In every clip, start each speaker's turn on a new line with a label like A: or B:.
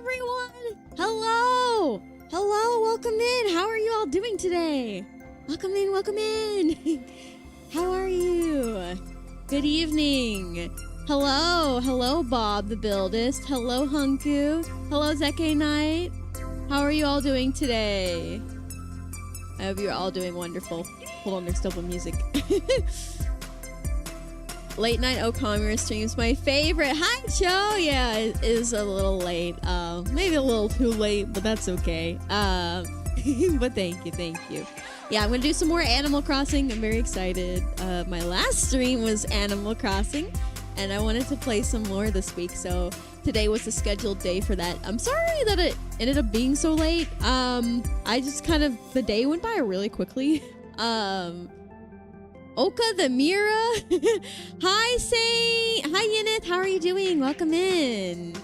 A: everyone! Hello! Hello, welcome in. How are you all doing today? Welcome in, welcome in. How are you? Good evening. Hello, hello, Bob the Buildist. Hello, Hunku. Hello, Zeke Knight. How are you all doing today? I hope you're all doing wonderful. Hold on, there's still some music. Late night Okamura streams, my favorite. Hi, Cho. Yeah, it is a little late. Maybe a little too late, but that's okay. But thank you. Yeah, I'm gonna do some more Animal Crossing. I'm very excited. My last stream was Animal Crossing, and I wanted to play some more this week. So today was the scheduled day for that. I'm sorry that it ended up being so late. I just the day went by really quickly. Oka the Mira. Hi, Say. Hi, Yenith. How are you doing? Welcome in.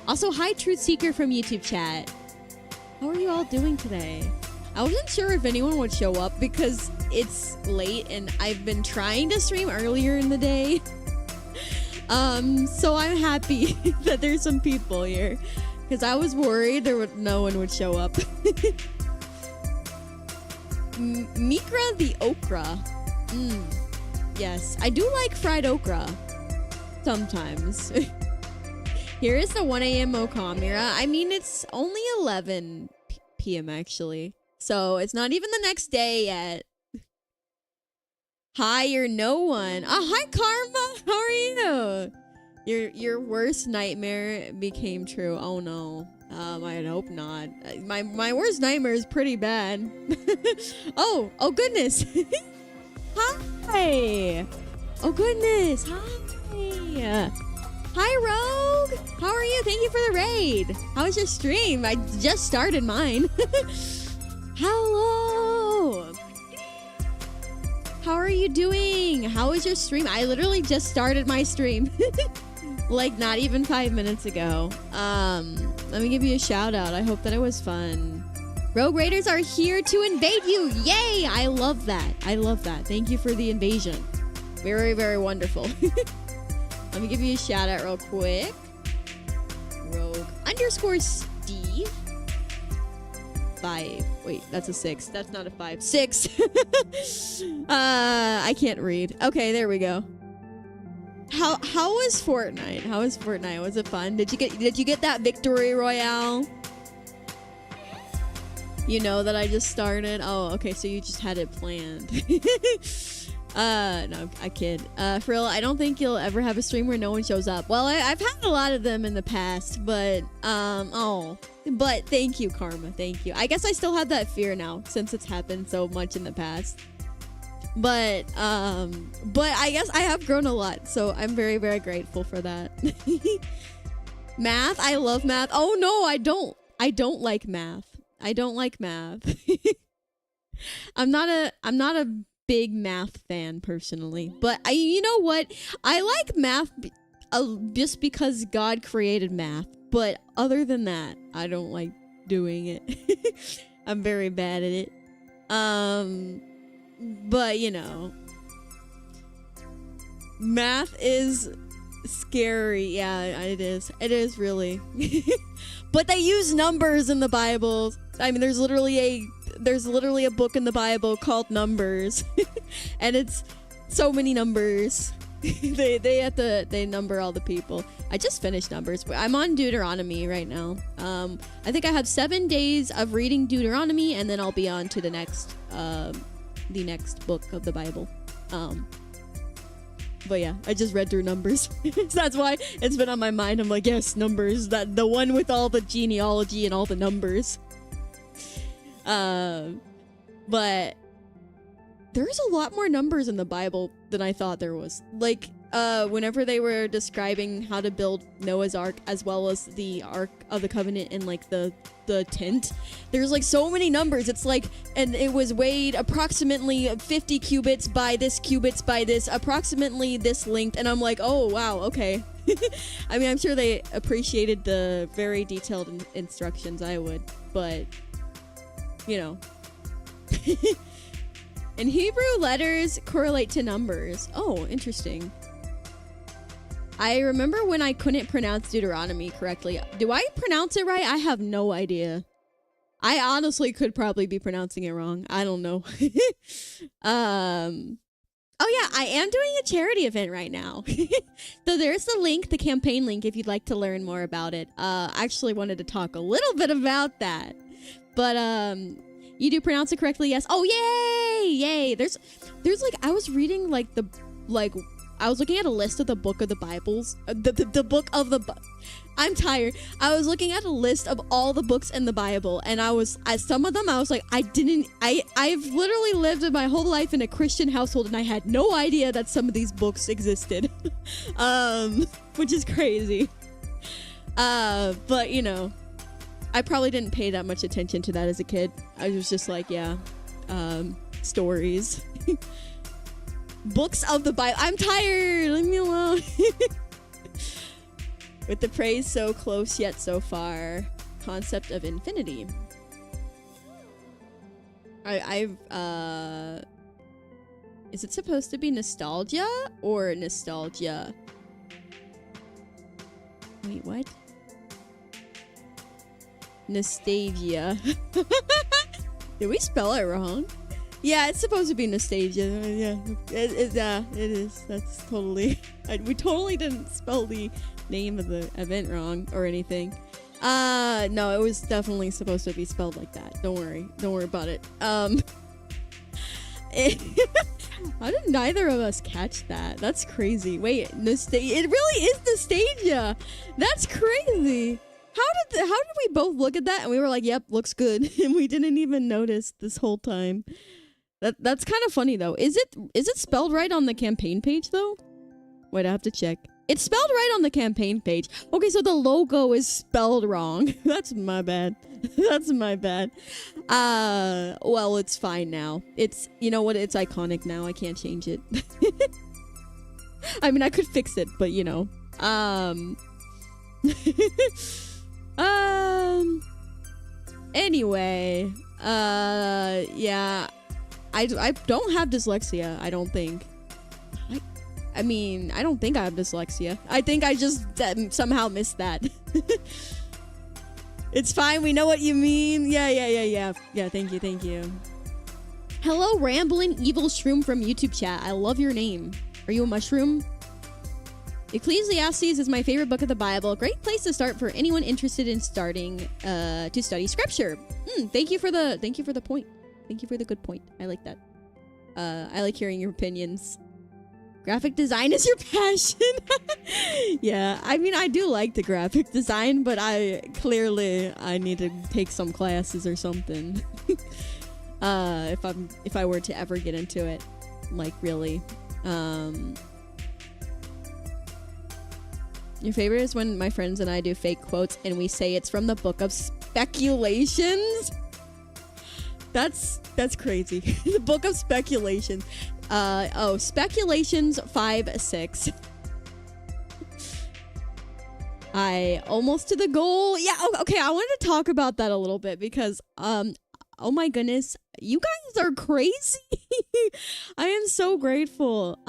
A: Also, hi, Truth Seeker from YouTube chat. How are you all doing today? I wasn't sure if anyone would show up because it's late and I've been trying to stream earlier in the day. So I'm happy that there's some people here because I was worried no one would show up. Mikra the Okra. Yes, I do like fried okra. Sometimes. Here is the 1 a.m. Okamura. I mean, it's only 11 p.m. actually. So it's not even the next day yet. Hi, you're no one. Hi, Karma. How are you? Your worst nightmare became true. Oh no. I hope not. My worst nightmare is pretty bad. Oh goodness. Hi! Oh goodness! Hi! Hi, Rogue! How are you? Thank you for the raid! How was your stream? I just started mine. Hello! How are you doing? How was your stream? I literally just started my stream. Like, not even 5 minutes ago. Let me give you a shout out. I hope that it was fun. Rogue Raiders are here to invade you! Yay! I love that. I love that. Thank you for the invasion. Very, very wonderful. Let me give you a shout out real quick. Rogue _Steve. 5. Wait, that's a 6. That's not a 5. 6. I can't read. Okay, there we go. How was Fortnite? How was Fortnite? Was it fun? Did you get that victory royale? You know that I just started? Oh, okay, so you just had it planned. No, I kid. For real, I don't think you'll ever have a stream where no one shows up. Well, I've had a lot of them in the past, but, but thank you, Karma, thank you. I guess I still have that fear now, since it's happened so much in the past. But I guess I have grown a lot, so I'm very, very grateful for that. Math? I love math. Oh, no, I don't. I don't like math. I don't like math. I'm not a big math fan personally, but you know what? I like math just because God created math. But other than that, I don't like doing it. I'm very bad at it. But you know, math is scary. Yeah, it is. It is really. But they use numbers in the Bible. I mean, there's literally a book in the Bible called Numbers, and it's so many numbers. they number all the people. I just finished Numbers, but I'm on Deuteronomy right now. I think I have 7 days of reading Deuteronomy, and then I'll be on to the next book of the Bible. But yeah, I just read through Numbers. So that's why it's been on my mind. I'm like, yes, Numbers. That the one with all the genealogy and all the numbers. But there's a lot more numbers in the Bible than I thought there was. Like, whenever they were describing how to build Noah's Ark as well as the Ark of the Covenant and like the tent, there's like so many numbers. It's like, and it was weighed approximately 50 cubits by this approximately this length, and I'm like, oh wow, okay. I mean, I'm sure they appreciated the very detailed instructions. I would, but you know. And Hebrew letters correlate to numbers. Oh, interesting. I remember when I couldn't pronounce Deuteronomy correctly. Do I pronounce it right? I have no idea. I honestly could probably be pronouncing it wrong. I don't know. Oh yeah, I am doing a charity event right now. So there's the link, the campaign link, if you'd like to learn more about it. I actually wanted to talk a little bit about that. But you do pronounce it correctly, yes. Oh yay! Yay! There's like, I was reading like I was looking at a list of the book of the Bibles. The book of the I'm tired. I was looking at a list of all the books in the Bible, and some of them I was like, I've literally lived my whole life in a Christian household, and I had no idea that some of these books existed. Which is crazy. But you know, I probably didn't pay that much attention to that as a kid. I was just like, yeah, stories. Books of the Bible. I'm tired. Leave me alone. With the praise so close yet so far. Concept of infinity. Is it supposed to be nostalgia or nostalgia? Wait, what? Nostalgia. Did we spell it wrong? Yeah, it's supposed to be nostalgia. Yeah, it is. That's totally. We totally didn't spell the name of the event wrong or anything. No, it was definitely supposed to be spelled like that. Don't worry about it. How did neither of us catch that? That's crazy. Wait, it really is nostalgia. That's crazy. How did we both look at that and we were like, "Yep, looks good," and we didn't even notice this whole time. That's kind of funny though. Is it spelled right on the campaign page though? Wait, I have to check. It's spelled right on the campaign page. Okay, so the logo is spelled wrong. That's my bad. That's my bad. Well, it's fine now. It's, you know what? It's iconic now. I can't change it. I mean, I could fix it, but you know. Anyway, yeah. I don't have dyslexia, I don't think. I mean, I don't think I have dyslexia. I think I just somehow missed that. It's fine, we know what you mean. Yeah. Yeah, thank you. Hello, Rambling Evil Shroom from YouTube chat. I love your name. Are you a mushroom? Ecclesiastes is my favorite book of the Bible. Great place to start for anyone interested in starting to study scripture. Thank you for the point. Thank you for the good point. I like that. I like hearing your opinions. Graphic design is your passion. Yeah, I mean, I do like the graphic design, but I need to take some classes or something. If I were to ever get into it, like really. Your favorite is when my friends and I do fake quotes and we say it's from the book of speculations. That's crazy. The book of speculations. Speculations 5:6. I almost to the goal. Yeah, okay, I wanted to talk about that a little bit because oh my goodness, you guys are crazy. I am so grateful.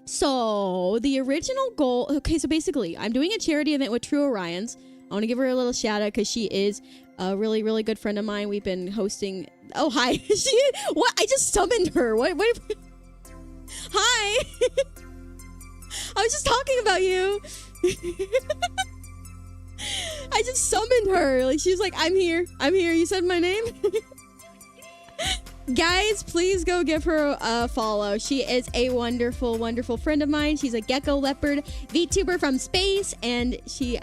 A: So the original goal, okay, so basically I'm doing a charity event with True Orions. I want to give her a little shout out because she is a really, really good friend of mine. We've been hosting. Oh, hi. What? I just summoned her. What? Hi. I was just talking about you. I just summoned her. Like, she was like, I'm here. You said my name. Guys, please go give her a follow. She is a wonderful, wonderful friend of mine. She's a gecko leopard VTuber from space, and she's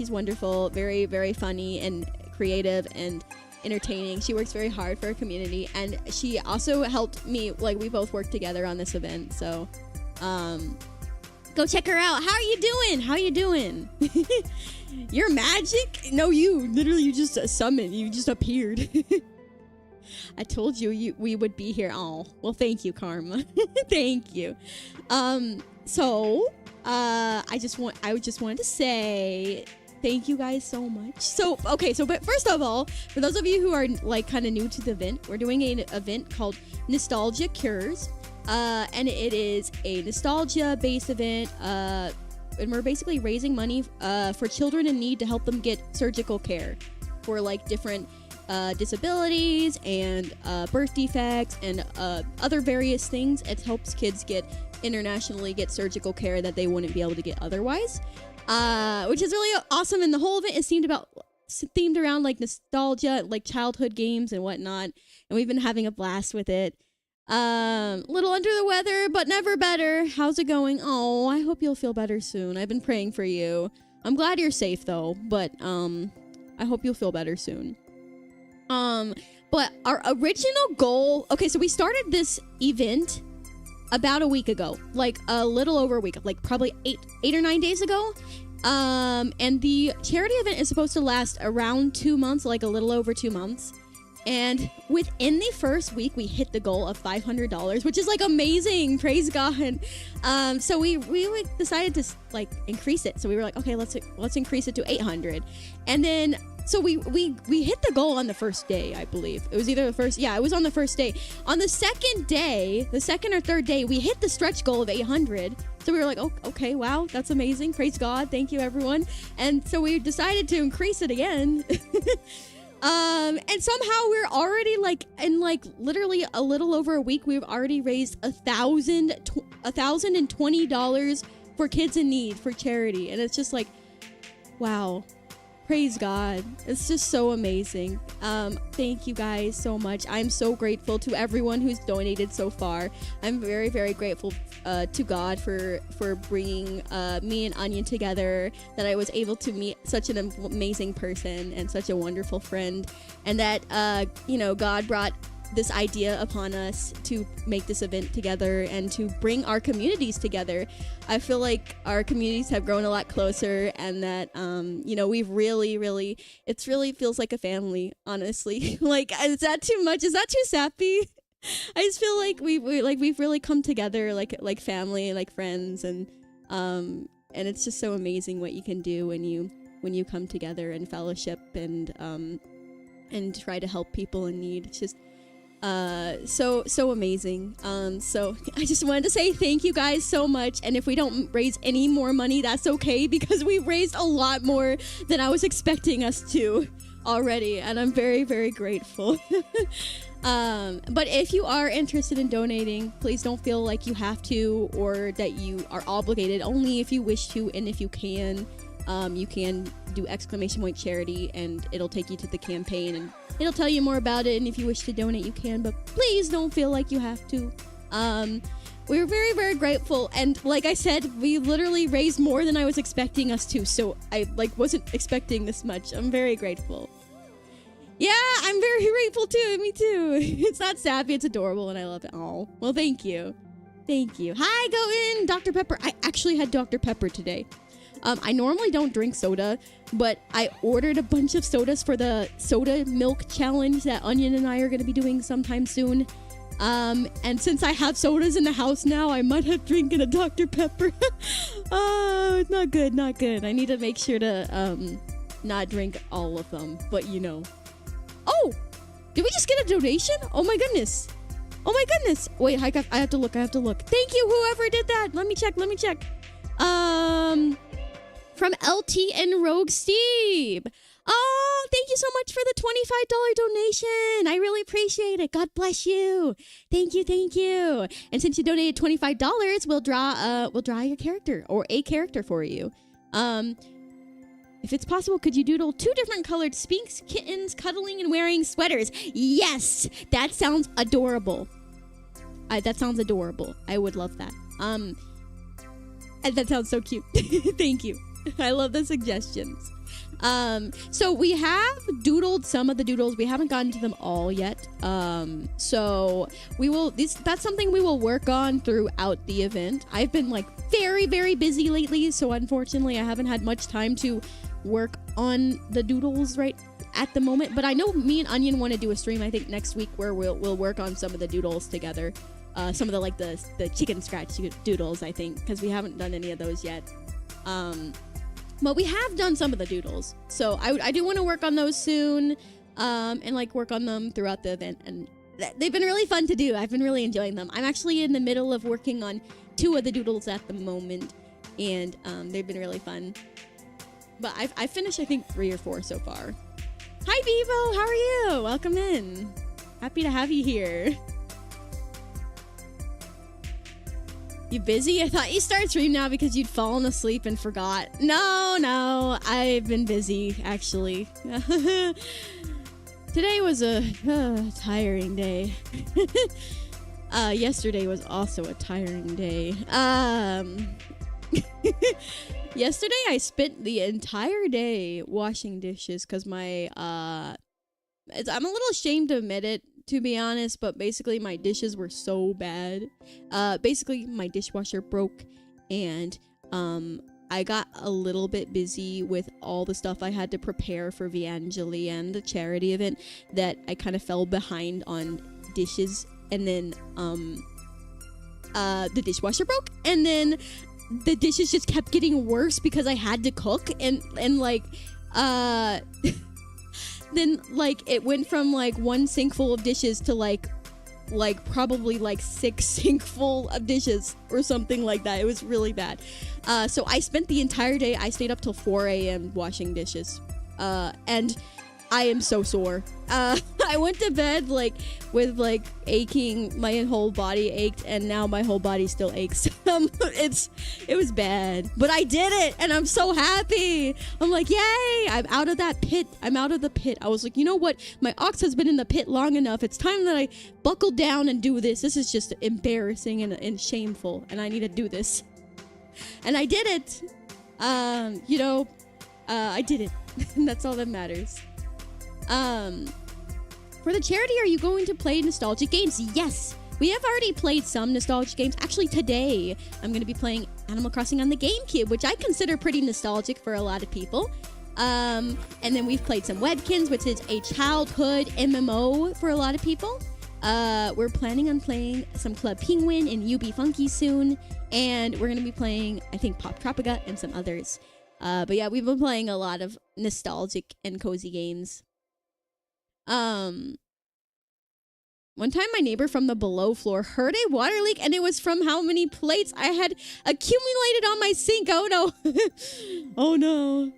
A: wonderful, very, very funny and creative and entertaining. She works very hard for her community, and she also helped me. Like, we both worked together on this event, so go check her out. How are you doing? You're magic? No, you just summoned. You just appeared. I told you we would be here. Oh, well, thank you, Karma. Thank you. So I just wanted to say thank you guys so much. So, okay, but first of all, for those of you who are like kind of new to the event, we're doing an event called Nostalgia Cures. and it is a nostalgia-based event. And we're basically raising money for children in need to help them get surgical care for like different disabilities and birth defects and other various things. It helps kids internationally get surgical care that they wouldn't be able to get otherwise, which is really awesome. And the whole event is themed around like nostalgia, like childhood games and whatnot. And we've been having a blast with it. Little under the weather, but never better. How's it going? Oh, I hope you'll feel better soon. I've been praying for you. I'm glad you're safe though, but I hope you'll feel better soon. But our original goal, okay, so we started this event about a week ago, like a little over a week, like probably eight or 9 days ago. And the charity event is supposed to last around 2 months, like a little over 2 months. And within the first week, we hit the goal of $500, which is like amazing. Praise God. So we decided to like increase it. So we were like, okay, let's increase it to 800. And then so we hit the goal on the first day, I believe. It was either the first, yeah, it was on the first day. On the second day, the second or third day, we hit the stretch goal of 800. So we were like, oh, okay, wow, that's amazing. Praise God. Thank you, everyone. And so we decided to increase it again. And somehow we're already like in like literally a little over a week, we've already raised $1,020 for kids in need for charity. And it's just like, wow. Praise God. It's just so amazing. Thank you guys so much. I'm so grateful to everyone who's donated so far. I'm very, very grateful to God for bringing me and Onion together, that I was able to meet such an amazing person and such a wonderful friend, and that, God brought this idea upon us to make this event together and to bring our communities together. I feel like our communities have grown a lot closer, and that we've really it really feels like a family, honestly. Like, is that too much? Is that too sappy? I just feel like we've really come together like family, like friends, and it's just so amazing what you can do when you come together and fellowship and try to help people in need. It's just so amazing. So I just wanted to say thank you guys so much. And if we don't raise any more money, that's okay, because we raised a lot more than I was expecting us to already, and I'm very, very grateful. But if you are interested in donating, please don't feel like you have to or that you are obligated. Only if you wish to, and if you can do ¡charity, and it'll take you to the campaign and it'll tell you more about it. And if you wish to donate, you can, but please don't feel like you have to. We're very, very grateful, and like I said, we literally raised more than I was expecting us to, so I wasn't expecting this much. I'm very grateful. Yeah, I'm very grateful too. Me too. It's not sappy, it's adorable, and I love it. Oh, well, thank you. Hi, go in, Dr. Pepper. I actually had Dr. Pepper today. I normally don't drink soda, but I ordered a bunch of sodas for the soda milk challenge that Onion and I are going to be doing sometime soon. And since I have sodas in the house now, I might have drinking a Dr. Pepper. Oh, not good. I need to make sure to not drink all of them, but Oh, did we just get a donation? Oh my goodness. Wait, I have to look. Thank you, whoever did that. Let me check. From LT and Rogue Steve. Oh, thank you so much for the $25 donation. I really appreciate it. God bless you. Thank you. And since you donated $25, we'll draw your character, or a character for you. If it's possible, could you doodle 2 different colored Sphinx kittens cuddling and wearing sweaters? Yes, that sounds adorable. I would love that. And that sounds so cute. Thank you. I love the suggestions. So we have doodled some of the doodles. We haven't gotten to them all yet. So that's something we will work on throughout the event. I've been very, very busy lately, so unfortunately I haven't had much time to work on the doodles right at the moment. But I know me and Onion want to do a stream, I think next week, where we'll work on some of the doodles together. Some of the chicken scratch doodles, I think, because we haven't done any of those yet. But we have done some of the doodles, so I do want to work on those soon, and work on them throughout the event. And they've been really fun to do. I've been really enjoying them. I'm actually in the middle of working on 2 of the doodles at the moment, and they've been really fun. But I've finished, I think, 3 or 4 so far. Hi, Bevo. How are you? Welcome in. Happy to have you here. You busy? I thought you started stream now because you'd fallen asleep and forgot. No, I've been busy, actually. Today was a tiring day. Yesterday was also a tiring day. Yesterday I spent the entire day washing dishes because my, I'm a little ashamed to admit it, to be honest, but basically my dishes were so bad. Basically my dishwasher broke, and I got a little bit busy with all the stuff I had to prepare for Viangeli and the charity event that I kind of fell behind on dishes, and then the dishwasher broke, and then the dishes just kept getting worse because I had to cook, and like then like it went from like 1 sink full of dishes to like probably like 6 sink full of dishes or something like that. It was really bad. So I spent the entire day, I stayed up till 4 a.m. washing dishes. And I am so sore. I went to bed like with like aching, my whole body ached, and now my whole body still aches. It was bad, but I did it, and I'm so happy. I'm like, yay! I'm out of that pit. I'm out of the pit. I was like, you know what? My ox has been in the pit long enough. It's time that I buckle down and do this. This is just embarrassing and shameful, and I need to do this. And I did it. I did it. And that's all that matters. For the charity, are you going to play nostalgic games? Yes, we have already played some nostalgic games. Actually, today, I'm going to be playing Animal Crossing on the GameCube, which I consider pretty nostalgic for a lot of people. And then we've played some Webkins, which is a childhood MMO for a lot of people. We're planning on playing some Club Penguin and UB Funky soon. And we're going to be playing, I think, Pop Tropica and some others. But yeah, we've been playing a lot of nostalgic and cozy games. One time my neighbor from the below floor heard a water leak, and it was from how many plates I had accumulated on my sink. Oh no. Oh no.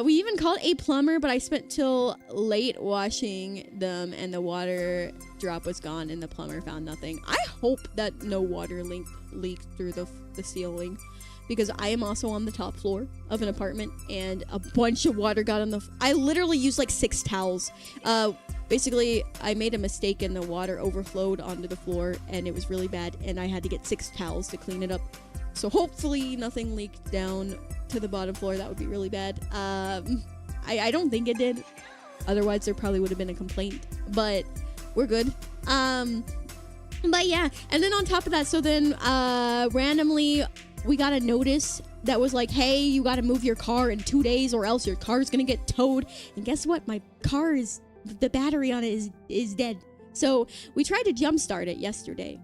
A: We even called a plumber, but I spent till late washing them, and the water drop was gone, and the plumber found nothing. I hope that no water leaked through the ceiling, because I am also on the top floor of an apartment, and a bunch of water got on the... I literally used like 6 towels. Basically, I made a mistake and the water overflowed onto the floor, and it was really bad, and I had to get 6 towels to clean it up. So hopefully nothing leaked down to the bottom floor. That would be really bad. I don't think it did. Otherwise, there probably would have been a complaint, but we're good. But yeah, and then on top of that, so then randomly... we got a notice that was like, hey, you got to move your car in 2 days or else your car is going to get towed. And guess what? My car the battery on it is dead. So we tried to jumpstart it yesterday.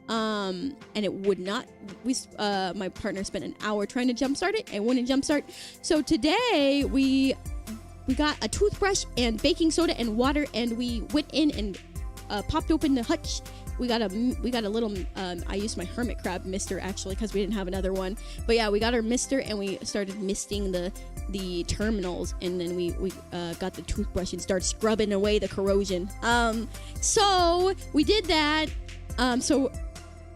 A: And it would not. My partner spent an hour trying to jumpstart it. It wouldn't jumpstart. So today we got a toothbrush and baking soda and water, and we went in and popped open the hutch. We got a little, I used my hermit crab mister actually because we didn't have another one. But yeah, we got our mister and we started misting the terminals, and then we got the toothbrush and started scrubbing away the corrosion. So we did that. So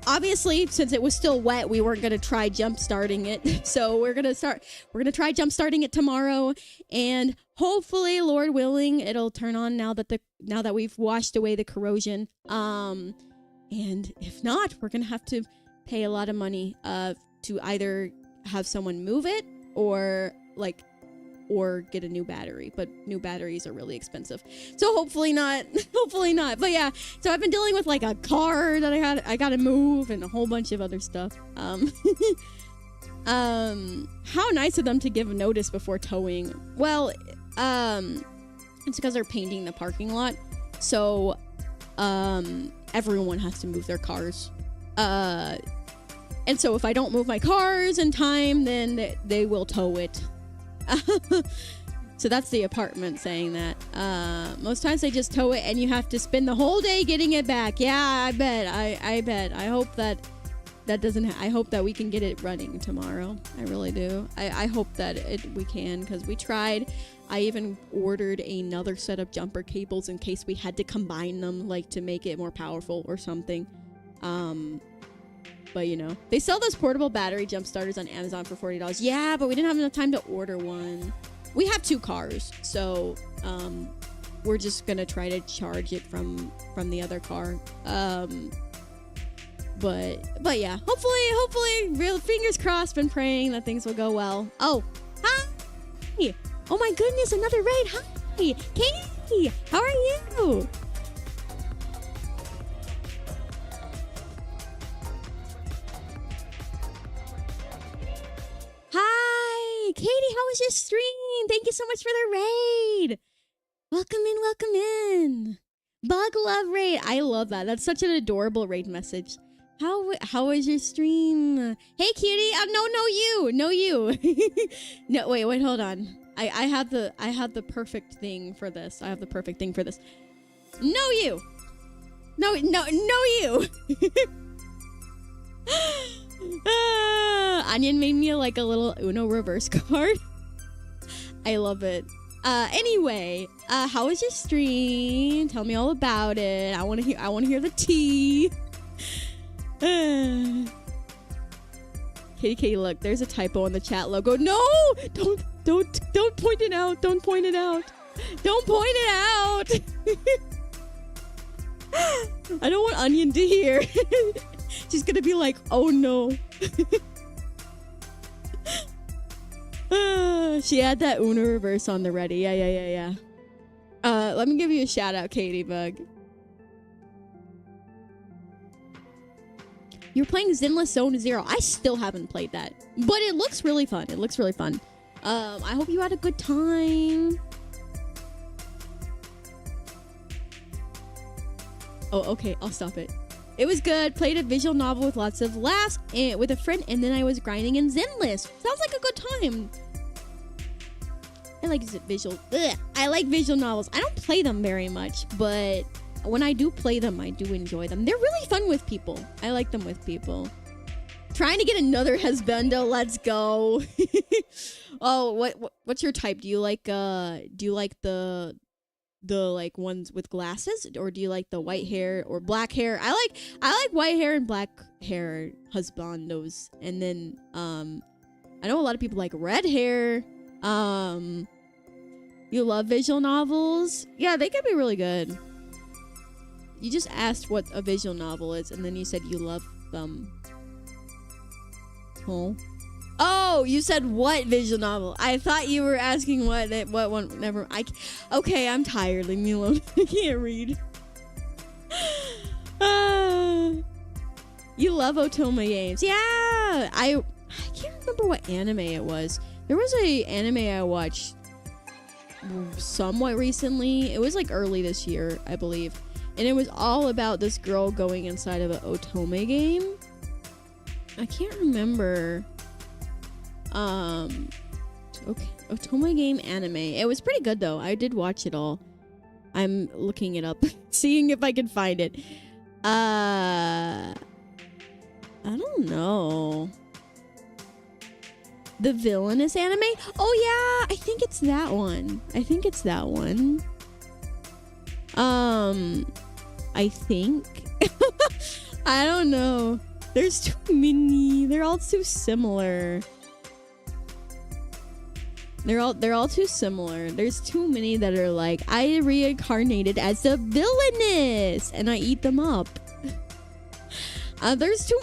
A: obviously, since it was still wet, we weren't gonna try jump starting it. So we're gonna try jump starting it tomorrow, and hopefully, Lord willing, it'll turn on now that we've washed away the corrosion. And if not, we're gonna have to pay a lot of money to either have someone move it or get a new battery. But new batteries are really expensive, so hopefully not. Hopefully not. But yeah, so I've been dealing with like a car that I gotta move and a whole bunch of other stuff. How nice of them to give notice before towing. Well, it's because they're painting the parking lot, so everyone has to move their cars. And so if I don't move my cars in time, then they will tow it. So that's the apartment saying that. Most times they just tow it and you have to spend the whole day getting it back. Yeah, I bet. I bet. I hope that doesn't. I hope that we can get it running tomorrow. I really do. I hope that we can, because we tried. I even ordered another set of jumper cables in case we had to combine them, like to make it more powerful or something. But you know, they sell those portable battery jump starters on Amazon for $40. Yeah, but we didn't have enough time to order one. We have 2 cars, so we're just gonna try to charge it from the other car. But yeah, hopefully, real fingers crossed, been praying that things will go well. Oh, hi! Oh my goodness, another raid. Hi, Katie. How are you? Hi, Katie. How was your stream? Thank you so much for the raid. Welcome in. Bug love raid. I love that. That's such an adorable raid message. How was your stream? Hey, cutie. No, you. No, wait, hold on. I have the perfect thing for this. No, you. No, you. Onion made me like a little Uno reverse card. I love it. Anyway, how was your stream? Tell me all about it. I want to hear the tea. Katie, look, there's a typo in the chat logo. No! Don't point it out. Don't point it out. I don't want Onion to hear. She's gonna be like, oh no. She had that Uno reverse on the ready. Yeah. Let me give you a shout out, Katie Bug. You're playing Zenless Zone Zero. I still haven't played that, but it looks really fun. I hope you had a good time. Oh, okay. I'll stop it. It was good. Played a visual novel with lots of laughs with a friend, and then I was grinding in Zenless. Sounds like a good time. I like visual. I like visual novels. I don't play them very much, but when I do play them, I do enjoy them. They're really fun with people. I like them with people. Trying to get another husbando. Let's go. Oh, what's your type? Do you like the like ones with glasses, or do you like the white hair or black hair? I like white hair and black hair husbandos. And then I know a lot of people like red hair. You love visual novels? Yeah, they can be really good. You just asked what a visual novel is, and then you said you love them. Oh, you said what visual novel? I thought you were asking what one. Never. Okay, I'm tired. Leave me alone. I can't read. You love Otome games. Yeah, I can't remember what anime it was. There was a anime I watched somewhat recently. It was like early this year, I believe. And it was all about this girl going inside of an Otome game. I can't remember. Okay, Otome game anime. It was pretty good though. I did watch it all. I'm looking it up, seeing if I can find it. I don't know. The villainous anime? Oh yeah, I think it's that one. I think. I don't know. There's too many. They're all too similar. They're all too similar. There's too many that are like, I reincarnated as a villainess and I eat them up. There's too...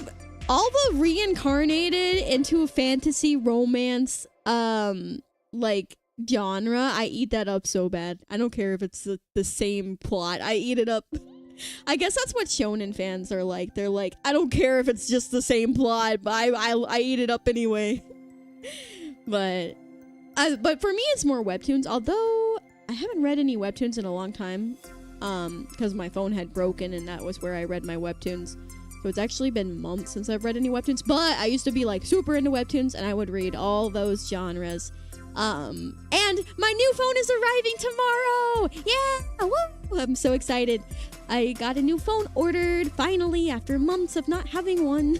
A: All the reincarnated into a fantasy romance, like, genre, I eat that up so bad. I don't care if it's the same plot. I eat it up. I guess that's what shonen fans are like. They're like, I don't care if it's just the same plot, but I eat it up anyway. But for me, it's more webtoons. Although I haven't read any webtoons in a long time, because my phone had broken and that was where I read my webtoons. So it's actually been months since I've read any webtoons. But I used to be like super into webtoons, and I would read all those genres. And my new phone is arriving tomorrow. Yeah, woo! I'm so excited. I got a new phone ordered finally after months of not having one.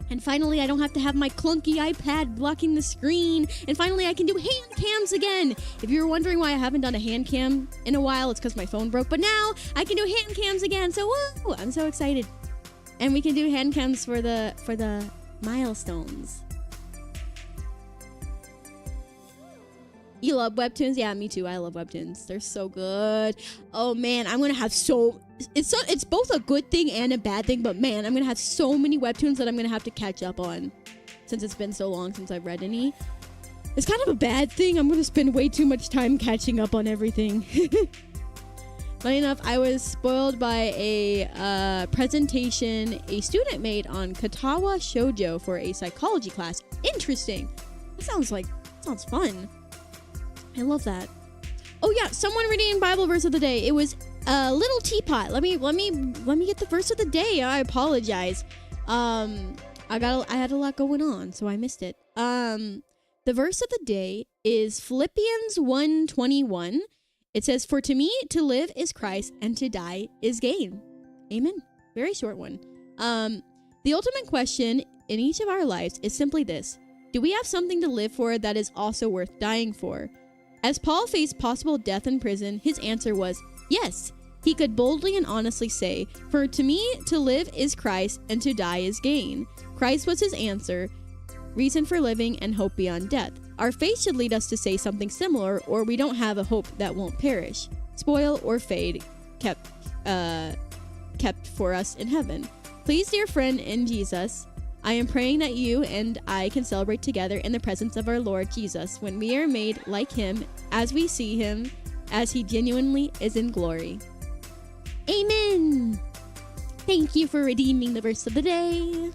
A: And finally, I don't have to have my clunky iPad blocking the screen. And finally, I can do hand cams again. If you were wondering why I haven't done a hand cam in a while, it's because my phone broke. But now I can do hand cams again. So woo! I'm so excited. And we can do hand cams for the milestones. You love webtoons? Yeah, me too. I love webtoons. They're so good. Oh man, I'm gonna have it's both a good thing and a bad thing, but man, I'm gonna have so many webtoons that I'm gonna have to catch up on since it's been so long since I've read any. It's kind of a bad thing. I'm gonna spend way too much time catching up on everything. Funny enough, I was spoiled by a presentation a student made on Katawa Shoujo for a psychology class. Interesting. That sounds fun. I love that. Oh yeah, someone reading Bible verse of the day. It was Little Teapot. Let me get the verse of the day. I apologize. I had a lot going on, so I missed it. The verse of the day is Philippians 1:21. It says, "For to me to live is Christ, and to die is gain." Amen. Very short one. The ultimate question in each of our lives is simply this: do we have something to live for that is also worth dying for? As Paul faced possible death in prison, his answer was yes. He could boldly and honestly say, "For to me to live is Christ, and to die is gain." Christ was his answer, reason for living, and hope beyond death. Our faith should lead us to say something similar, or we don't have a hope that won't perish, spoil, or fade, kept for us in heaven. Please, dear friend in Jesus, I am praying that you and I can celebrate together in the presence of our Lord Jesus when we are made like him, as we see him, as he genuinely is in glory. Amen. Thank you for redeeming the verse of the day.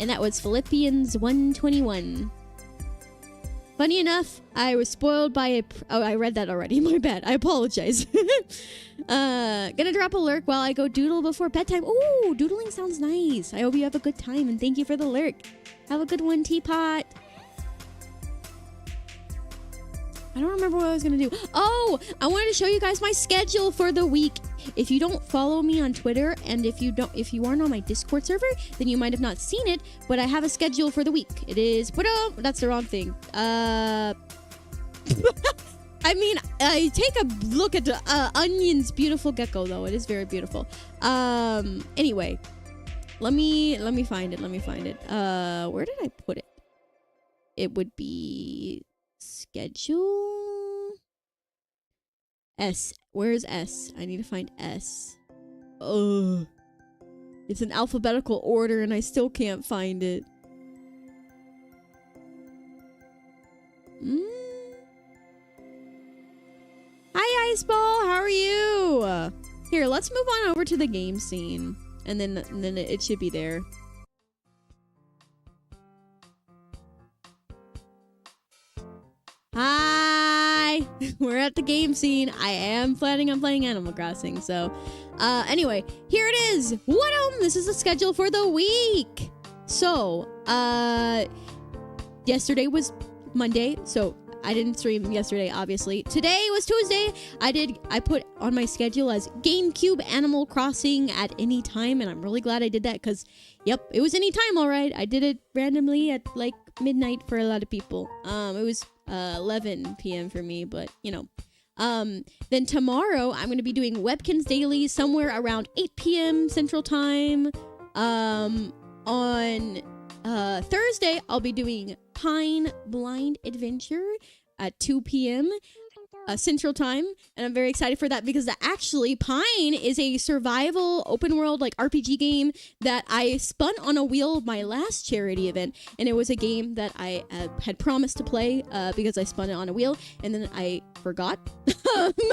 A: And that was Philippians 1:21. Funny enough, I was spoiled by I read that already. My bad. I apologize. Gonna drop a lurk while I go doodle before bedtime. Ooh, doodling sounds nice. I hope you have a good time, and thank you for the lurk. Have a good one, Teapot. I don't remember what I was gonna do. Oh, I wanted to show you guys my schedule for the week. If you don't follow me on Twitter, and if you aren't on my Discord server, then you might have not seen it, but I have a schedule for the week. It is, that's the wrong thing. I mean, I take a look at the Onion's beautiful gecko, though. It is very beautiful. Anyway, let me find it. Where did I put it? It would be schedule S. Where's S? I need to find S. Ugh. It's in alphabetical order and I still can't find it. Hi, Iceball. How are you? Here, let's move on over to the game scene. And then it should be there. Hi! We're at the game scene. I am planning on playing Animal Crossing, so... anyway, here it is! This is the schedule for the week! So, yesterday was Monday, so I didn't stream yesterday, obviously. Today was Tuesday. I put on my schedule as GameCube Animal Crossing at any time, and I'm really glad I did that, because, yep, it was any time, alright. I did it randomly at, like, midnight for a lot of people. It was 11 p.m. for me, but, you know. Then tomorrow, I'm going to be doing Webkins Daily somewhere around 8 p.m. Central Time. On Thursday, I'll be doing Pine Blind Adventure at 2 p.m. Central Time, and I'm very excited for that because actually Pine is a survival open world like RPG game that I spun on a wheel my last charity event, and it was a game that I had promised to play because I spun it on a wheel, and then I forgot.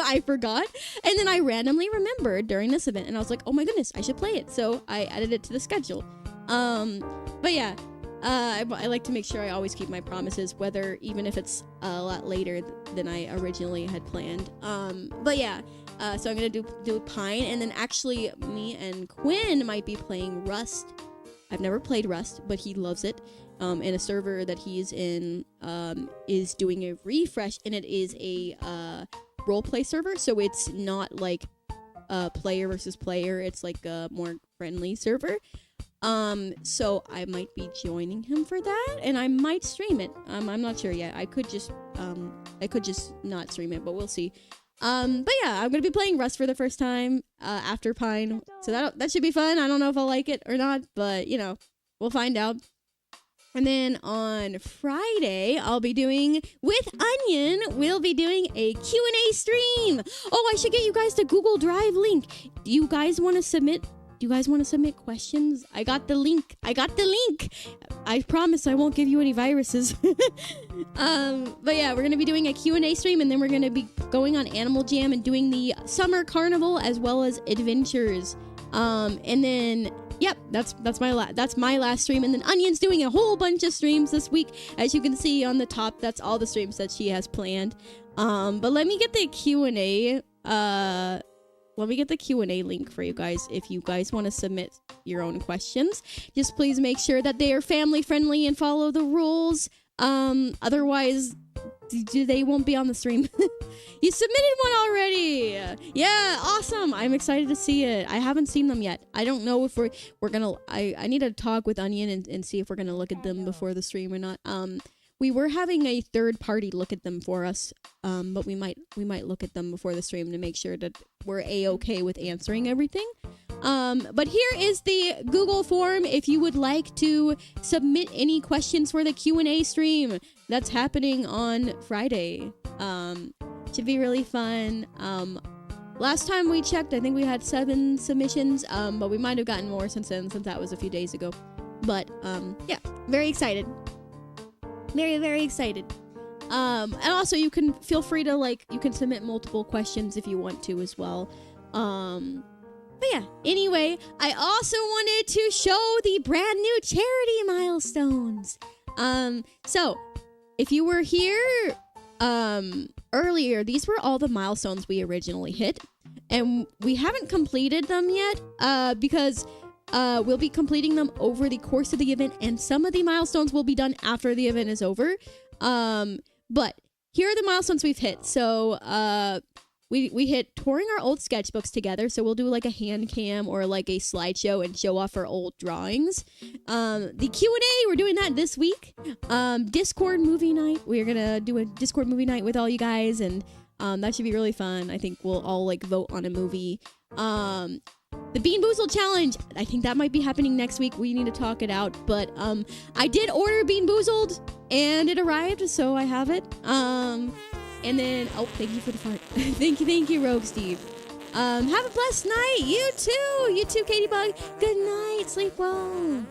A: I forgot, and then I randomly remembered during this event, and I was like, oh my goodness, I should play it, so I added it to the schedule. But yeah, I like to make sure I always keep my promises, even if it's a lot later than I originally had planned. But yeah, so I'm gonna do Pine, and then actually me and Quinn might be playing Rust. I've never played Rust, but he loves it, and a server that he's in is doing a refresh, and it is a roleplay server, so it's not like player versus player. It's like a more friendly server. So I might be joining him for that, and I might stream it. I'm not sure yet. I could just not stream it, but we'll see. But yeah, I'm gonna be playing Rust for the first time after Pine, so that should be fun. I don't know if I'll like it or not, but you know, we'll find out. And then on Friday, I'll be doing, with Onion, we'll be doing a Q&A stream. Oh, I should get you guys the Google Drive link. Do you guys want to submit questions? I got the link. I promise I won't give you any viruses. But yeah, we're going to be doing a Q&A stream, and then we're going to be going on Animal Jam and doing the Summer Carnival as well as Adventures. And then... Yep, that's my last stream, and then Onion's doing a whole bunch of streams this week, as you can see on the top. That's all the streams that she has planned. But let me get the Q&A. Let me get the Q&A link for you guys if you guys want to submit your own questions. Just please make sure that they are family friendly and follow the rules. Otherwise, they won't be on the stream. You submitted one already. Yeah, awesome. I'm excited to see it. I haven't seen them yet. I don't know if we're gonna. I need to talk with Onion and see if we're gonna look at them before the stream or not. We were having a third party look at them for us. But we might look at them before the stream to make sure that we're a-okay with answering everything. But here is the Google form if you would like to submit any questions for the Q&A stream that's happening on Friday. Should be really fun. Last time we checked, I think we had 7 submissions, but we might have gotten more since then, since that was a few days ago. But, yeah, very excited. Very, very excited. And also you can feel free to, you can submit multiple questions if you want to as well. But yeah, anyway, I also wanted to show the brand new charity milestones. So, if you were here, earlier, these were all the milestones we originally hit. And we haven't completed them yet, because we'll be completing them over the course of the event, and some of the milestones will be done after the event is over. But here are the milestones we've hit. So, we hit touring our old sketchbooks together, so we'll do like a hand cam or like a slideshow and show off our old drawings. The Q&A, we're doing that this week. Discord movie night, we're gonna do a Discord movie night with all you guys, and that should be really fun. I think we'll all vote on a movie. The Bean Boozled Challenge, I think that might be happening next week. We need to talk it out, but I did order Bean Boozled and it arrived, so I have it. And then, oh, thank you for the fart. thank you, Rogue Steve. Have a blessed night. You too, Katie Bug. Good night. Sleep well.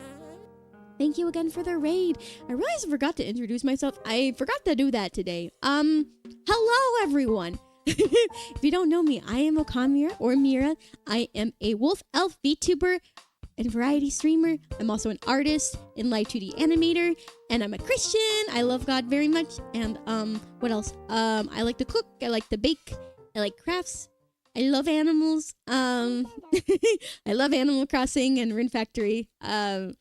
A: Thank you again for the raid. I realized I forgot to introduce myself. I forgot to do that today. Hello, everyone. If you don't know me, I am Okamira, or Mira. I am a wolf elf VTuber and variety streamer. I'm also an artist and live 2D animator, and I'm a Christian. I love God very much. And what else? I like to cook. I like to bake. I like crafts. I love animals. I love Animal Crossing and Rune Factory. And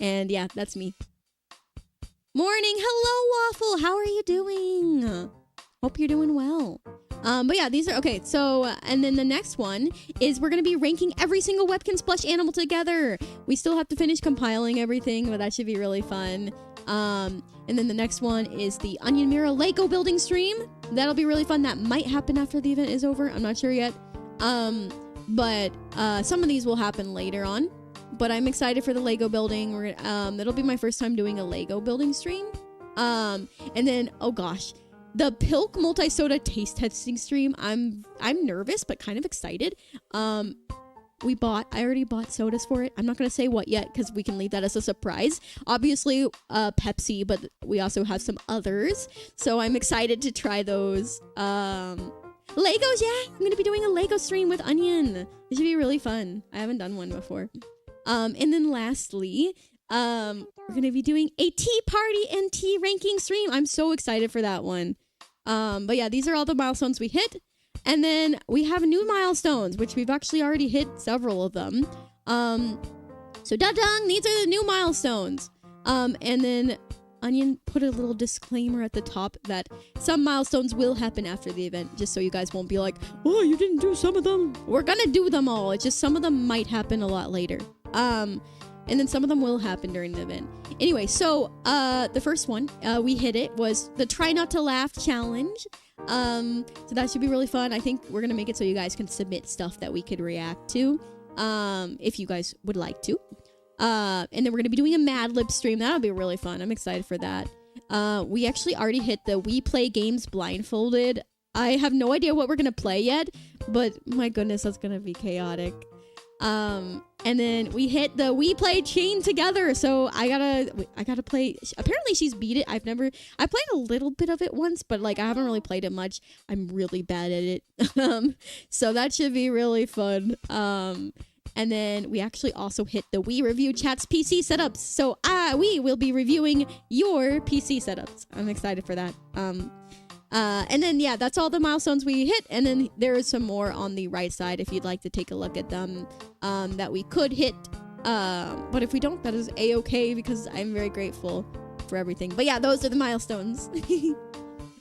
A: yeah, that's me. Morning. Hello, Waffle. How are you doing? Hope you're doing well. But yeah, these are, okay, so, and then the next one is we're going to be ranking every single Webkinz plush animal together. We still have to finish compiling everything, but that should be really fun. And then the next one is the Onion Mira Lego building stream. That'll be really fun. That might happen after the event is over. I'm not sure yet. But some of these will happen later on. But I'm excited for the Lego building. It'll be my first time doing a Lego building stream. And then, oh gosh, the Pilk multi-soda taste testing stream. I'm nervous, but kind of excited. I already bought sodas for it. I'm not going to say what yet, because we can leave that as a surprise. Obviously, Pepsi, but we also have some others. So I'm excited to try those. Legos, yeah. I'm going to be doing a Lego stream with Onion. It should be really fun. I haven't done one before. And then lastly, we're going to be doing a tea party and tea ranking stream. I'm so excited for that one. But yeah, these are all the milestones we hit. And then we have new milestones, which we've actually already hit several of them. So da-dung, these are the new milestones. And then Onion put a little disclaimer at the top that some milestones will happen after the event, just so you guys won't be like, oh, you didn't do some of them. We're gonna do them all. It's just some of them might happen a lot later. And then some of them will happen during the event. Anyway, so the first one, we hit it, was the Try Not to Laugh challenge. So that should be really fun. I think we're gonna make it so you guys can submit stuff that we could react to, if you guys would like to. And then we're gonna be doing a Mad Lib stream. That'll be really fun. I'm excited for that. We actually already hit the We Play Games Blindfolded. I have no idea what we're gonna play yet, but my goodness, that's gonna be chaotic. And then we hit the We Play Chain Together. So I gotta play. Apparently she's beat it. I played a little bit of it once, but like I haven't really played it much. I'm really bad at it. So that should be really fun. And then we actually also hit the We Review Chat's PC setups. So we will be reviewing your PC setups. I'm excited for that. And then, yeah, that's all the milestones we hit. And then there is some more on the right side if you'd like to take a look at them that we could hit. But if we don't, that is A-okay because I'm very grateful for everything. But yeah, those are the milestones.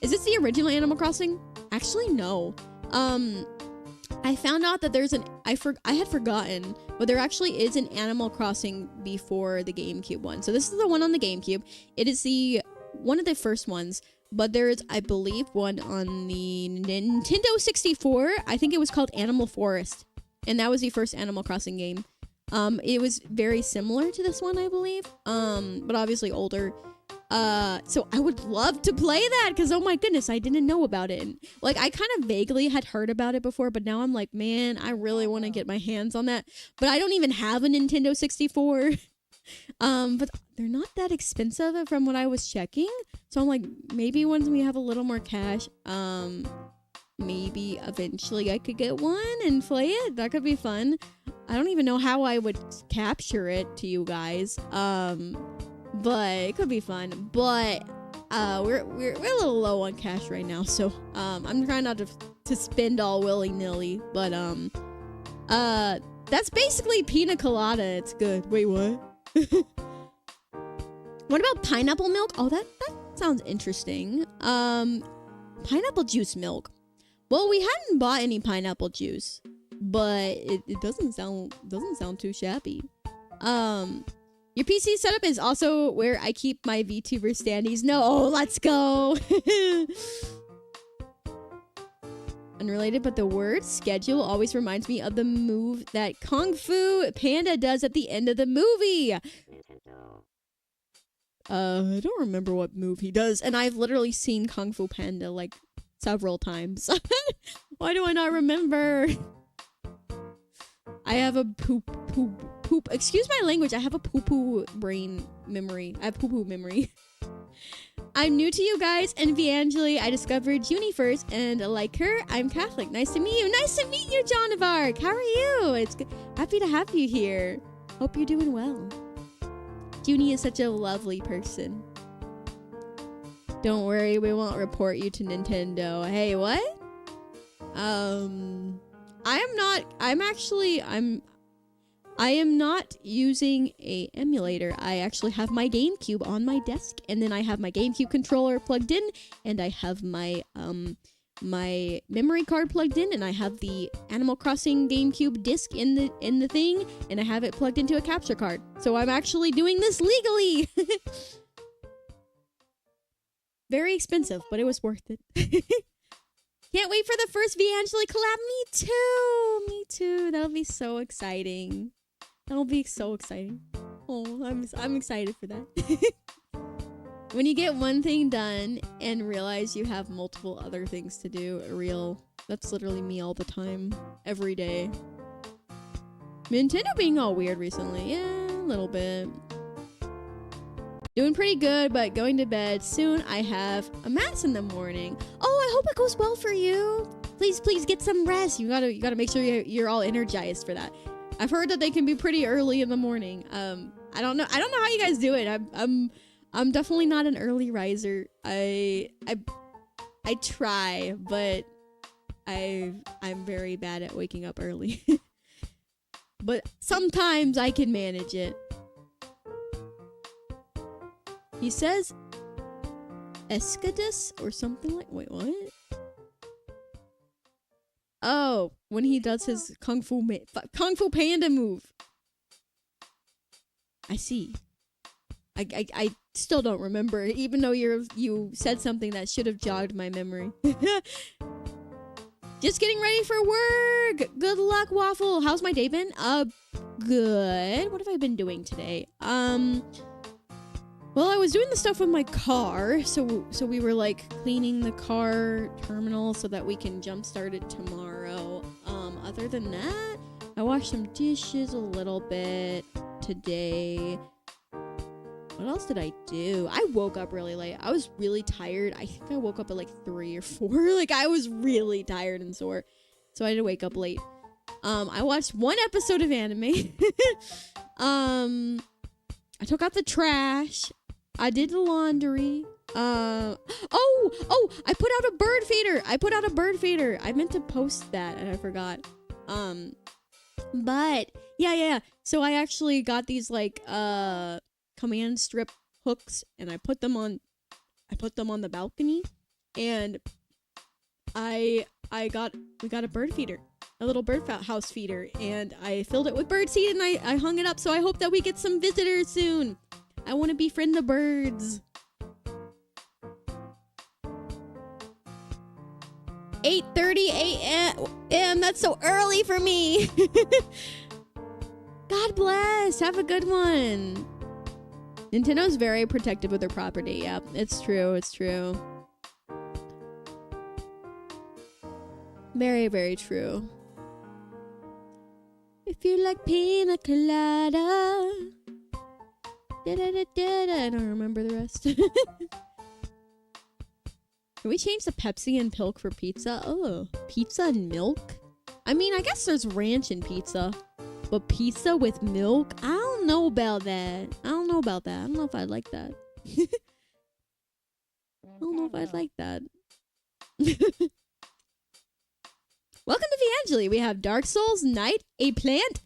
A: Is this the original Animal Crossing? Actually, no. I found out that there's I had forgotten, but there actually is an Animal Crossing before the GameCube one. So this is the one on the GameCube. It is one of the first ones, but there is, I believe, one on the Nintendo 64. I think it was called Animal Forest, and that was the first Animal Crossing game. It was very similar to this one, I believe, but obviously older. So I would love to play that because, oh my goodness, I didn't know about it. And, like, I kind of vaguely had heard about it before, but now I'm like, man, I really want to get my hands on that. But I don't even have a Nintendo 64. But they're not that expensive from what I was checking. So I'm like, maybe once we have a little more cash, maybe eventually I could get one and play it. That could be fun. I don't even know how I would capture it to you guys. But it could be fun. But we're a little low on cash right now, so I'm trying not to spend all willy-nilly. But that's basically pina colada. It's good. Wait, what? What about pineapple milk? Oh, that sounds interesting. Pineapple juice milk. Well, we hadn't bought any pineapple juice, but it doesn't sound too shabby. Your PC setup is also where I keep my VTuber standees. No, let's go. Unrelated, but the word schedule always reminds me of the move that Kung Fu Panda does at the end of the movie. I don't remember what move he does, and I've literally seen Kung Fu Panda like several times. Why do I not remember? I have a poop. Excuse my language. I have a poo-poo brain memory. I have poo-poo memory. I'm new to you guys, and Viangeli, I discovered Junie first, and like her, I'm Catholic. Nice to meet you. Nice to meet you, John of Arc. How are you? It's good. Happy to have you here. Hope you're doing well. Junie is such a lovely person. Don't worry, we won't report you to Nintendo. Hey, what? I am not using a emulator. I actually have my GameCube on my desk, and then I have my GameCube controller plugged in, and I have my my memory card plugged in, and I have the Animal Crossing GameCube disc in the thing, and I have it plugged into a capture card. So I'm actually doing this legally. Very expensive, but it was worth it. Can't wait for the first Viangeli collab. Me too. That'll be so exciting. That'll be so exciting. Oh, I'm excited for that. When you get one thing done and realize you have multiple other things to do, that's literally me all the time, every day. Nintendo being all weird recently, yeah, a little bit. Doing pretty good, but going to bed soon. I have a mass in the morning. Oh, I hope it goes well for you. Please get some rest. You gotta make sure you're all energized for that. I've heard that they can be pretty early in the morning. I don't know how you guys do it. I'm definitely not an early riser. I try, but I'm very bad at waking up early. But sometimes I can manage it. He says Escadus or something like. Wait, what? Oh, when he does his Kung Fu Panda move. I see. I still don't remember, even though you said something that should have jogged my memory. Just getting ready for work. Good luck, Waffle. How's my day been? Good. What have I been doing today? Well, I was doing the stuff with my car, so we were like cleaning the car terminal so that we can jumpstart it tomorrow. Other than that, I washed some dishes a little bit today. What else did I do? I woke up really late. I was really tired. I think I woke up at like 3 or 4. Like, I was really tired and sore. So I had to wake up late. I watched one episode of anime. I took out the trash. I did the laundry. I put out a bird feeder. I meant to post that and I forgot. But yeah. So I actually got these like command strip hooks and I put them on the balcony, and we got a bird feeder, a little bird house feeder, and I filled it with bird seed and I hung it up. So I hope that we get some visitors soon. I want to befriend the birds. 8:30 a.m. That's so early for me. God bless. Have a good one. Nintendo's very protective of their property. Yeah, it's true. Very, very true. If you like pina colada. I don't remember the rest. Can we change the Pepsi and milk for pizza? Oh, pizza and milk? I mean, I guess there's ranch in pizza. But pizza with milk? I don't know about that. I don't know if I'd like that. Welcome to Viangeli. We have Dark Souls, Knight, a plant,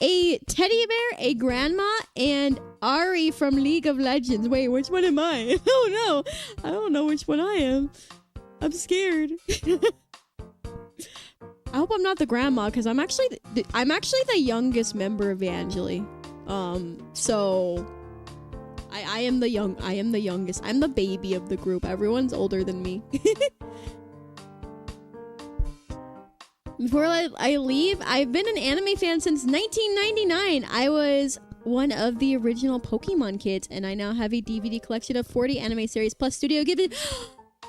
A: a teddy bear, a grandma, and Ari from League of Legends. Wait, which one am I? Oh no, I don't know which one I am. I'm scared. I hope I'm not the grandma, because I'm actually the youngest member of Evangeli. So I am the youngest. I'm the baby of the group. Everyone's older than me. Before I leave, I've been an anime fan since 1999. I was one of the original Pokemon kids, and I now have a DVD collection of 40 anime series plus Studio Ghibli.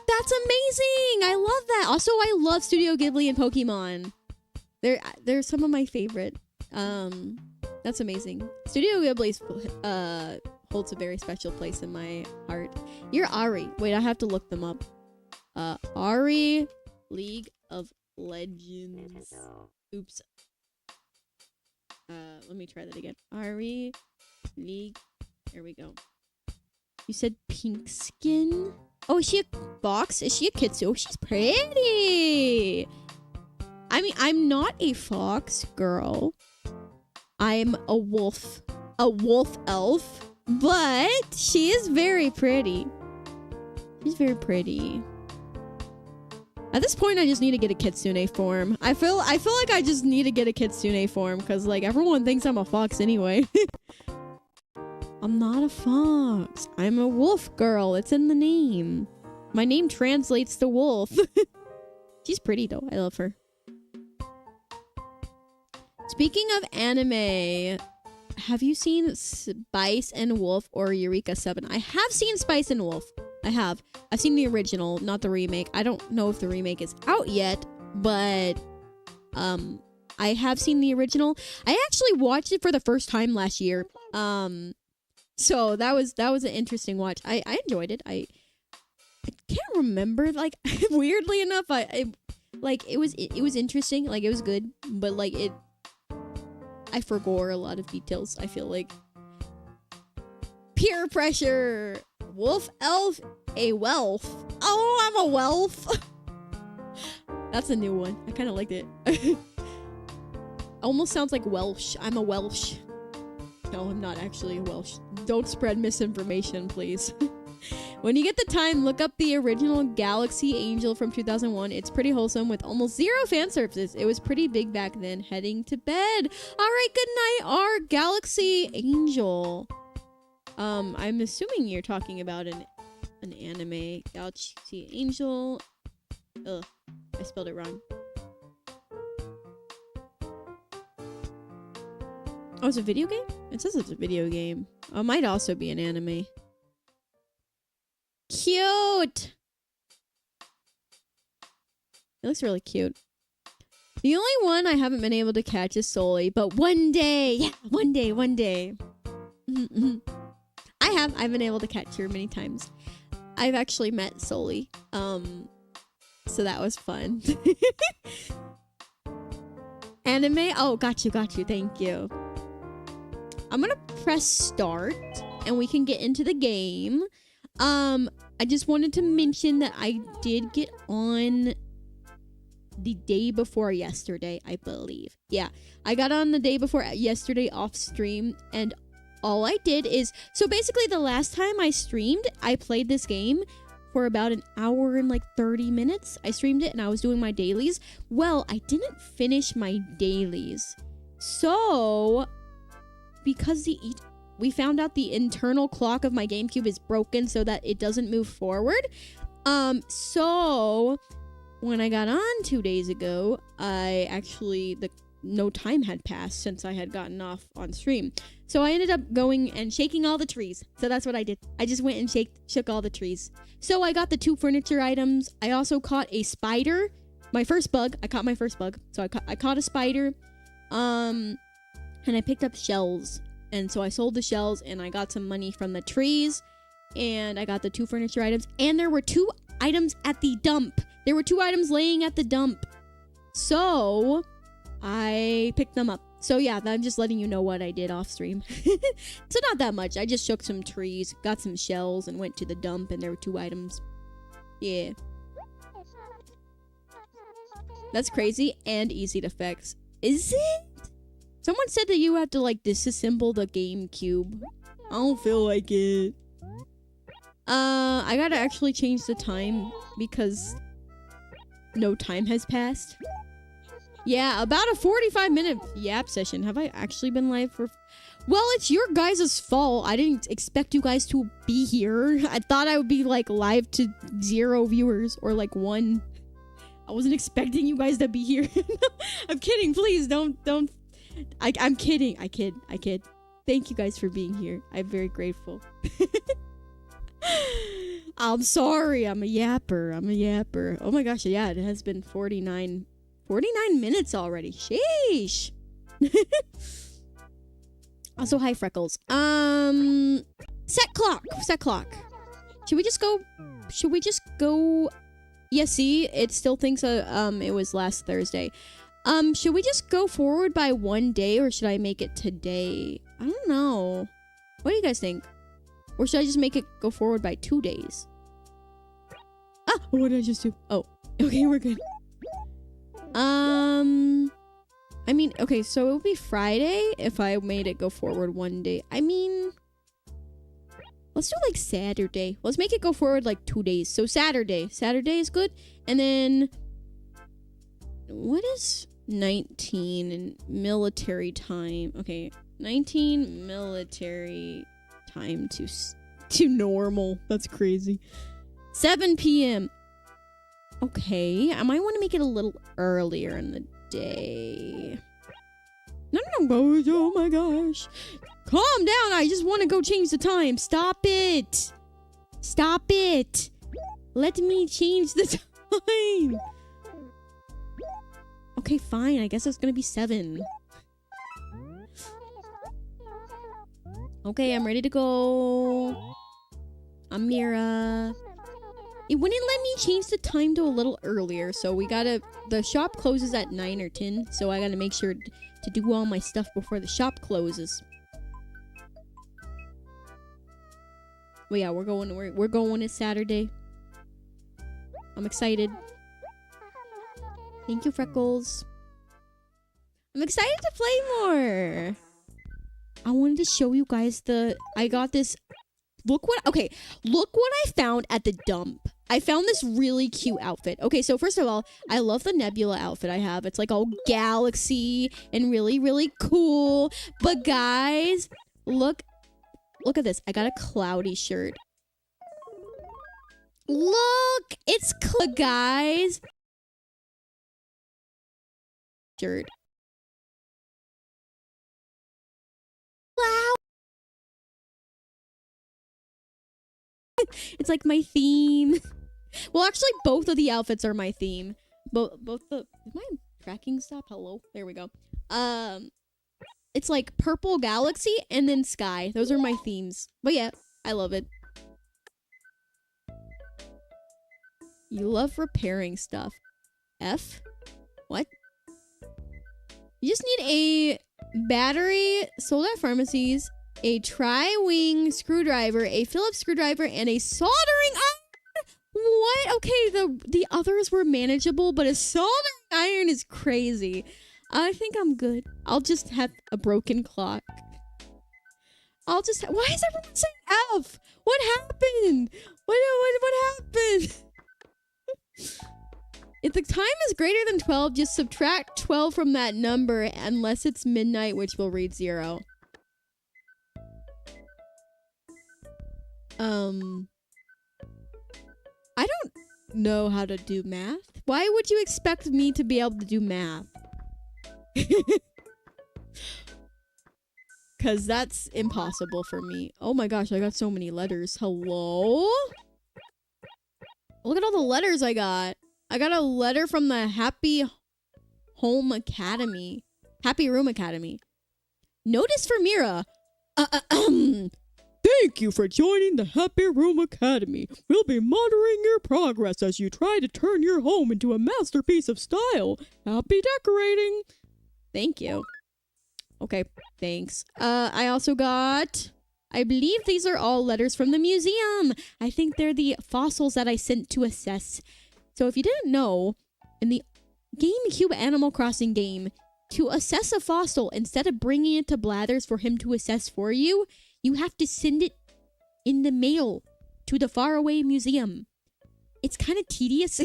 A: That's amazing! I love that. Also, I love Studio Ghibli and Pokemon. They're some of my favorite. That's amazing. Studio Ghibli holds a very special place in my heart. You're Ari. Wait, I have to look them up. Ari, League of Legends. Oops. Let me try that again. Ari, League. There we go. You said pink skin? Oh, is she a fox? Is she a kitsune? Oh, she's pretty. I mean, I'm not a fox girl. I'm a wolf elf, but she is very pretty. She's very pretty. At this point, I just need to get a kitsune form. I feel like I just need to get a kitsune form because like everyone thinks I'm a fox anyway. I'm not a fox. I'm a wolf girl. It's in the name. My name translates to wolf. She's pretty though. I love her. Speaking of anime, have you seen Spice and Wolf or Eureka 7? I have seen Spice and Wolf. I have. I've seen the original, not the remake. I don't know if the remake is out yet, but I have seen the original. I actually watched it for the first time last year. So that was an interesting watch. I enjoyed it. I can't remember, like weirdly enough, it was interesting, like it was good, but like I forgot a lot of details. I feel like peer pressure. Wolf elf, a Welf. Oh, I'm a Welf. That's a new one. I kind of liked it. Almost sounds like Welsh. I'm a Welsh. No, I'm not actually a Welsh. Don't spread misinformation, please. When you get the time, look up the original Galaxy Angel from 2001. It's pretty wholesome with almost zero fan services. It was pretty big back then. Heading to bed. All right, good night, our Galaxy Angel. I'm assuming you're talking about an anime. Galaxy Angel. Ugh, I spelled it wrong. Oh, it's a video game? It says it's a video game. Oh, it might also be an anime. Cute! It looks really cute. The only one I haven't been able to catch is Sully, but one day! Yeah, one day. I've been able to catch her many times. I've actually met Sully. So that was fun. Anime? Oh, got you. Thank you. I'm gonna press start and we can get into the game. I just wanted to mention that I did get on the day before yesterday, I believe. Yeah, I got on the day before yesterday off stream, and all I did is, so basically the last time I streamed, I played this game for about an hour and like 30 minutes. I streamed it and I was doing my dailies. Well, I didn't finish my dailies. So, because we found out the internal clock of my GameCube is broken so that it doesn't move forward. So when I got on 2 days ago, no time had passed since I had gotten off on stream. So I ended up going and shaking all the trees. So that's what I did. I just went and shook all the trees. So I got the 2 furniture items. I also caught a spider. My first bug. I caught my first bug. So I caught a spider. And I picked up shells. And so I sold the shells and I got some money from the trees. And I got the 2 furniture items. And there were 2 items at the dump. There were 2 items laying at the dump. So I picked them up. So yeah, I'm just letting you know what I did off stream. So not that much. I just shook some trees, got some shells, and went to the dump, and there were 2 items. Yeah. That's crazy and easy to fix. Is it? Someone said that you have to like disassemble the GameCube. I don't feel like it. I gotta actually change the time because no time has passed. Yeah, about a 45-minute yap session. Have I actually been live for... Well, it's your guys' fault. I didn't expect you guys to be here. I thought I would be, like, live to 0 viewers. Or, like, 1. I wasn't expecting you guys to be here. I'm kidding. Please, don't... I'm kidding. I kid. Thank you guys for being here. I'm very grateful. I'm sorry. I'm a yapper. Oh, my gosh. Yeah, it has been 49 minutes already. Sheesh. Also, hi, Freckles. Set clock. Should we just go? Yeah, see, it still thinks it was last Thursday. Should we just go forward by 1 day, or should I make it today? I don't know. What do you guys think? Or should I just make it go forward by 2 days? Ah, what did I just do? Oh, okay, we're good. I mean, okay, so it would be Friday if I made it go forward 1 day. I mean, let's do like Saturday. Let's make it go forward like 2 days. So Saturday is good. And then, what is 19 in military time? Okay, 19 military time to normal. That's crazy. 7 p.m. Okay, I might want to make it a little earlier in the day. No, guys, oh my gosh. Calm down, I just want to go change the time. Stop it. Let me change the time. Okay, fine, I guess it's gonna be 7. Okay, I'm ready to go. Amira. It wouldn't let me change the time to a little earlier, so the shop closes at 9 or 10, so I gotta make sure to do all my stuff before the shop closes. Well, yeah, we're going this Saturday. I'm excited. Thank you, Freckles. I'm excited to play more. I wanted to show you guys I got this. Look what I found at the dump. I found this really cute outfit. Okay, so first of all, I love the Nebula outfit I have. It's like all galaxy and really, really cool. But guys, look at this. I got a cloudy shirt. Look, it's guys. Shirt. Wow. It's like my theme. Well, actually, both of the outfits are my theme. Both the... Is my tracking stop? Hello? There we go. It's like purple galaxy and then sky. Those are my themes. But yeah, I love it. You love repairing stuff. F? What? You just need a battery, sold at pharmacies, a tri-wing screwdriver, a Phillips screwdriver, and a soldering iron. What? Okay, the others were manageable, but a soldering iron is crazy. I think I'm good. I'll just have a broken clock. Why is everyone saying F? What happened? What happened? If the time is greater than 12, just subtract 12 from that number unless it's midnight, which will read 0. I don't know how to do math. Why would you expect me to be able to do math? Because that's impossible for me. Oh my gosh, I got so many letters. Hello? Look at all the letters I got. I got a letter from the Happy Room Academy. Notice for Mira. Thank you for joining the Happy Room Academy. We'll be monitoring your progress as you try to turn your home into a masterpiece of style. Happy decorating. Thank you. Okay, thanks. I also got... I believe these are all letters from the museum. I think they're the fossils that I sent to assess. So if you didn't know, in the GameCube Animal Crossing game, to assess a fossil, instead of bringing it to Blathers for him to assess for you, you have to send it in the mail to the faraway museum. It's kind of tedious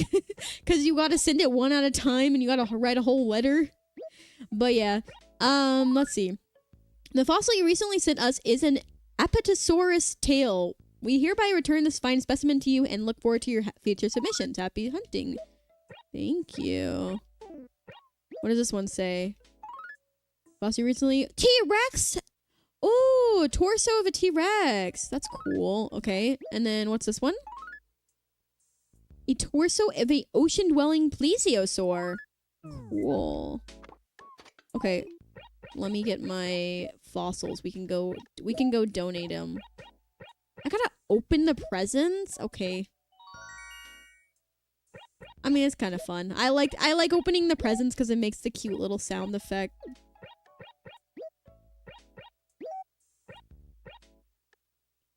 A: because you got to send it one at a time and you got to write a whole letter. But yeah, let's see. The fossil you recently sent us is an Apatosaurus tail. We hereby return this fine specimen to you and look forward to your future submissions. Happy hunting. Thank you. What does this one say? Fossil recently... T-Rex! Oh, torso of a T-Rex. That's cool. Okay. And then what's this one? A torso of a ocean-dwelling plesiosaur. Cool. Okay. Let me get my fossils. We can go donate them. I gotta open the presents? Okay. I mean, it's kind of fun. I like opening the presents because it makes the cute little sound effect.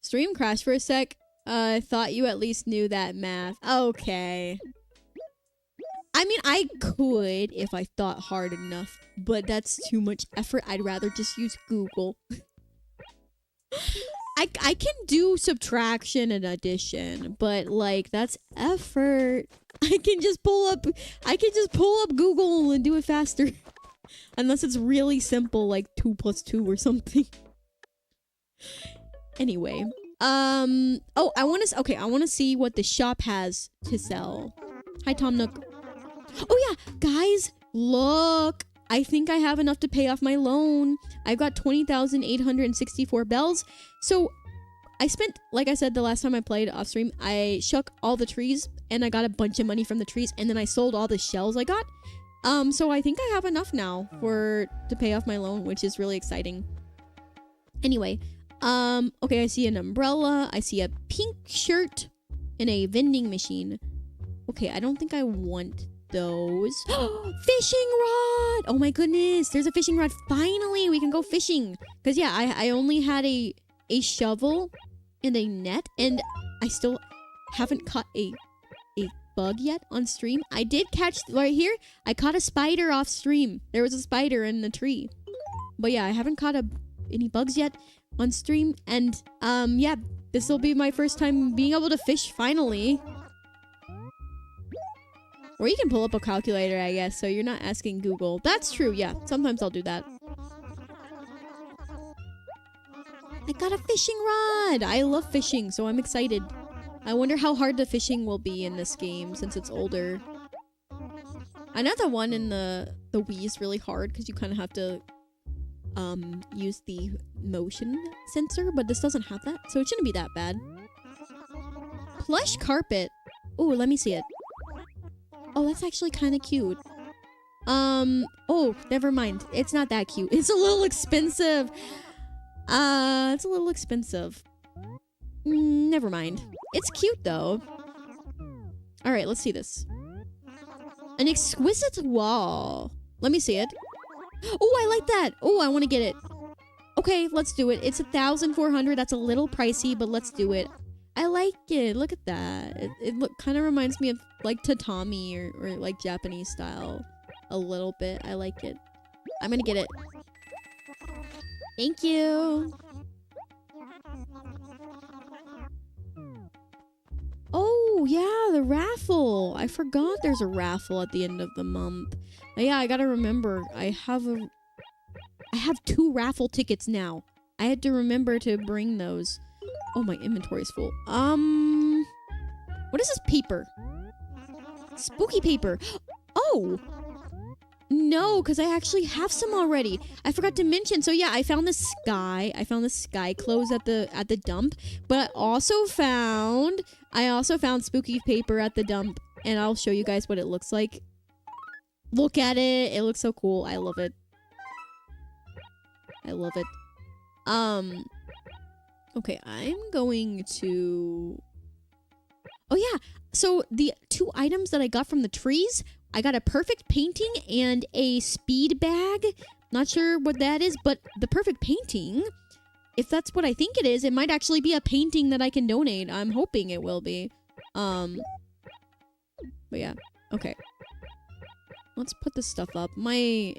A: Stream crashed for a sec. I thought you at least knew that math. Okay. I mean, I could if I thought hard enough, but that's too much effort. I'd rather just use Google. I can do subtraction and addition, but like that's effort. I can just pull up Google and do it faster. Unless it's really simple, like 2 + 2 or something. Anyway, oh, I want to see what the shop has to sell. Hi, Tom Nook. Oh yeah, guys, look. I think I have enough to pay off my loan. I've got 20,864 bells. So I spent, like I said, the last time I played off stream, I shook all the trees and I got a bunch of money from the trees and then I sold all the shells I got. So I think I have enough now to pay off my loan, which is really exciting. Anyway, okay, I see an umbrella. I see a pink shirt and a vending machine. Okay, I don't think I want those. Fishing rod! Oh my goodness, there's a fishing rod. Finally, we can go fishing. Because yeah, I only had a shovel and a net, and I still haven't caught a bug yet on stream. I did catch, right here, I caught a spider off stream. There was a spider in the tree. But yeah, I haven't caught any bugs yet on stream. And yeah, this will be my first time being able to fish finally. Or you can pull up a calculator, I guess, so you're not asking Google. That's true, yeah. Sometimes I'll do that. I got a fishing rod! I love fishing, so I'm excited. I wonder how hard the fishing will be in this game since it's older. I know the one in the Wii is really hard because you kind of have to use the motion sensor, but this doesn't have that, so it shouldn't be that bad. Plush carpet. Oh, let me see it. Oh, that's actually kind of cute. Oh, never mind. It's not that cute. It's a little expensive. It's a little expensive. Never mind. It's cute, though. Alright, let's see this. An exquisite wall. Let me see it. Oh, I like that. Oh, I want to get it. Okay, let's do it. It's 1,400. That's a little pricey, but let's do it. I like it. Look at that. It kind of reminds me of like tatami or like Japanese style a little bit. I like it. I'm gonna get it. Thank you. Oh, yeah, the raffle. I forgot there's a raffle at the end of the month. But yeah, I gotta remember. I have 2 raffle tickets now. I had to remember to bring those. Oh, my inventory's full. What is this paper? Spooky paper. Oh! No, because I actually have some already. I forgot to mention. So yeah, I found the sky clothes at the dump, but I also found spooky paper at the dump, and I'll show you guys what it looks like. Look at it. It looks so cool. I love it. I love it. Okay, I'm going to... Oh yeah, so the 2 items that I got from the trees, I got a perfect painting and a speed bag. Not sure what that is, but the perfect painting, if that's what I think it is, it might actually be a painting that I can donate. I'm hoping it will be. But yeah, okay. Let's put this stuff up. My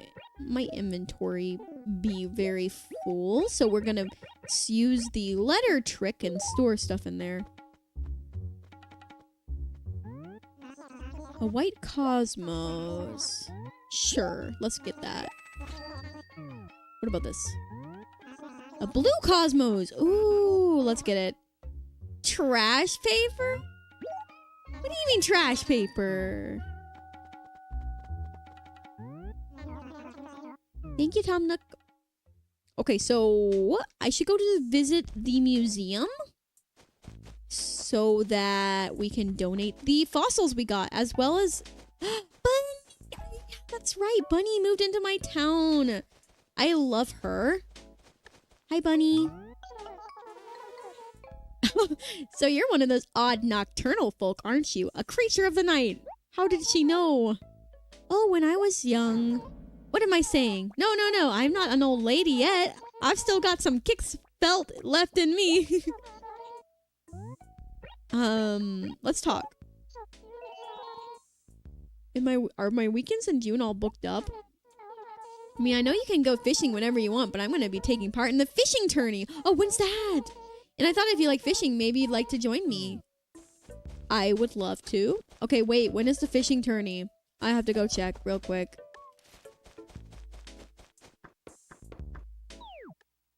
A: inventory be very full, so we're gonna use the letter trick and store stuff in there. A white cosmos. Sure, let's get that. What about this? A blue cosmos. Ooh, let's get it. Trash paper? What do you mean trash paper? Thank you, Tom Nook. Okay, so I should go to visit the museum so that we can donate the fossils we got, as well as Bunny. That's right, Bunny moved into my town. I love her. Hi, Bunny. So you're one of those odd nocturnal folk, aren't you? A creature of the night. How did she know? Oh, when I was young. What am I saying? No. I'm not an old lady yet. I've still got some kicks felt left in me. Let's talk. Are my weekends in June all booked up? I mean, I know you can go fishing whenever you want, but I'm going to be taking part in the fishing tourney. Oh, when's that? And I thought if you like fishing, maybe you'd like to join me. I would love to. Okay, wait. When is the fishing tourney? I have to go check real quick.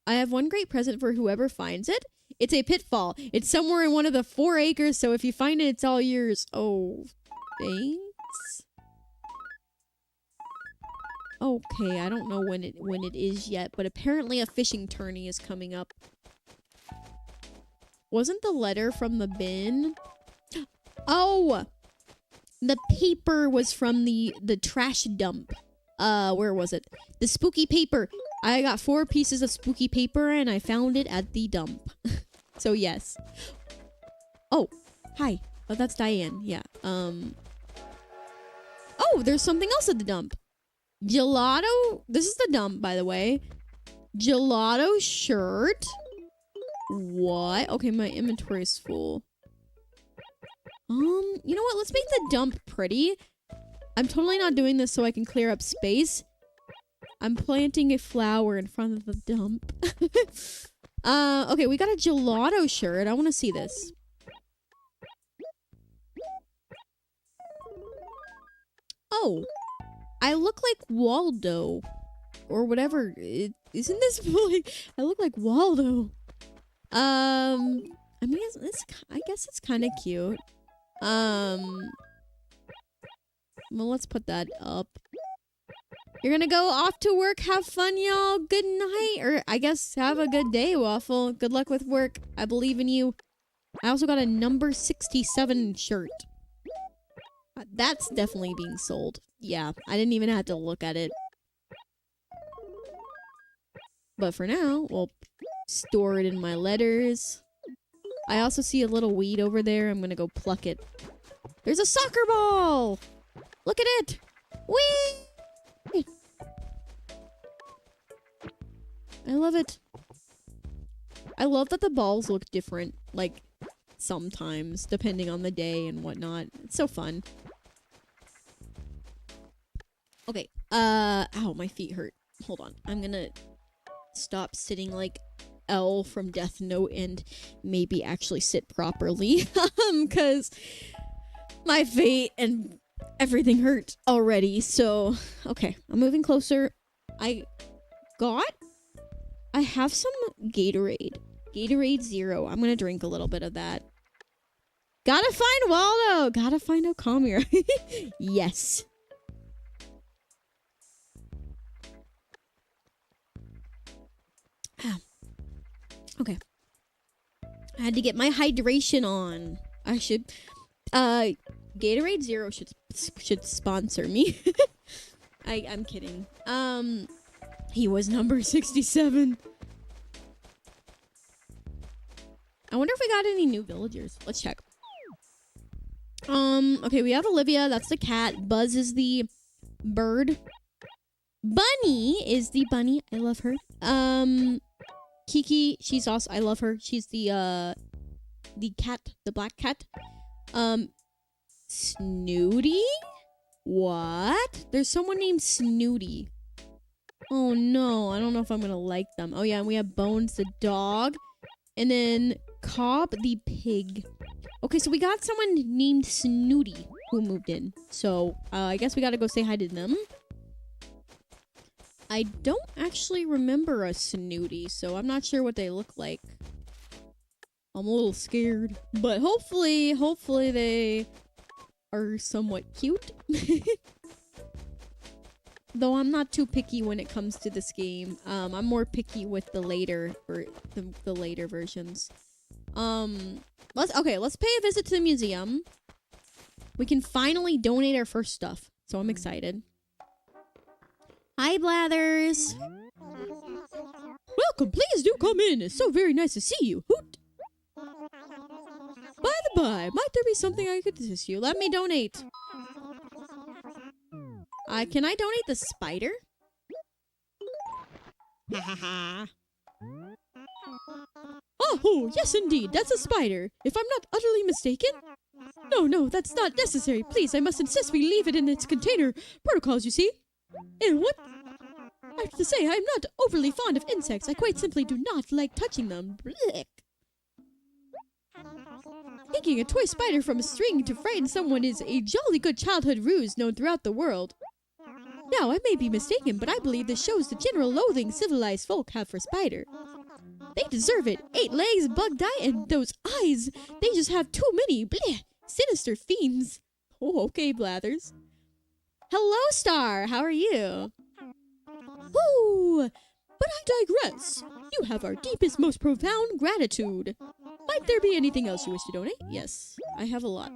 A: I have one great present for whoever finds it. It's a pitfall. It's somewhere in one of the 4 acres, so if you find it, it's all yours. Oh, thanks. Okay, I don't know when it is yet, but apparently a fishing tourney is coming up. Wasn't the letter from the bin? Oh! The paper was from the trash dump. Where was it? The spooky paper. I got 4 pieces of spooky paper and I found it at the dump. So yes. Oh, hi. Oh, that's Diane. Yeah. Oh, there's something else at the dump. Gelato. This is the dump, by the way. Gelato shirt. What? Okay, my inventory is full. You know what? Let's make the dump pretty. I'm totally not doing this so I can clear up space. I'm planting a flower in front of the dump. Okay, we got a gelato shirt. I want to see this. Oh, I look like Waldo. Or whatever. Isn't this really... I look like Waldo. I mean, I guess it's kind of cute. Well, let's put that up. You're gonna go off to work. Have fun, y'all. Good night. Or, I guess, have a good day, Waffle. Good luck with work. I believe in you. I also got a number 67 shirt. That's definitely being sold. Yeah, I didn't even have to look at it. But for now, we'll store it in my letters. I also see a little weed over there. I'm gonna go pluck it. There's a soccer ball! Look at it! Whee! I love it. I love that the balls look different, like, sometimes, depending on the day and whatnot. It's so fun. Okay, ow, my feet hurt. Hold on, I'm gonna stop sitting like L from Death Note and maybe actually sit properly. Cause my feet and everything hurt already. So, okay, I'm moving closer. I have some Gatorade. Gatorade Zero. I'm gonna drink a little bit of that. Gotta find Waldo! Gotta find Okamura. Yes. Okay. I had to get my hydration on. I should... Gatorade Zero should sponsor me. I'm kidding. He was number 67. I wonder if we got any new villagers. Let's check. Okay, we have Olivia. That's the cat. Buzz is the bird. Bunny is the bunny. I love her. Kiki, she's also, I love her. She's the cat, the black cat. Snooty? What? There's someone named Snooty. Oh no, I don't know if I'm gonna like them. Oh yeah, and we have Bones the dog. And then Cobb the pig. Okay, so we got someone named Snooty who moved in. So, I guess we gotta go say hi to them. I don't actually remember a Snooty, so I'm not sure what they look like. I'm a little scared. But hopefully they are somewhat cute. Though I'm not too picky when it comes to this game. I'm more picky with the later the later versions. Let's pay a visit to the museum. We can finally donate our first stuff, so I'm excited. Hi, Blathers. Welcome, please do come in. It's so very nice to see you. Hoot. By the by, might there be something I could assist you? Let me donate. Can I donate the spider? Oh, yes indeed, that's a spider. If I'm not utterly mistaken. No, that's not necessary. Please, I must insist we leave it in its container. Protocols, you see. And what? I have to say, I'm not overly fond of insects. I quite simply do not like touching them. Blech. Taking a toy spider from a string to frighten someone is a jolly good childhood ruse known throughout the world. Now, I may be mistaken, but I believe this shows the general loathing civilized folk have for spider. They deserve it. 8 legs, bug diet, and those eyes. They just have too many. Blech. Sinister fiends. Oh, okay, Blathers. Hello, Star. How are you? Woo! But I digress. You have our deepest, most profound gratitude. Might there be anything else you wish to donate? Yes, I have a lot.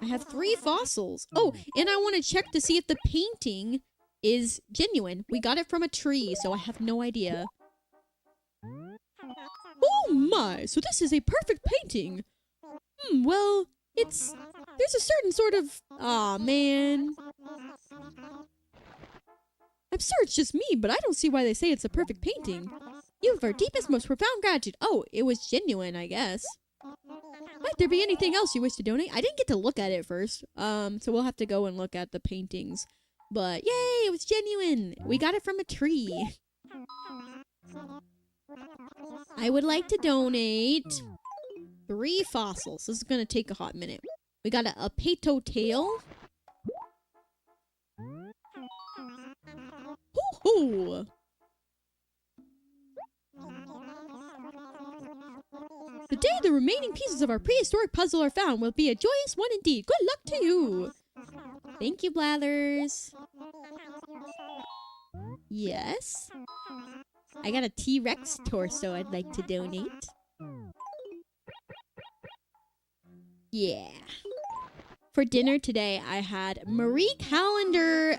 A: I have 3 fossils. Oh, and I want to check to see if the painting is genuine. We got it from a tree, so I have no idea. Oh my, so this is a perfect painting. Well, there's a certain sort of... Aw, man. I'm sure it's just me, but I don't see why they say it's a perfect painting. You have our deepest, most profound gratitude. Oh, it was genuine, I guess. Might there be anything else you wish to donate? I didn't get to look at it first, so we'll have to go and look at the paintings. But yay, it was genuine. We got it from a tree. I would like to donate 3 fossils. This is going to take a hot minute. We got a peto tail. Hoo-hoo! The day the remaining pieces of our prehistoric puzzle are found will be a joyous one indeed. Good luck to you! Thank you, Blathers. Yes? I got a T-Rex torso I'd like to donate. Yeah. For dinner today, I had Marie Callender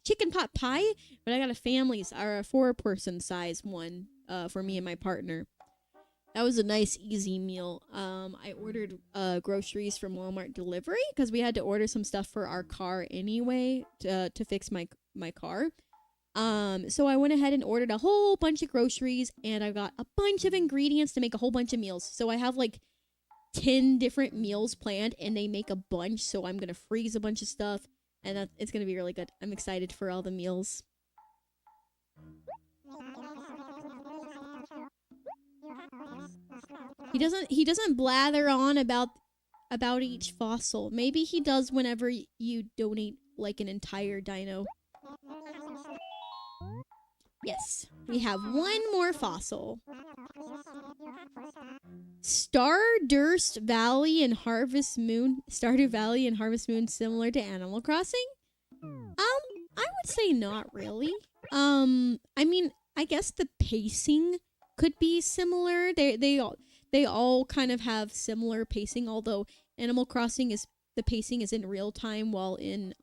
A: chicken pot pie, but I got a family's, or a 4-person size one for me and my partner. That was a nice, easy meal. I ordered groceries from Walmart delivery because we had to order some stuff for our car anyway to fix my car. So I went ahead and ordered a whole bunch of groceries, and I got a bunch of ingredients to make a whole bunch of meals. So I have like 10 different meals planned, and they make a bunch. So I'm gonna freeze a bunch of stuff, and it's gonna be really good. I'm excited for all the meals. He doesn't blather on about each fossil. Maybe he does whenever you donate like an entire dino. Yes, we have one more fossil. Stardust Valley and Harvest Moon. Stardew Valley and Harvest Moon similar to Animal Crossing? I would say not really. I mean, I guess the pacing could be similar. They all kind of have similar pacing, although Animal Crossing the pacing is in real time, while in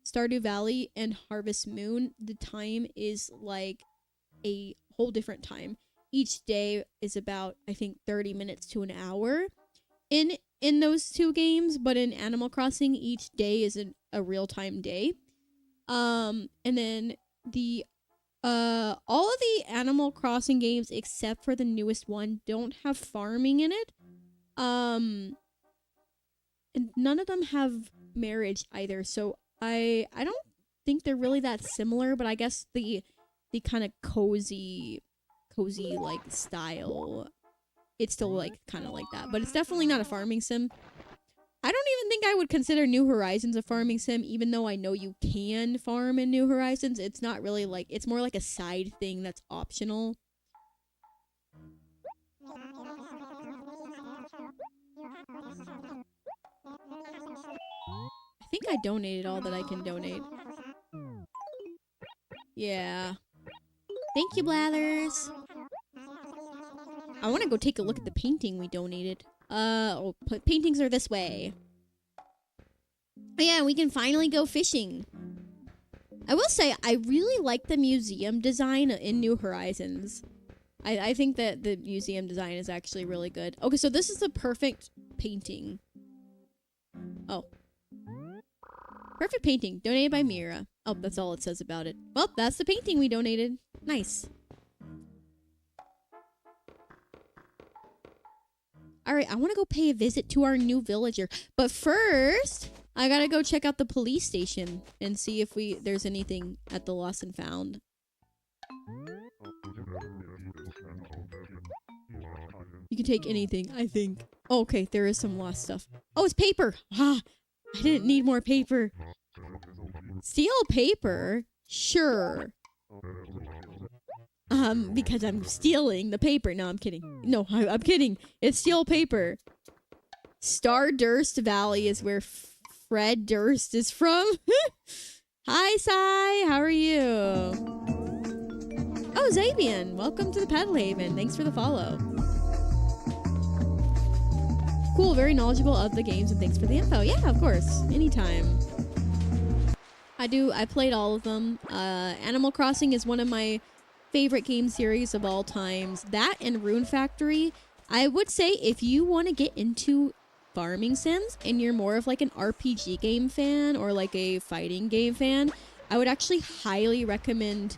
A: Stardew Valley and Harvest Moon, the time is like a whole different time. Each day is about, I think, 30 minutes to an hour in those two games, but in Animal Crossing, each day is a real-time day. And then all of the Animal Crossing games, except for the newest one, don't have farming in it. And none of them have marriage either, so I don't think they're really that similar, but I guess the kind of cozy like style, it's still like kind of like that, but it's definitely not a farming sim. I don't even think I would consider New Horizons a farming sim, even though I know you can farm in New Horizons. It's not really like, it's more like a side thing that's optional. I think I donated all that I can donate. Yeah. Thank you, Blathers. I want to go take a look at the painting we donated. Paintings are this way. Oh yeah, we can finally go fishing. I will say, I really like the museum design in New Horizons. I think that the museum design is actually really good. Okay, so this is the perfect painting. Oh. Perfect painting, donated by Mira. Oh, that's all it says about it. Well, that's the painting we donated. Nice. Alright, I want to go pay a visit to our new villager. But first, I gotta go check out the police station and see if there's anything at the Lost and Found. You can take anything, I think. Oh, okay, there is some lost stuff. Oh, it's paper! Ah, I didn't need more paper. Steal paper? Sure. Because I'm stealing the paper. No, I'm kidding. No, I'm kidding. It's steal paper. Stardust Valley is where Fred Durst is from. Hi, Sai. How are you? Oh, Zabian. Welcome to the Pedal Haven. Thanks for the follow. Cool. Very knowledgeable of the games, and thanks for the info. Yeah, of course. Anytime. I played all of them. Animal Crossing is one of my favorite game series of all times. That and Rune Factory. I would say if you want to get into farming sims and you're more of like an RPG game fan or like a fighting game fan, I would actually highly recommend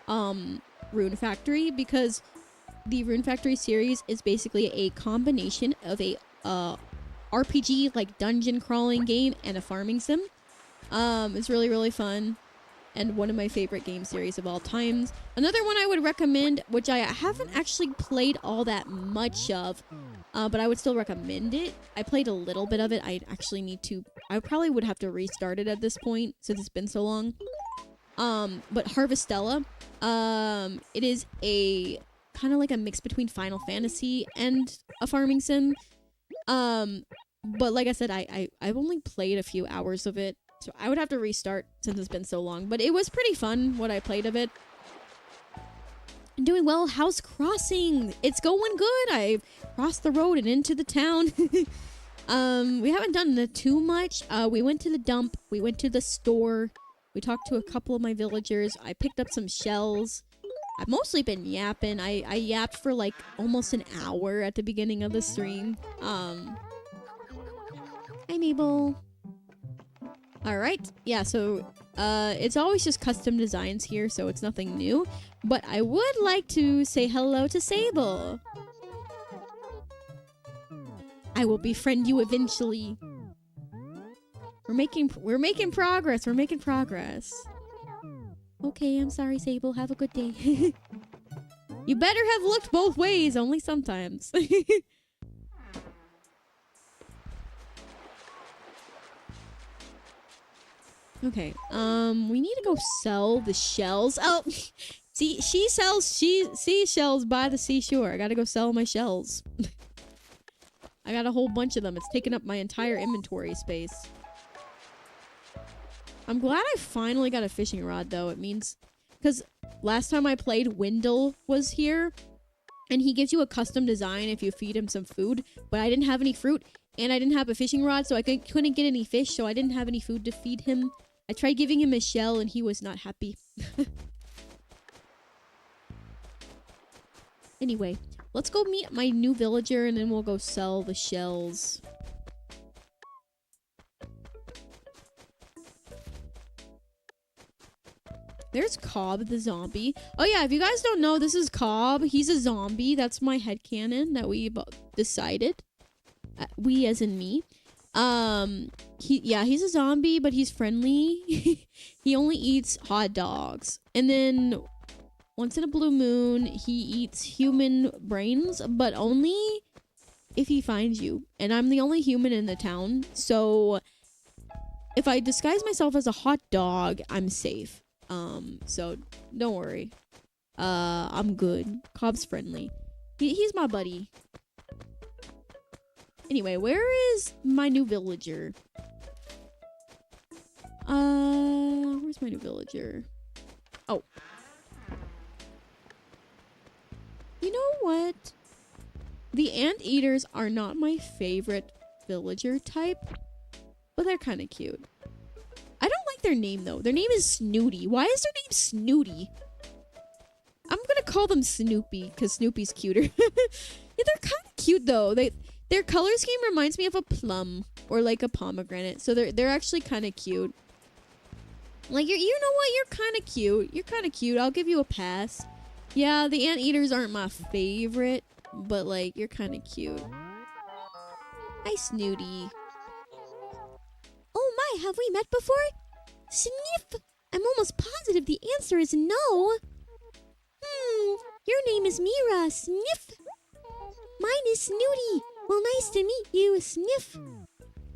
A: Rune Factory, because the Rune Factory series is basically a combination of a RPG, like dungeon crawling game and a farming sim. It's really, really fun. And one of my favorite game series of all times. Another one I would recommend, which I haven't actually played all that much of, but I would still recommend it. I played a little bit of it. I actually need to... I probably would have to restart it at this point, since it's been so long. But Harvestella, it is a kind of like a mix between Final Fantasy and a farming sim. But like I said, I've only played a few hours of it. So I would have to restart since it's been so long. But it was pretty fun, what I played of it. I'm doing well. House crossing. It's going good. I crossed the road and into the town. We haven't done too much. We went to the dump. We went to the store. We talked to a couple of my villagers. I picked up some shells. I've mostly been yapping. I yapped for like almost an hour at the beginning of the stream. Hi, Mabel. Alright, yeah, so, it's always just custom designs here, so it's nothing new. But I would like to say hello to Sable. I will befriend you eventually. We're making progress, we're making progress. Okay, I'm sorry, Sable, have a good day. You better have looked both ways, only sometimes. Okay, we need to go sell the shells. Oh, see, she sells seashells by the seashore. I gotta go sell my shells. I got a whole bunch of them. It's taking up my entire inventory space. I'm glad I finally got a fishing rod, though. It means... Because last time I played, Wendell was here. And he gives you a custom design if you feed him some food. But I didn't have any fruit. And I didn't have a fishing rod, so I couldn't get any fish. So I didn't have any food to feed him. I tried giving him a shell, and he was not happy. Anyway, let's go meet my new villager, and then we'll go sell the shells. There's Cobb, the zombie. Oh yeah, if you guys don't know, this is Cobb. He's a zombie. That's my headcanon that we decided. We as in me. He's a zombie, but he's friendly. He only eats hot dogs. And then once in a blue moon, he eats human brains, but only if he finds you. And I'm the only human in the town, so if I disguise myself as a hot dog, I'm safe. So don't worry. I'm good. Cobb's friendly. He's my buddy. Anyway, where is my new villager? Where's my new villager? Oh. You know what? The anteaters are not my favorite villager type, but they're kind of cute. I don't like their name, though. Their name is Snooty. Why is their name Snooty? I'm gonna call them Snoopy, because Snoopy's cuter. Yeah, they're kind of cute, though. Their color scheme reminds me of a plum or like a pomegranate. So they're actually kind of cute. Like, you know what? You're kind of cute. You're kind of cute. I'll give you a pass. Yeah, the anteaters aren't my favorite, but like, you're kind of cute. Hi, Snooty. Oh my, have we met before? Sniff! I'm almost positive the answer is no. Your name is Mira. Sniff. Mine is Snooty. Well, nice to meet you, Sniff.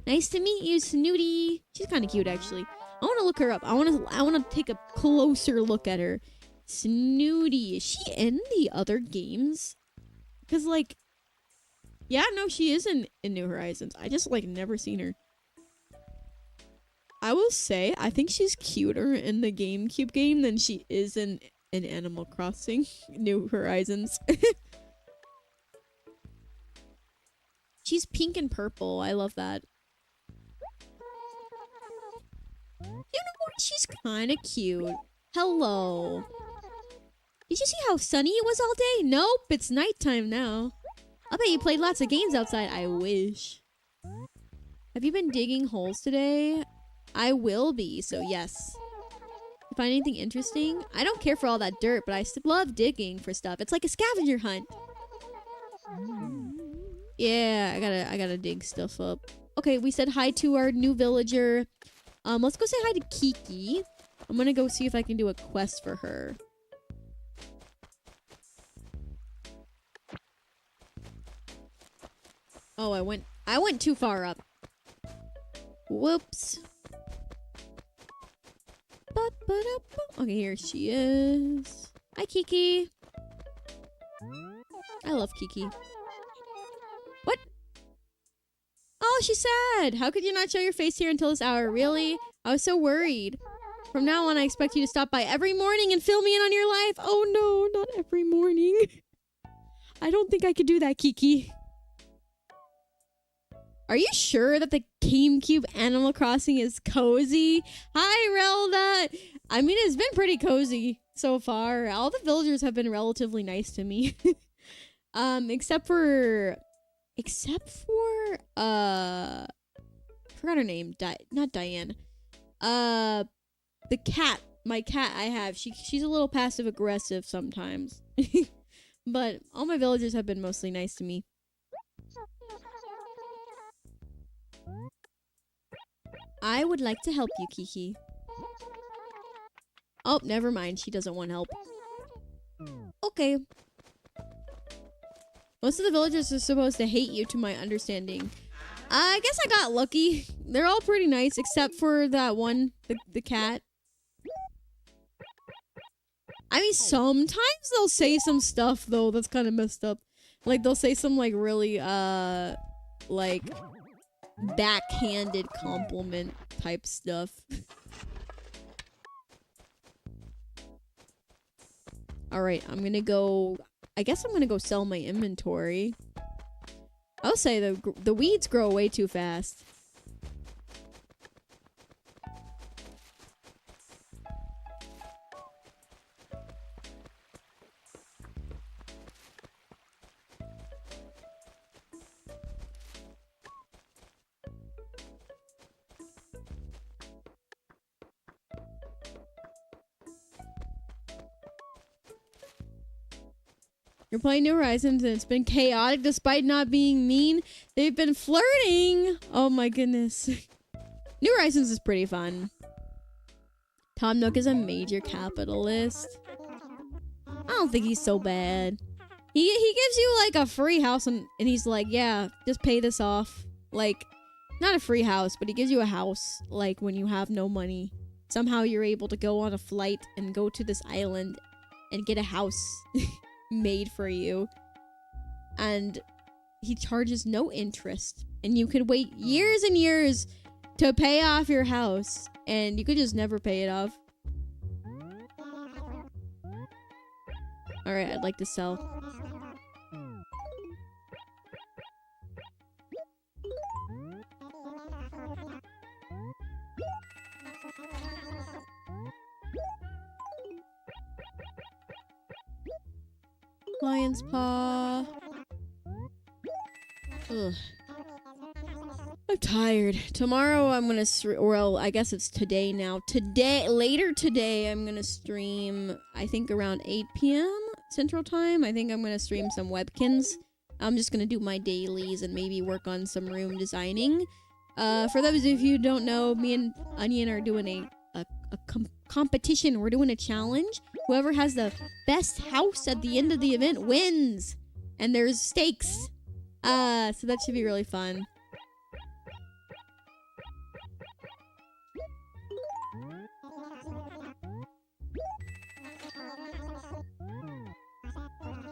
A: Nice to meet you, Snooty. She's kind of cute, actually. I want to look her up. I want to take a closer look at her. Snooty. Is she in the other games? Because, like... Yeah, no, she is in New Horizons. I just, like, never seen her. I will say, I think she's cuter in the GameCube game than she is in Animal Crossing New Horizons. She's pink and purple. I love that. You know what? She's kind of cute. Hello. Did you see how sunny it was all day? Nope, it's nighttime now. I bet you played lots of games outside. I wish. Have you been digging holes today? I will be, so yes. You find anything interesting? I don't care for all that dirt, but I love digging for stuff. It's like a scavenger hunt. Yeah, I gotta dig stuff up. Okay, we said hi to our new villager. Let's go say hi to Kiki. I'm gonna go see if I can do a quest for her. Oh, I went too far up. Whoops. Okay, here she is. Hi, Kiki. I love Kiki. What? Oh, she's sad. How could you not show your face here until this hour? Really? I was so worried. From now on, I expect you to stop by every morning and fill me in on your life. Oh no, not every morning. I don't think I could do that, Kiki. Are you sure that the GameCube Animal Crossing is cozy? Hi, Relda. I mean, it's been pretty cozy so far. All the villagers have been relatively nice to me. Except for forgot her name. Not Diane. The cat. My cat I have. She's a little passive aggressive sometimes. But all my villagers have been mostly nice to me. I would like to help you, Kiki. Oh, never mind. She doesn't want help. Okay. Most of the villagers are supposed to hate you, to my understanding. I guess I got lucky. They're all pretty nice, except for that one, the cat. I mean, sometimes they'll say some stuff, though, that's kind of messed up. Like, they'll say some, like, really, like, backhanded compliment type stuff. Alright, I'm gonna go... I guess I'm gonna go sell my inventory. I'll say the weeds grow way too fast. You're playing New Horizons and it's been chaotic despite not being mean. They've been flirting. Oh my goodness. New Horizons is pretty fun. Tom Nook is a major capitalist. I don't think he's so bad. He gives you like a free house and he's like, yeah, just pay this off. Like, not a free house, but he gives you a house like when you have no money. Somehow you're able to go on a flight and go to this island and get a house made for you. And he charges no interest. And you could wait years and years to pay off your house. And you could just never pay it off. Alright, I'd like to sell. Lion's paw. Ugh. I'm tired. Tomorrow I'm gonna well, I guess it's today now. Later today, I'm gonna stream, I think around 8 p.m. Central Time. I think I'm gonna stream some webkins. I'm just gonna do my dailies and maybe work on some room designing. For those of you who don't know, me and Onion are doing a competition. We're doing a challenge. Whoever has the best house at the end of the event wins. And there's stakes. So that should be really fun.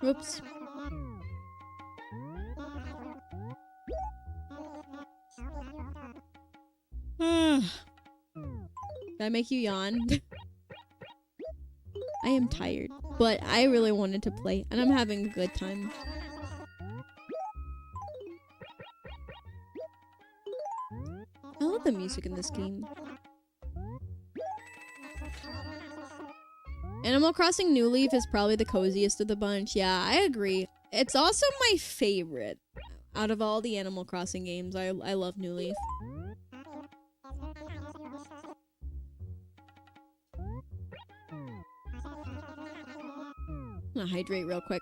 A: Whoops. Did I make you yawn? I am tired, but I really wanted to play, and I'm having a good time. I love the music in this game. Animal Crossing New Leaf is probably the coziest of the bunch. Yeah, I agree. It's also my favorite out of all the Animal Crossing games. I love New Leaf. I'm gonna hydrate real quick.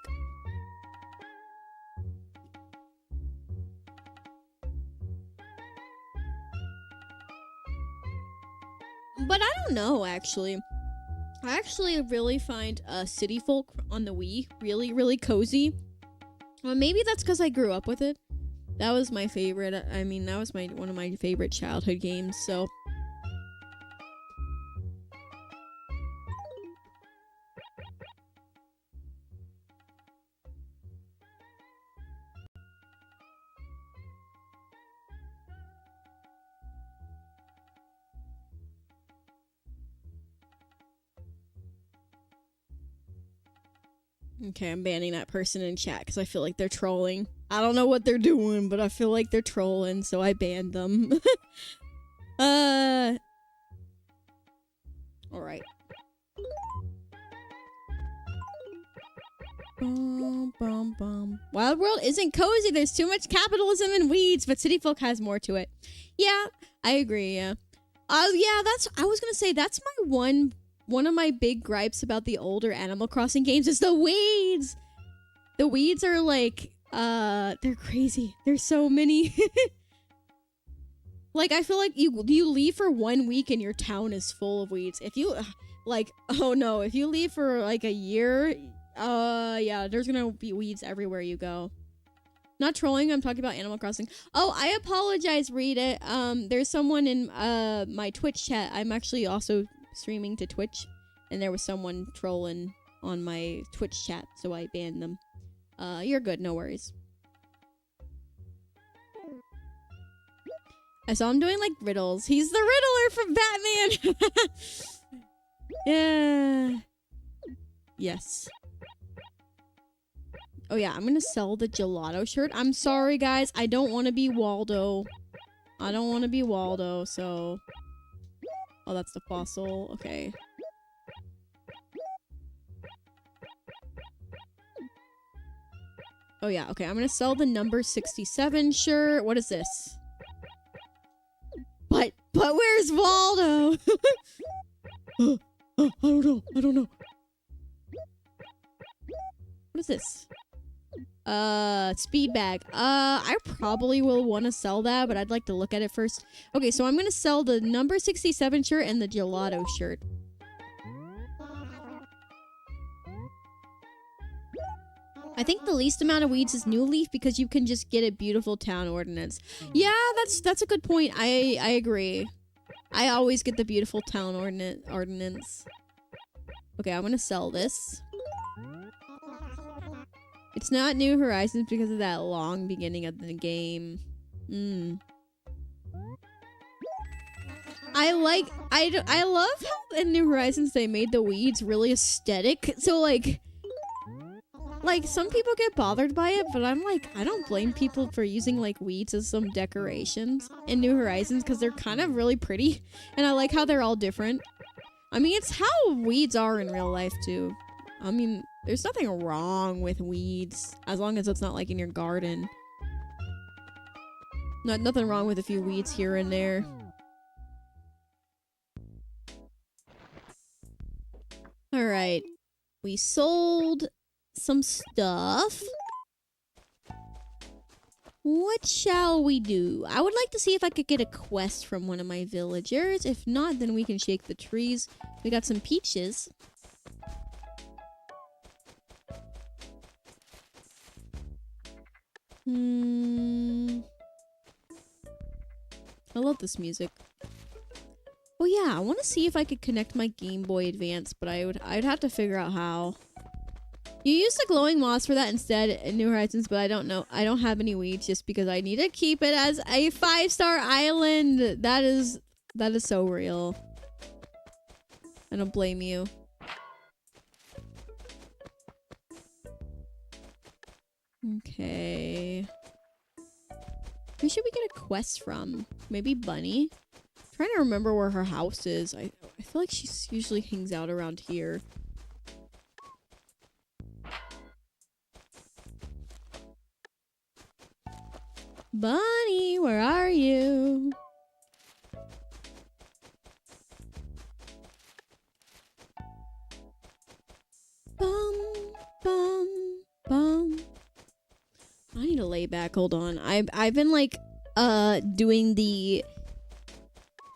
A: But I don't know, actually. I actually really find City Folk on the Wii really, really cozy. Well, maybe that's because I grew up with it. That was my favorite. I mean, that was one of my favorite childhood games, so... Okay, I'm banning that person in chat because I feel like they're trolling. I don't know what they're doing, but I feel like they're trolling, so I banned them. Alright. Bum, bum, bum. Wild World isn't cozy. There's too much capitalism and weeds, but City Folk has more to it. Yeah, I agree, yeah. Yeah, I was gonna say, that's my one of my big gripes about the older Animal Crossing games is the weeds. The weeds are like, they're crazy. There's so many. Like, I feel like you leave for 1 week and your town is full of weeds. If you, like, oh no, if you leave for like a year, yeah, there's gonna be weeds everywhere you go. Not trolling, I'm talking about Animal Crossing. Oh, I apologize, read it. There's someone in my Twitch chat. I'm actually also streaming to Twitch, and there was someone trolling on my Twitch chat, so I banned them. You're good, no worries. I saw him doing like riddles. He's the Riddler from Batman. Yeah. Yes. Oh yeah, I'm gonna sell the gelato shirt. I'm sorry, guys. I don't want to be Waldo. I don't want to be Waldo, so... Oh, that's the fossil. Okay. Oh yeah, okay. I'm gonna sell the number 67 shirt. What is this? But where's Waldo? I don't know. What is this? Speed bag. I probably will want to sell that, but I'd like to look at it first. Okay, so I'm gonna sell the number 67 shirt and the gelato shirt. I think the least amount of weeds is New Leaf because you can just get a beautiful town ordinance. Yeah, that's a good point. I agree. I always get the beautiful town ordinance. Okay, I'm gonna sell this. It's not New Horizons because of that long beginning of the game. I love how in New Horizons they made the weeds really aesthetic. So like some people get bothered by it, but I'm like, I don't blame people for using like weeds as some decorations in New Horizons because they're kind of really pretty, and I like how they're all different. I mean, it's how weeds are in real life too. I mean, there's nothing wrong with weeds as long as it's not like in your garden. Nothing wrong with a few weeds here and there. All right, we sold some stuff. What shall we do? I would like to see if I could get a quest from one of my villagers. If not, then we can shake the trees. We got some peaches. I love this music. Oh yeah, I want to see if I could connect my Game Boy Advance, but I'd have to figure out how. You use the glowing moss for that instead in New Horizons, but I don't know. I don't have any weeds just because I need to keep it as a 5-star island. That is so real. I don't blame you. Okay. Who should we get a quest from? Maybe Bunny? I'm trying to remember where her house is. I feel like she usually hangs out around here. Bunny, where are you? Bum, bum, bum. I need to lay back. Hold on. I've been like doing the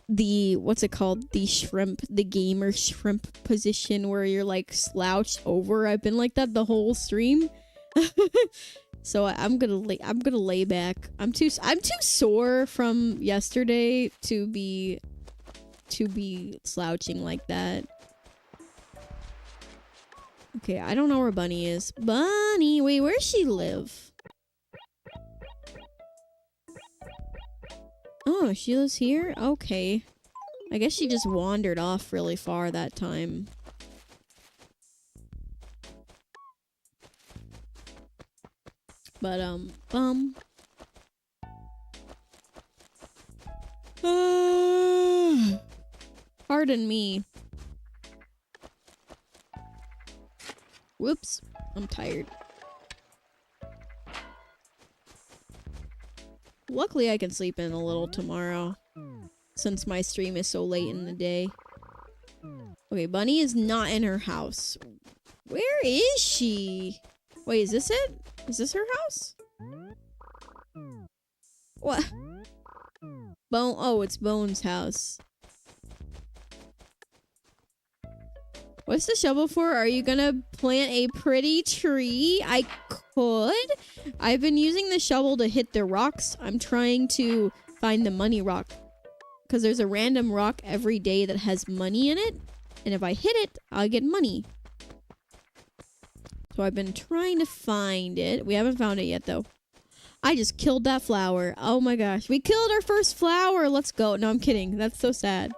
A: what's it called? The gamer shrimp position where you're like slouched over. I've been like that the whole stream. So I'm gonna lay back. I'm too sore from yesterday to be slouching like that. Okay, I don't know where Bunny is. Bunny, wait, where's she live? Oh, she lives here? Okay. I guess she just wandered off really far that time. But, pardon me. Whoops. I'm tired. Luckily, I can sleep in a little tomorrow, since my stream is so late in the day. Okay, Bunny is not in her house. Where is she? Wait, is this it? Is this her house? What? Oh, it's Bone's house. What's the shovel for? Are you gonna plant a pretty tree? I could. I've been using the shovel to hit the rocks. I'm trying to find the money rock. Because there's a random rock every day that has money in it. And if I hit it, I'll get money. So I've been trying to find it. We haven't found it yet, though. I just killed that flower. Oh my gosh. We killed our first flower. Let's go. No, I'm kidding. That's so sad.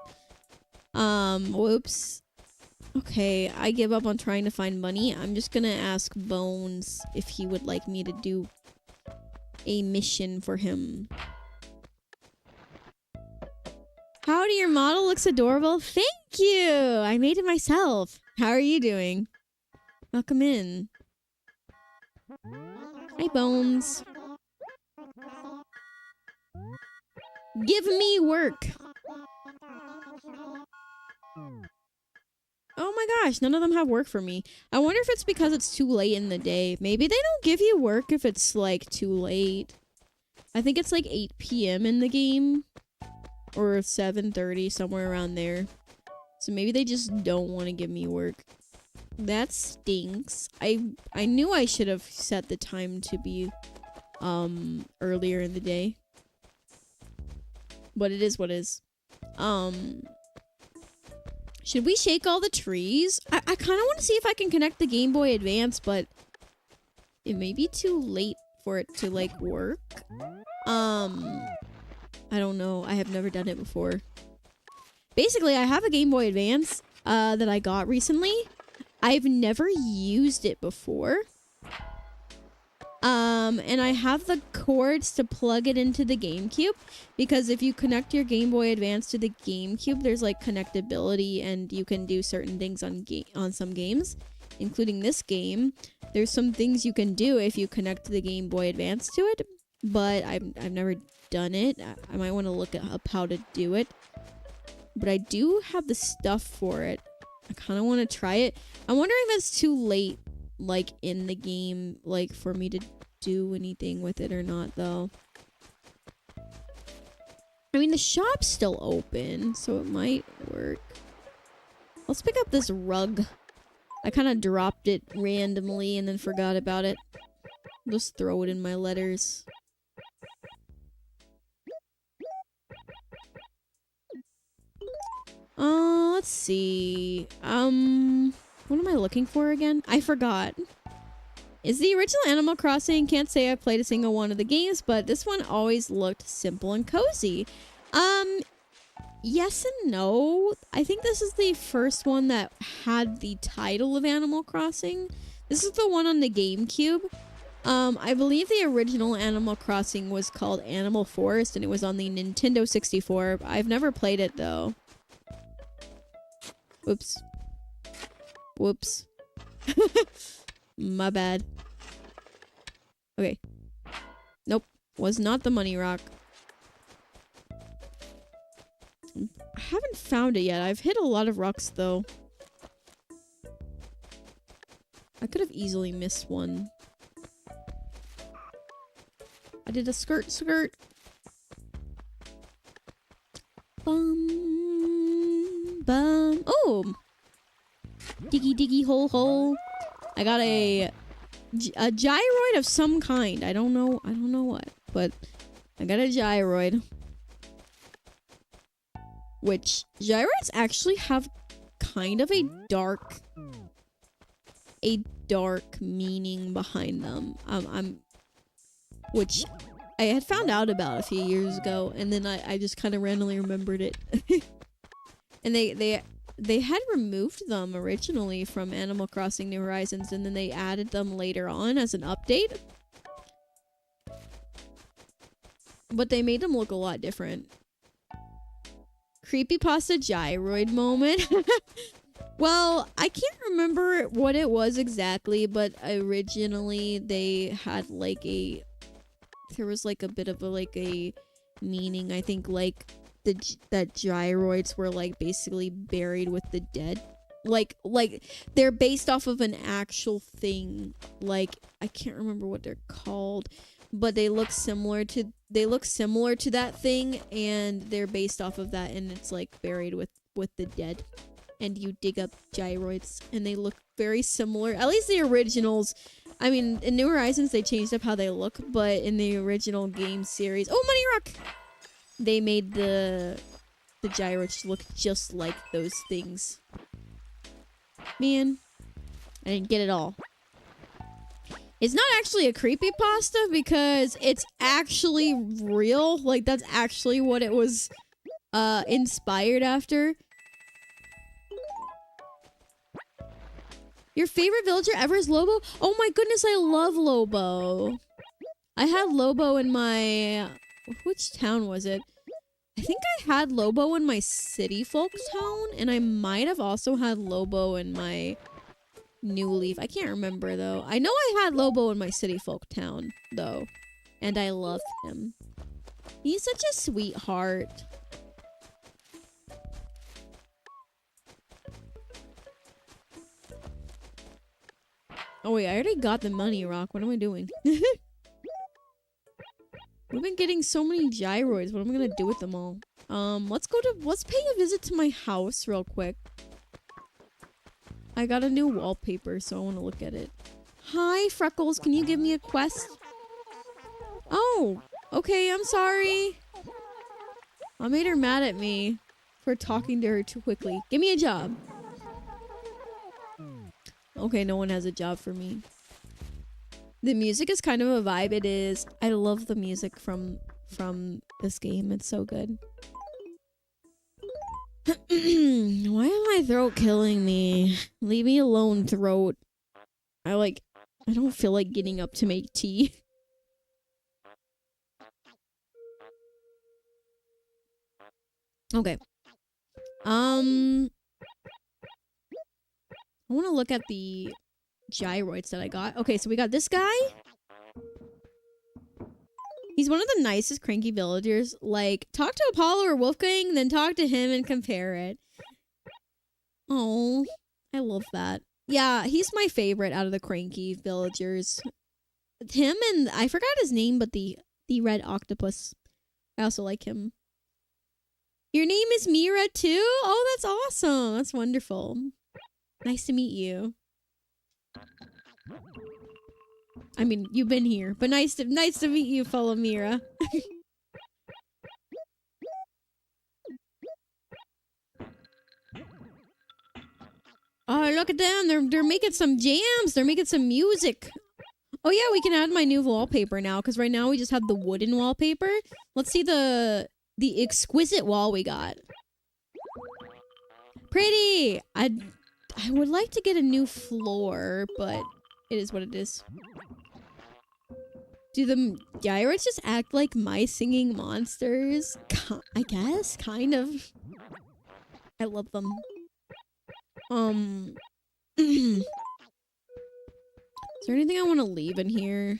A: Whoops. Okay, I give up on trying to find money. I'm just gonna ask Bones if he would like me to do a mission for him. Howdy, your model looks adorable. Thank you! I made it myself. How are you doing? Welcome in. Hi, Bones. Give me work. Oh my gosh, none of them have work for me. I wonder if it's because it's too late in the day. Maybe they don't give you work if it's like too late. I think it's like 8 p.m. in the game. Or 7:30, somewhere around there. So maybe they just don't want to give me work. That stinks. I knew I should have set the time to be earlier in the day. But it is what it is. Should we shake all the trees? I kind of want to see if I can connect the Game Boy Advance, but it may be too late for it to, like, work. I don't know. I have never done it before. Basically, I have a Game Boy Advance that I got recently. I've never used it before. And I have the cords to plug it into the GameCube, because if you connect your Game Boy Advance to the GameCube, there's like connectability and you can do certain things on some games, including this game. There's some things you can do if you connect the Game Boy Advance to it, but I've never done it. I might want to look up how to do it, but I do have the stuff for it. I kind of want to try it. I'm wondering if it's too late, like, in the game, like, for me to do anything with it or not, though. I mean, the shop's still open, so it might work. Let's pick up this rug. I kind of dropped it randomly and then forgot about it. Just throw it in my letters. Let's see. What am I looking for again? I forgot. Is the original Animal Crossing? Can't say I've played a single one of the games, but this one always looked simple and cozy. Yes and no. I think this is the first one that had the title of Animal Crossing. This is the one on the GameCube. I believe the original Animal Crossing was called Animal Forest, and it was on the Nintendo 64. I've never played it, though. Whoops. Whoops. My bad. Okay. Nope. Was not the money rock. I haven't found it yet. I've hit a lot of rocks, though. I could have easily missed one. I did a skirt. Bum, bum. Oh! Diggy, diggy, hole, hole. I got a gyroid of some kind. I don't know what, but I got a gyroid. Which gyroids actually have kind of a dark meaning behind them. Which I had found out about a few years ago, and then I just kind of randomly remembered it. And they had removed them originally from Animal Crossing New Horizons, and then they added them later on as an update. But they made them look a lot different. Creepypasta gyroid moment. Well, I can't remember what it was exactly, but originally they had like there was like a bit of a meaning. I think like that gyroids were like basically buried with the dead. Like they're based off of an actual thing. Like I can't remember what they're called, but they look similar to that thing, and they're based off of that, and it's like buried with the dead. And you dig up gyroids, and they look very similar. At least the originals. I mean, in New Horizons, they changed up how they look, but in the original game series... Oh, Money Rock! They made the gyroids look just like those things. Man, I didn't get it all. It's not actually a creepypasta because it's actually real. Like, that's actually what it was inspired after. Your favorite villager ever is Lobo? Oh my goodness, I love Lobo. I had Lobo in my... Which town was it? I think I had Lobo in my city folk town, and I might have also had Lobo in my New Leaf. I can't remember, though. I know I had Lobo in my city folk town, though. And I love him. He's such a sweetheart. Oh wait, I already got the money, Rock. What am I doing? We've been getting so many gyroids. What am I gonna do with them all? Let's pay a visit to my house real quick. I got a new wallpaper, so I want to look at it. Hi, Freckles. Can you give me a quest? Oh, okay. I'm sorry. I made her mad at me for talking to her too quickly. Give me a job. Okay, no one has a job for me. The music is kind of a vibe. It is. I love the music from this game. It's so good. Why am my throat killing me? Leave me alone, throat. I don't feel like getting up to make tea. Okay. I want to look at the gyroids that I got. Okay, so we got this guy. He's one of the nicest cranky villagers. Like, talk to Apollo or Wolfgang, then talk to him and compare it. Oh, I love that. Yeah, he's my favorite out of the cranky villagers. Him and I forgot his name, but the red octopus. I also like him. Your name is Mira too? Oh, that's awesome. That's wonderful. Nice to meet you. I mean, you've been here, but nice to meet you, fellow Mira. Oh, look at them. They're making some jams. They're making some music. Oh yeah, we can add my new wallpaper now, because right now we just have the wooden wallpaper. Let's see the exquisite wall we got. Pretty! I would like to get a new floor, but it is what it is. Do the gyroids just act like mice singing monsters? I guess, kind of. I love them. Is there anything I want to leave in here?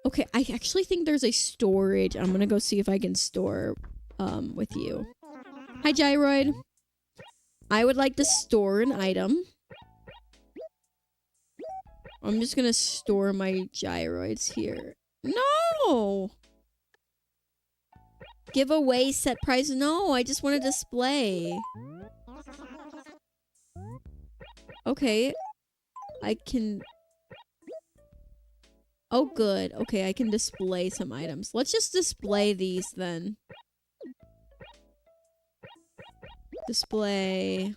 A: Okay, I actually think there's a storage. I'm gonna go see if I can store with you. Hi, gyroid. I would like to store an item. I'm just gonna store my gyroids here. No! Giveaway set price. No, I just want to display. Okay. I can... Oh, good. Okay, I can display some items. Let's just display these then. Display.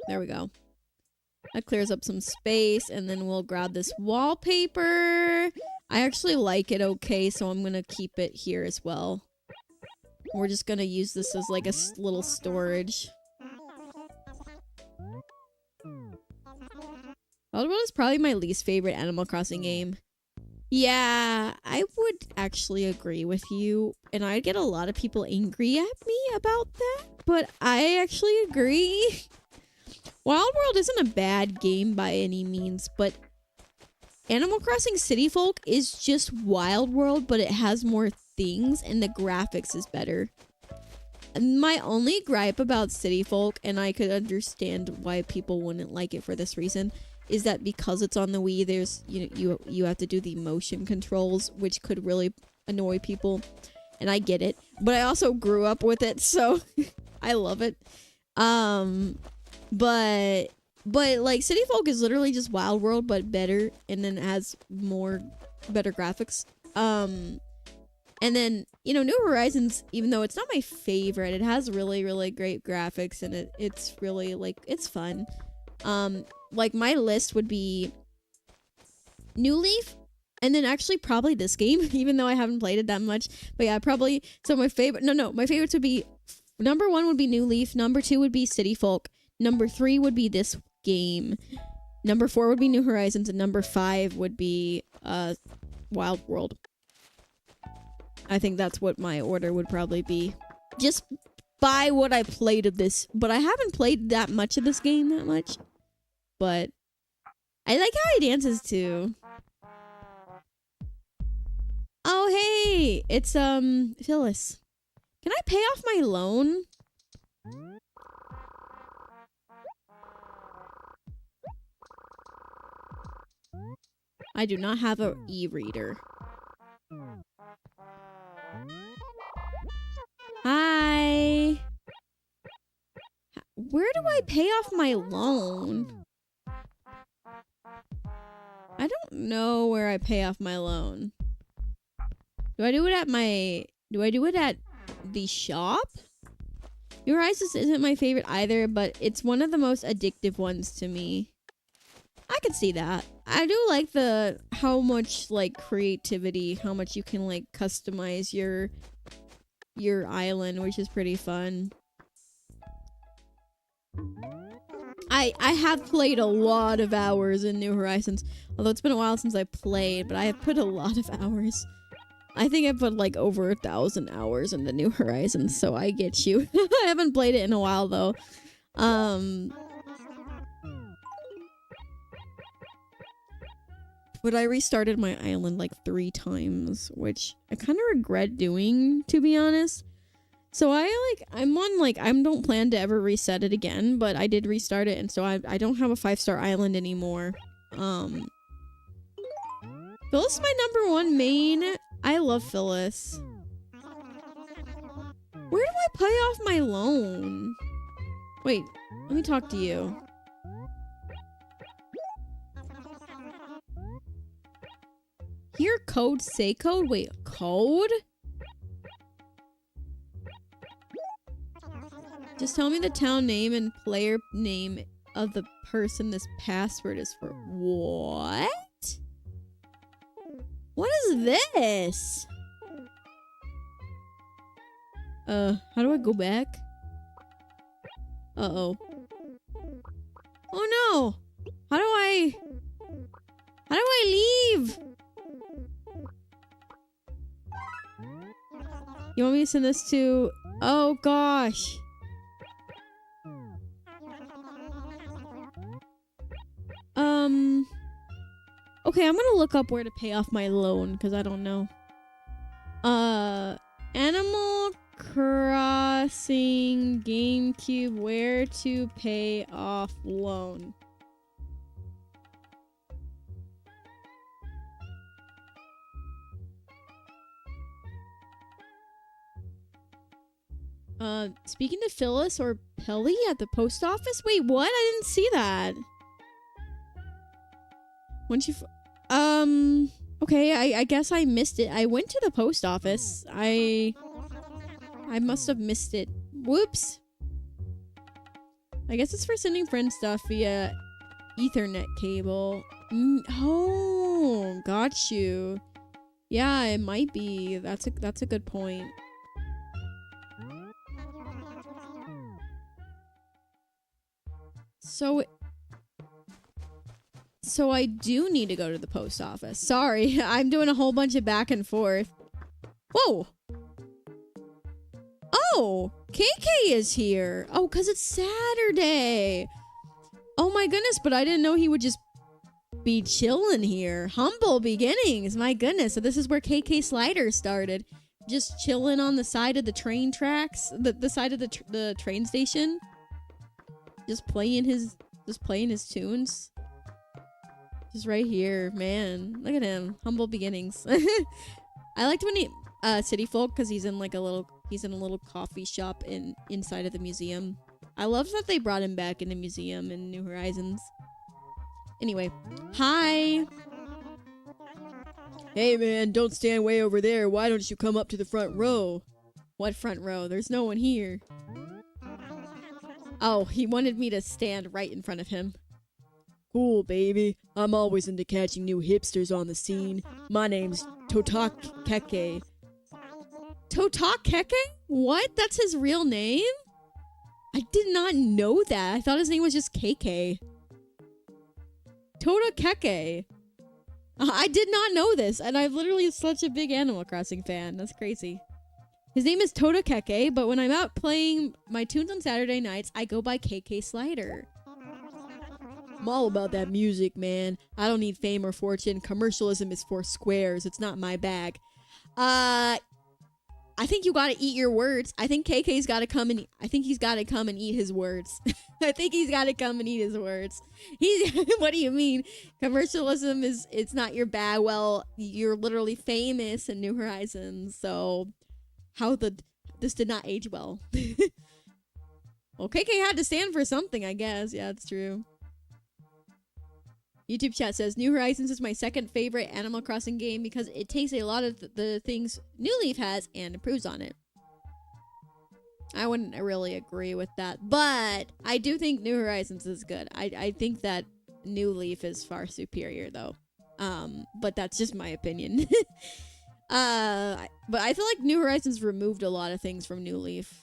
A: There we go. That clears up some space, and then we'll grab this wallpaper. I actually like it okay, so I'm gonna keep it here as well. We're just gonna use this as like a little storage. Wild World is probably my least favorite Animal Crossing game. Yeah, I would actually agree with you, and I'd get a lot of people angry at me about that, but I actually agree. Wild World isn't a bad game by any means, but Animal Crossing City Folk is just Wild World, but it has more things, and the graphics is better. My only gripe about City Folk, and I could understand why people wouldn't like it for this reason, is that because it's on the Wii, there's you have to do the motion controls, which could really annoy people, and I get it. But I also grew up with it, so I love it. But like City Folk is literally just Wild World, but better, and then it has better graphics. And then, New Horizons, even though it's not my favorite, it has really, really great graphics, and it's really, like, it's fun. Like, my list would be New Leaf, and then actually probably this game, even though I haven't played it that much. But yeah, probably, so my favorites would be, number 1 would be New Leaf, number 2 would be City Folk, number 3 would be this game, number 4 would be New Horizons, and number 5 would be, Wild World. I think that's what my order would probably be. Just by what I played of this. But I haven't played that much of this game that much. But I like how he dances too. Oh, hey! It's, Phyllis. Can I pay off my loan? I do not have an e-reader. Hi. Where do I pay off my loan? I don't know where I pay off my loan. Do I do it at the shop? New Horizons isn't my favorite either, but it's one of the most addictive ones to me. I could see that. I do like how much like creativity, how much you can like customize your island, which is pretty fun. I have played a lot of hours in New Horizons, although it's been a while since I played, but I have put a lot of hours. I think I put like over 1,000 hours in the New Horizons, so I get you. I haven't played it in a while though. But I restarted my island like 3 times, which I kind of regret doing, to be honest. So I don't plan to ever reset it again, but I did restart it, and so I don't have a 5-star island anymore. Phyllis is my number 1 main. I love Phyllis. Where do I pay off my loan? Wait, let me talk to you. Here, code, say code. Wait, code? Just tell me the town name and player name of the person this password is for. What? What is this? How do I go back? Uh-oh. Oh no! How do I leave? You want me to send this to... Oh gosh. Okay, I'm gonna look up where to pay off my loan, because I don't know. Animal Crossing GameCube, where to pay off loan. Speaking to Phyllis or Pelly at the post office? Wait, what? I didn't see that. Once you... Okay, I guess I missed it. I went to the post office. I must have missed it. Whoops. I guess it's for sending friend stuff via Ethernet cable. Oh, got you. Yeah, it might be. That's a good point. So I do need to go to the post office. Sorry, I'm doing a whole bunch of back and forth. Whoa. Oh, KK is here. Oh, because it's Saturday. Oh my goodness, but I didn't know he would just be chilling here. Humble beginnings, my goodness. So this is where KK Slider started. Just chilling on the side of the train tracks, the side of the train station. Just playing his tunes. Just right here, man. Look at him. Humble beginnings. I liked when he City Folk because he's in a little coffee shop inside of the museum. I love that they brought him back in the museum in New Horizons. Anyway, hi. Hey man, don't stand way over there. Why don't you come up to the front row? What front row? There's no one here. Oh, he wanted me to stand right in front of him. Cool, baby. I'm always into catching new hipsters on the scene. My name's Totakeke. Totakeke? What? That's his real name? I did not know that. I thought his name was just KK. Totakeke. I did not know this, and I'm literally such a big Animal Crossing fan. That's crazy. His name is Totakeke, but when I'm out playing my tunes on Saturday nights, I go by KK Slider. I'm all about that music, man. I don't need fame or fortune. Commercialism is for squares. It's not my bag. I think you gotta eat your words. I think KK's gotta come and I think he's gotta come and eat his words. I think he's gotta come and eat his words. What do you mean? Commercialism it's not your bag. Well, you're literally famous in New Horizons, so this did not age well. Well, KK had to stand for something, I guess. Yeah, it's true. YouTube chat says, New Horizons is my second favorite Animal Crossing game because it takes a lot of the things New Leaf has and improves on it. I wouldn't really agree with that, but I do think New Horizons is good. I think that New Leaf is far superior, though. But that's just my opinion. But I feel like New Horizons removed a lot of things from New Leaf.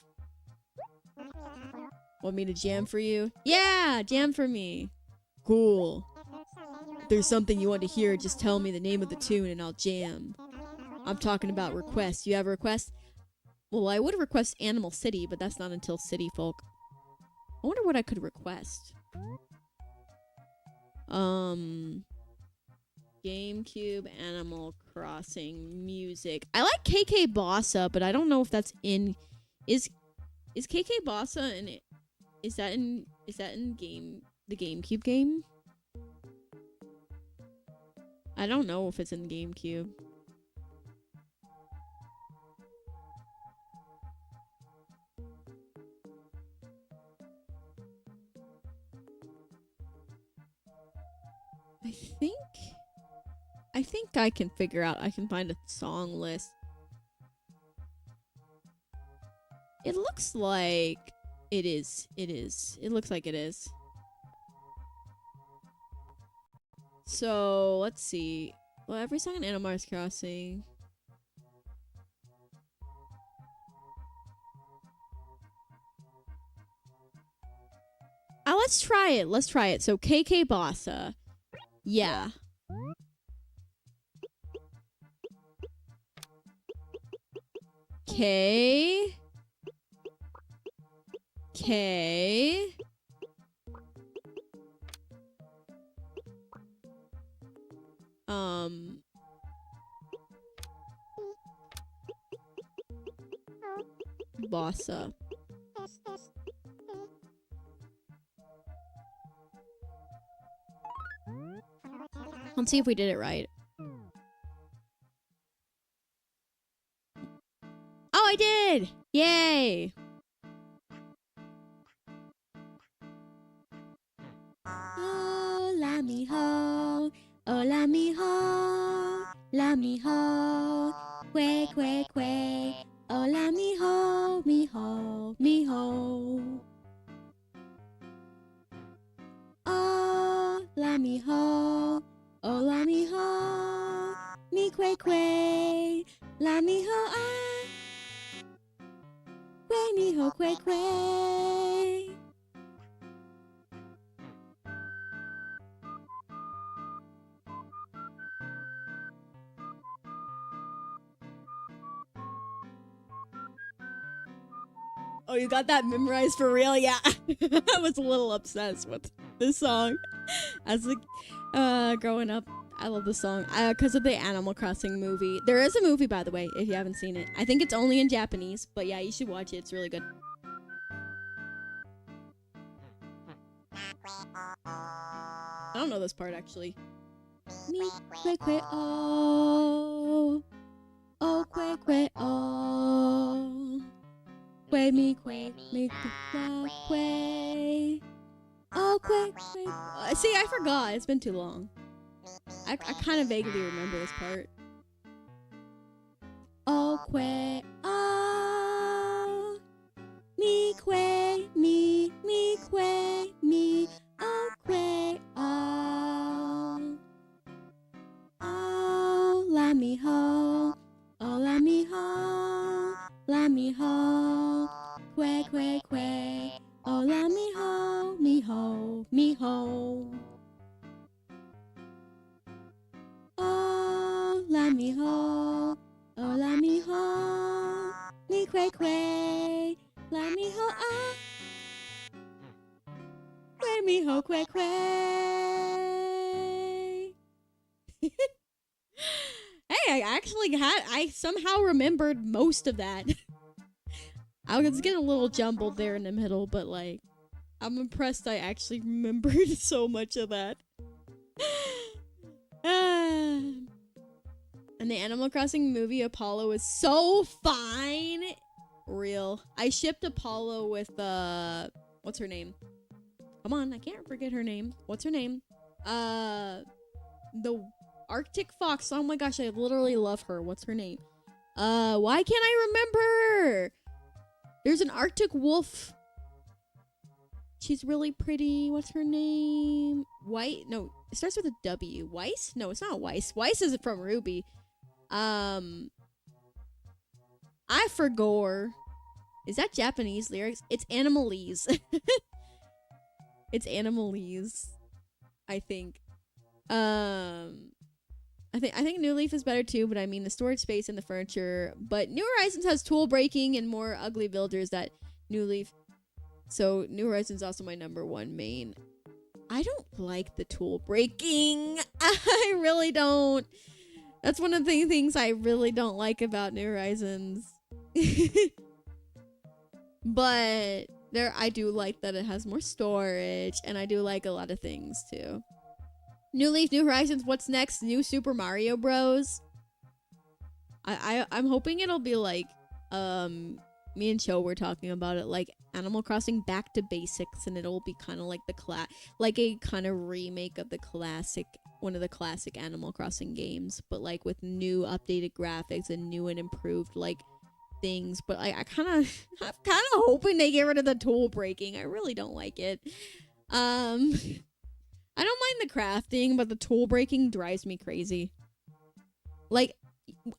A: Want me to jam for you? Yeah, jam for me. Cool. If there's something you want to hear, just tell me the name of the tune and I'll jam. I'm talking about requests. You have a request? Well, I would request Animal City, but that's not until City Folk. I wonder what I could request. GameCube Animal Crossing music. I like KK Bossa, but I don't know if that's in... Is KK Bossa in it? Is that in the GameCube game? I don't know if it's in GameCube. I think I can figure out. I can find a song list. It looks like it is. It looks like it is. So, let's see. Well, every song in Animal Crossing. Let's try it. So, KK Bossa. Yeah. K. Bossa. Let's see if we did it right. Oh, I did! Yay! mi ho, la mi ho, que que que. Oh la mi ho, mi ho, mi ho. Oh la mi ho, oh la mi ho, mi que, la mi ho ah, que mi ho que. Oh, you got that memorized for real? Yeah. I was a little obsessed with this song as a growing up. I love this song because of the Animal Crossing movie. There is a movie, by the way, if you haven't seen it. I think it's only in Japanese, but yeah, you should watch it. It's really good. I don't know this part actually. Mi que oh, oh que oh. Que mi que oh que. See, I forgot. It's been too long. I kind of vaguely remember this part. Oh que oh, mi que mi que mi oh que oh, oh la mi ho, oh la mi ho, la mi ho, que, oh la mi ho, mi ho, mi ho. Oh la mi ho, oh la mi ho, mi que, la mi ho ah, que mi ho que. Hey, I somehow remembered most of that. I was getting a little jumbled there in the middle, but like, I'm impressed I actually remembered so much of that. And the Animal Crossing movie Apollo is so fine. Real. I shipped Apollo with what's her name? Come on, I can't forget her name. What's her name? The Arctic Fox. Oh my gosh, I literally love her. What's her name? Why can't I remember? There's an Arctic wolf. She's really pretty. What's her name? White? No, it starts with a W. Weiss? No, it's not Weiss. Weiss is from Ruby. I forgot. Is that Japanese lyrics? It's Animalese. It's Animalese, I think. I think New Leaf is better too, but I mean the storage space and the furniture. But New Horizons has tool breaking and more ugly villagers that New Leaf. So New Horizons also my #1 main. I don't like the tool breaking. I really don't. That's one of the things I really don't like about New Horizons. But I do like that it has more storage, and I do like a lot of things too. New Leaf, New Horizons, what's next? New Super Mario Bros. I'm hoping it'll be like, me and Cho were talking about it, like Animal Crossing back to basics, and it'll be kind of like like a kind of remake of one of the classic Animal Crossing games, but like with new updated graphics and new and improved like things. But I'm kind of hoping they get rid of the tool breaking. I really don't like it. I don't mind the crafting, but the tool breaking drives me crazy. Like,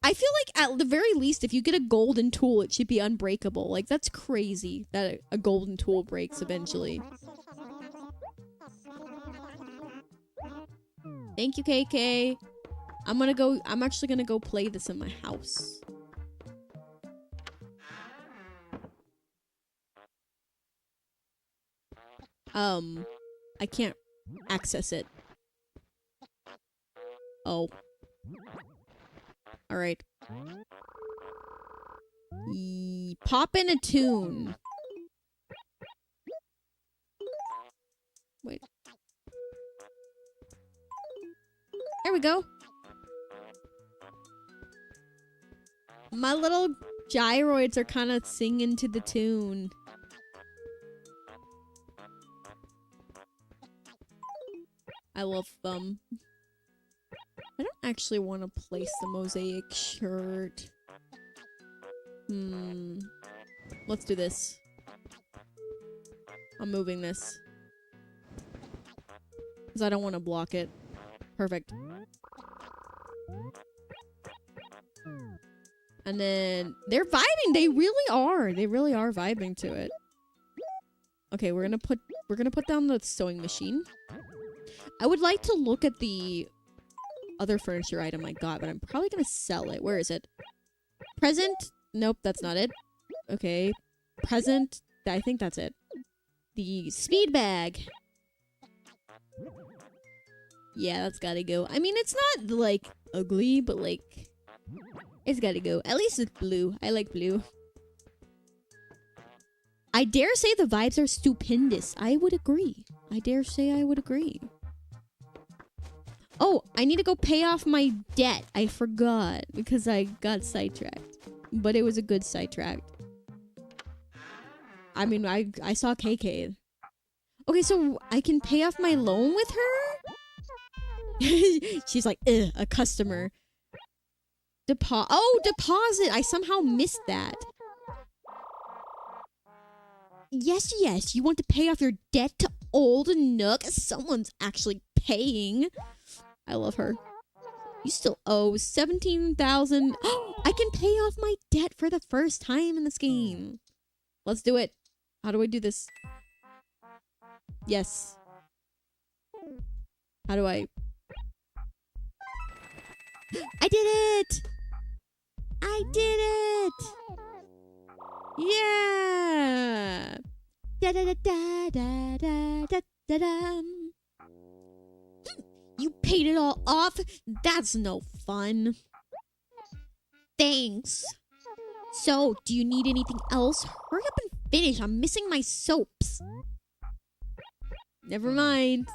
A: I feel like at the very least, if you get a golden tool, it should be unbreakable. Like, that's crazy that a golden tool breaks eventually. Thank you, KK. I'm actually gonna go play this in my house. I can't access it. Oh. Alright. Pop in a tune. Wait. There we go. My little gyroids are kind of singing to the tune. I love them. actually want to place the mosaic shirt. Let's do this. I'm moving this. Because I don't want to block it. Perfect. And then they're vibing. They really are. They really are vibing to it. Okay, we're gonna put down the sewing machine. I would like to look at the other furniture item I got, but I'm probably gonna sell it. Where is it? Present? Nope, that's not it. Okay. Present? I think that's it. The speed bag. Yeah, that's gotta go. I mean, it's not, like, ugly, but, like, it's gotta go. At least it's blue. I like blue. I dare say the vibes are stupendous. I would agree. I dare say I would agree. Oh, I need to go pay off my debt. I forgot because I got sidetracked. But it was a good sidetrack. I mean, I saw KK. Okay, so I can pay off my loan with her? She's like, ugh, a customer. Deposit. I somehow missed that. Yes, yes. You want to pay off your debt to Old Nook? Someone's actually paying. I love her. You still owe 17,000. Oh, I can pay off my debt for the first time in this game. Let's do it. How do I do this? Yes. How do I? I did it! I did it! Yeah! Da da da da da da da da da. You paid it all off? That's no fun. Thanks. So, do you need anything else? Hurry up and finish. I'm missing my soaps. Never mind.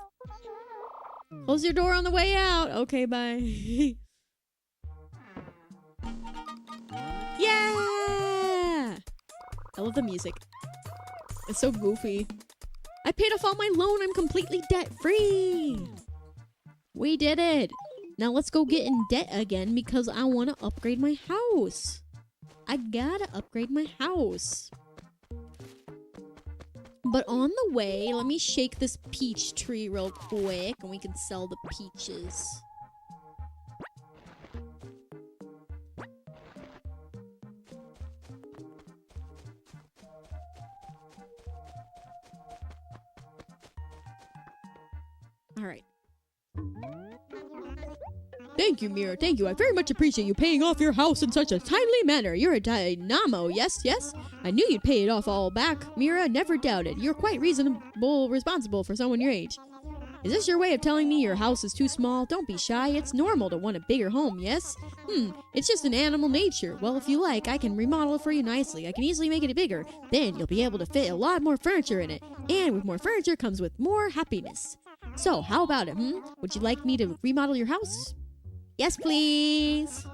A: Close your door on the way out. Okay, bye. Yeah! I love the music. It's so goofy. I paid off all my loan. I'm completely debt-free. We did it. Now let's go get in debt again because I want to upgrade my house. I gotta upgrade my house. But on the way, let me shake this peach tree real quick and we can sell the peaches. All right. Thank you, Mira. Thank you. I very much appreciate you paying off your house in such a timely manner. You're a dynamo. Yes, yes. I knew you'd pay it off all back. Mira, never doubted. You're quite responsible for someone your age. Is this your way of telling me your house is too small? Don't be shy. It's normal to want a bigger home, yes? It's just an animal nature. Well, if you like, I can remodel it for you nicely. I can easily make it bigger. Then you'll be able to fit a lot more furniture in it. And with more furniture comes with more happiness. So, how about it, Would you like me to remodel your house? Yes, please.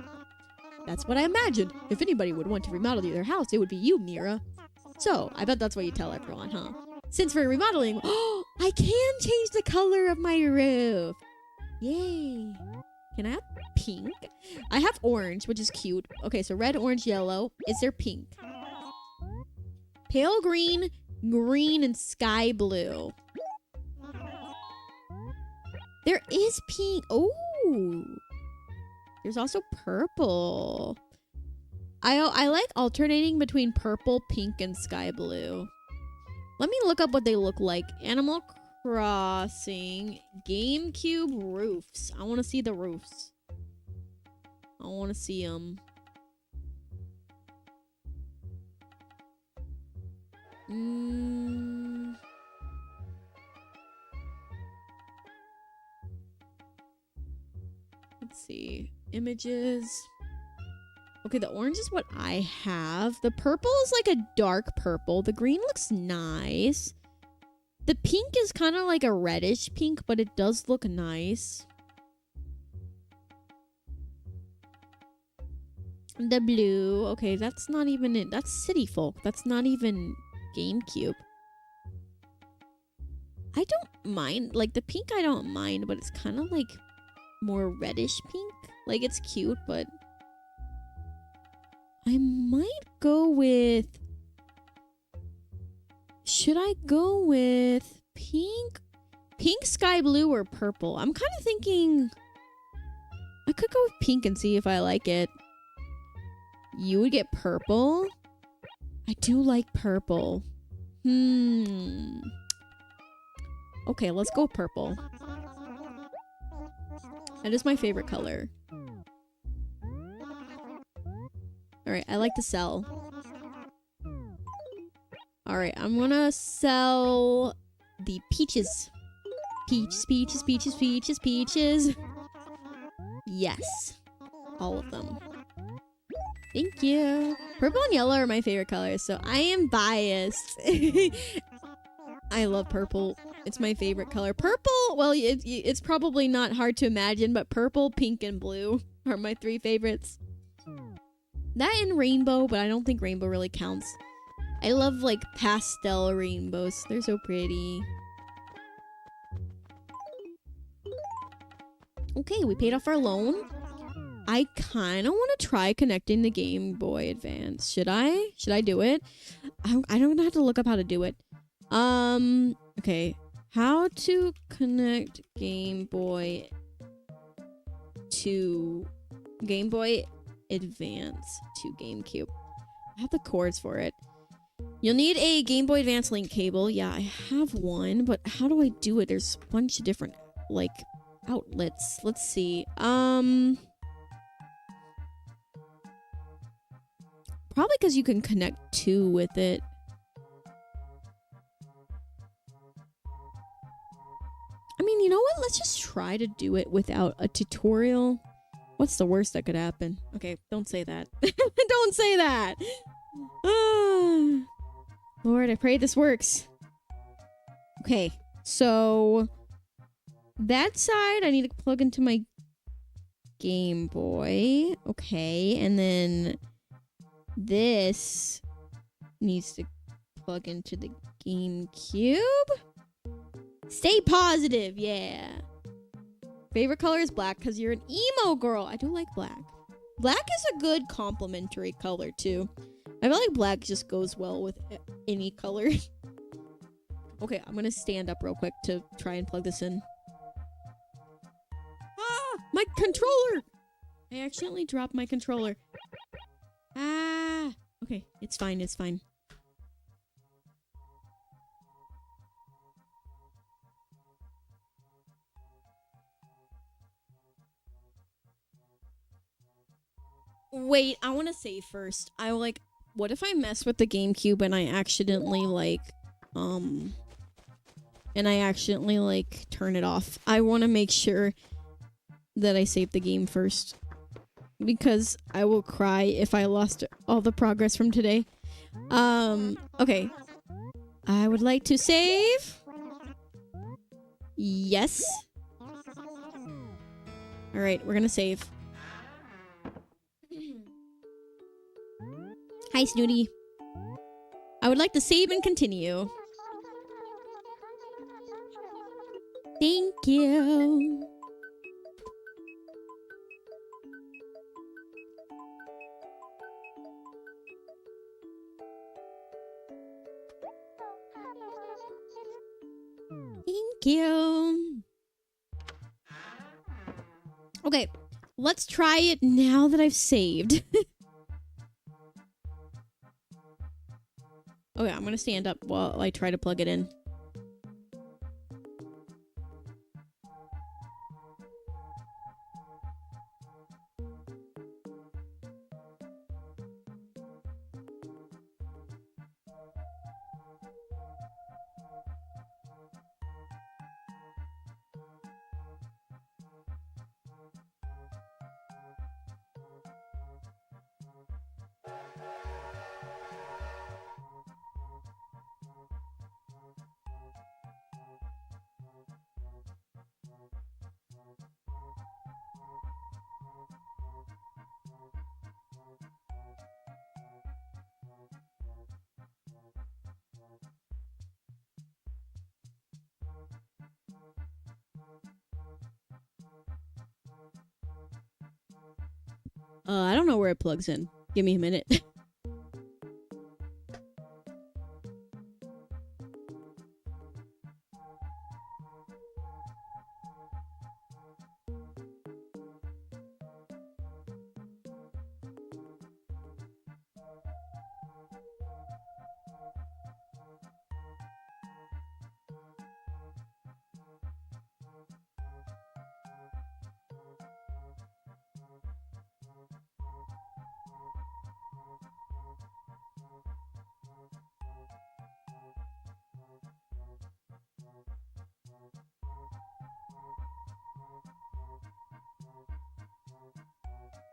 A: That's what I imagined. If anybody would want to remodel their house, it would be you, Mira. So, I bet that's what you tell everyone, huh? Since we're remodeling, I can change the color of my roof. Yay. Can I have pink? I have orange, which is cute. Okay, so red, orange, yellow. Is there pink? Pale green, green, and sky blue. There is pink. Oh. There's also purple. I like alternating between purple, pink, and sky blue. Let me look up what they look like. Animal Crossing GameCube roofs. I want to see the roofs. I want to see them. Let's see. Images. Okay, the orange is what I have. The purple is like a dark purple. The green looks nice. The pink is kind of like a reddish pink, but it does look nice. The blue. Okay, that's not even it. That's City Folk. That's not even GameCube. I don't mind. Like, the pink I don't mind, but it's kind of like more reddish pink. Like, it's cute, but I might go with... Should I go with pink? Pink, sky blue, or purple? I'm kind of thinking... I could go with pink and see if I like it. You would get purple? I do like purple. Okay, let's go purple. That is my favorite color. Alright, I like to sell. Alright, I'm gonna sell the peaches. Peaches, peaches, peaches, peaches, peaches. Yes. All of them. Thank you. Purple and yellow are my favorite colors, so I am biased. I love purple. It's my favorite color. Purple, well, it's probably not hard to imagine, but purple, pink, and blue are my 3 favorites. That and rainbow, but I don't think rainbow really counts. I love, like, pastel rainbows. They're so pretty. Okay, we paid off our loan. I kind of want to try connecting the Game Boy Advance. Should I? Should I do it? I don't have to look up how to do it. Okay. How to connect Game Boy to Game Boy Advance to GameCube. I have the cords for it. You'll need a Game Boy Advance link cable. Yeah, I have one, but how do I do it? There's a bunch of different, like, outlets. Let's see. Probably because you can connect 2 with it. I mean, you know what? Let's just try to do it without a tutorial. What's the worst that could happen? Okay, don't say that. Don't say that! Lord, I pray this works. Okay, so... that side, I need to plug into my Game Boy. Okay, and then... this needs to plug into the GameCube. Stay positive, yeah. Favorite color is black because you're an emo girl. I do like black. Black is a good complementary color too. I feel like black just goes well with any color. Okay, I'm gonna stand up real quick to try and plug this in. Ah, my controller! I accidentally dropped my controller. Ah, okay, it's fine, it's fine. Wait, I want to save first. What if I mess with the GameCube and I accidentally, turn it off? I want to make sure that I save the game first. Because I will cry if I lost all the progress from today. Okay. I would like to save. Yes. Alright, we're gonna save. Hi, Snooty. I would like to save and continue. Thank you. Thank you. Okay, let's try it now that I've saved. Okay, I'm gonna stand up while I try to plug it in. I don't know where it plugs in. Give me a minute.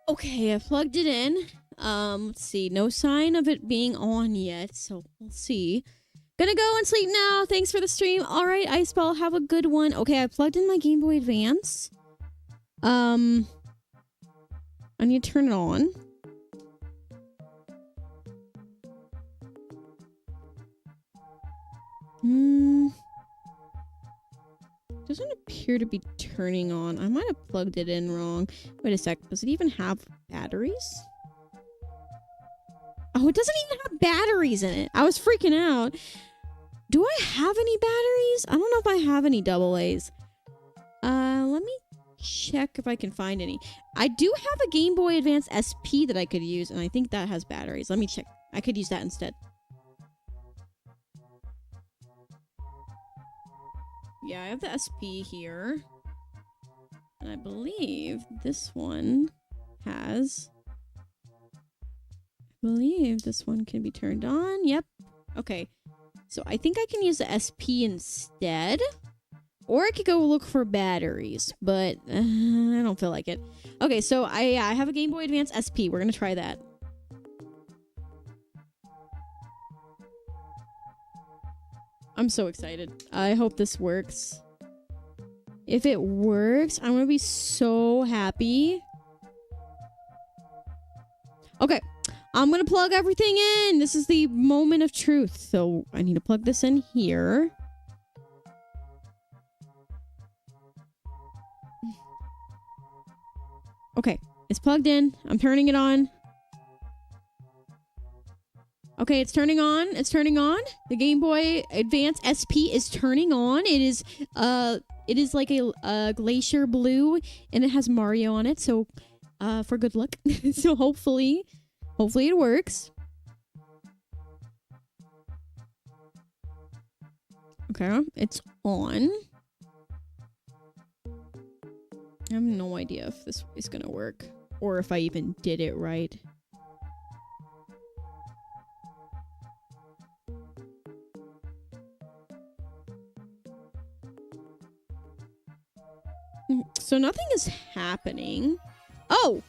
A: Okay, I plugged it in. Let's see. No sign of it being on yet, so we'll see. Gonna go and sleep now. Thanks for the stream. All right, Iceball, have a good one. Okay, I plugged in my Game Boy Advance. I need to turn it on. Doesn't appear to be turning on. I might have plugged it in wrong. Wait a sec. Does it even have batteries? Oh, it doesn't even have batteries in it. I was freaking out. Do I have any batteries? I don't know if I have any AA's. Let me check if I can find any. I do have a Game Boy Advance SP that I could use, and I think that has batteries. Let me check. I could use that instead. Yeah, I have the SP here. And I believe this one has... I believe this one can be turned on. Yep. Okay. So I think I can use the SP instead. Or I could go look for batteries. But I don't feel like it. Okay, so I have a Game Boy Advance SP. We're going to try that. I'm so excited. I hope this works. If it works, I'm gonna be so happy. Okay, I'm gonna plug everything in. This is the moment of truth. So I need to plug this in here. Okay, it's plugged in. I'm turning it on. Okay, it's turning on. It's turning on. The Game Boy Advance SP is turning on. It is like a glacier blue, and it has Mario on it. So, for good luck. So hopefully it works. Okay, it's on. I have no idea if this is gonna work, or if I even did it right. So nothing is happening. Oh!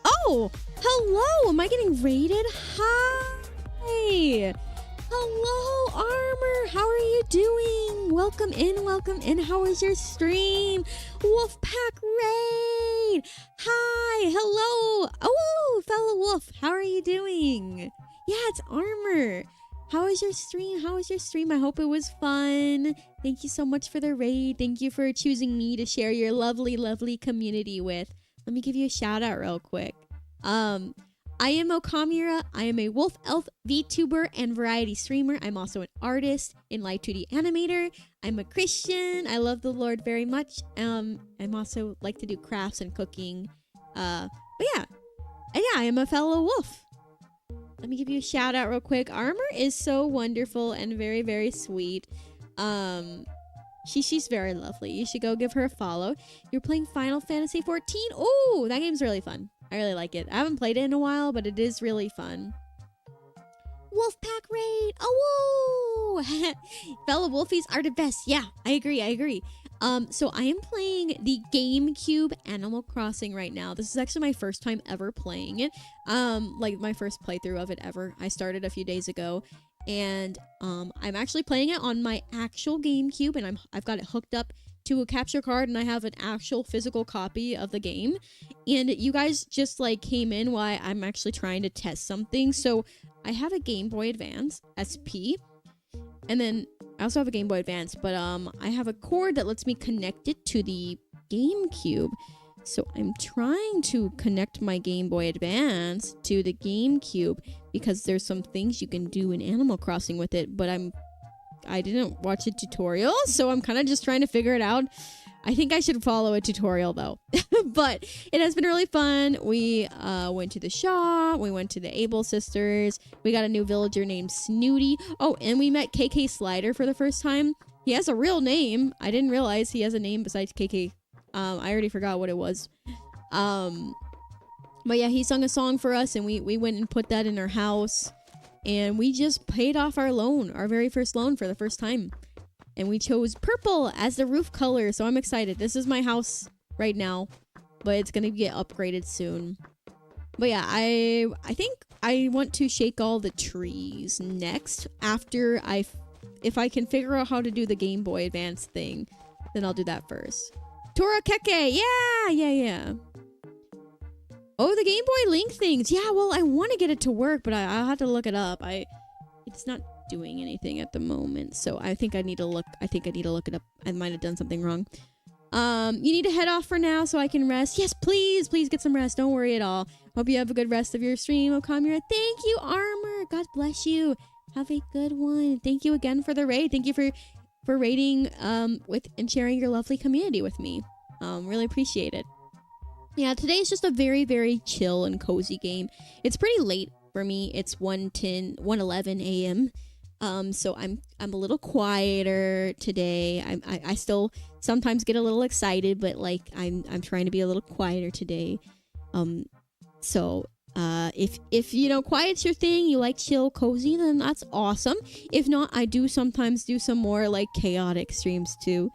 A: Oh! Hello! Am I getting raided? Hi! Hello, Armor! How are you doing? Welcome in, welcome in. How was your stream? Wolfpack Raid! Hi! Hello! Oh, fellow wolf! How are you doing? Yeah, it's Armor! How was your stream? How was your stream? I hope it was fun. Thank you so much for the raid. Thank you for choosing me to share your lovely, lovely community with. Let me give you a shout out real quick. I am Okamura. I am a wolf elf VTuber and variety streamer. I'm also an artist and live 2D animator. I'm a Christian. I love the Lord very much. I'm also like to do crafts and cooking. But yeah. And yeah, I am a fellow wolf. Let me give you a shout out real quick. Armor is so wonderful and very, very sweet. She's very lovely. You should go give her a follow. You're playing Final Fantasy 14? Oh, that game's really fun. I really like it. I haven't played it in a while, but it is really fun. Wolfpack Raid! Oh, woo! Fellow Wolfies are the best. Yeah, I agree. So I am playing the GameCube Animal Crossing right now. This is actually my first time ever playing it. Like my first playthrough of it ever. I started a few days ago, and I'm actually playing it on my actual GameCube, and I've got it hooked up to a capture card, and I have an actual physical copy of the game. And you guys just like came in while I'm actually trying to test something. So I have a Game Boy Advance SP, and then I also have a Game Boy Advance, but I have a cord that lets me connect it to the GameCube. So I'm trying to connect my Game Boy Advance to the GameCube because there's some things you can do in Animal Crossing with it, but I didn't watch a tutorial, so I'm kind of just trying to figure it out. I think I should follow a tutorial though. But it has been really fun. We went to the shop. We went to the Able sisters. We got a new villager named Snooty. Oh, and we met KK Slider for the first time. He has a real name. I didn't realize he has a name besides KK. I already forgot what it was. But yeah, he sung a song for us, and we went and put that in our house. And we just paid off our loan, our very first loan for the first time. And we chose purple as the roof color, so I'm excited. This is my house right now, but it's gonna get upgraded soon. But yeah, I think I want to shake all the trees next after if I can figure out how to do the Game Boy Advance thing, then I'll do that first. Tora Keke, yeah. Oh, the Game Boy Link things. Yeah, well, I want to get it to work, but I'll have to look it up. It's not doing anything at the moment, so I think I need to look it up. I might have done something wrong. You need to head off for now so I can rest. Yes, please get some rest. Don't worry at all. Hope you have a good rest of your stream, Okamura. Thank you, Armor. God bless you. Have a good one. Thank you again for the raid. Thank you for raiding with and sharing your lovely community with me. Really appreciate it. Yeah, today is just a very, very chill and cozy game. It's pretty late for me. It's 1:11 a.m. So I'm a little quieter today. I still sometimes get a little excited, but like I'm trying to be a little quieter today. So if you know quiet's your thing, you like chill, cozy, then that's awesome. If not, I do sometimes do some more like chaotic streams too.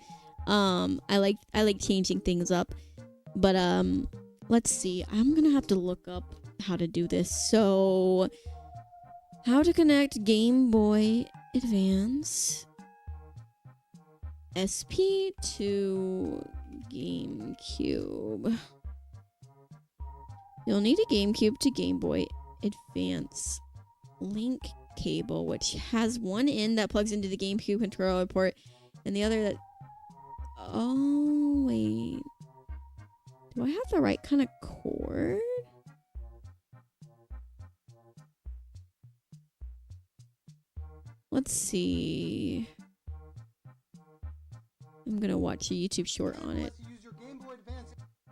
A: I like changing things up. But let's see. I'm gonna have to look up how to do this. So, how to connect Game Boy Advance SP to GameCube. You'll need a GameCube to Game Boy Advance link cable, which has one end that plugs into the GameCube controller port, and the other that... Oh, wait. Do I have the right kind of cord? Let's see. I'm gonna watch a YouTube short on it.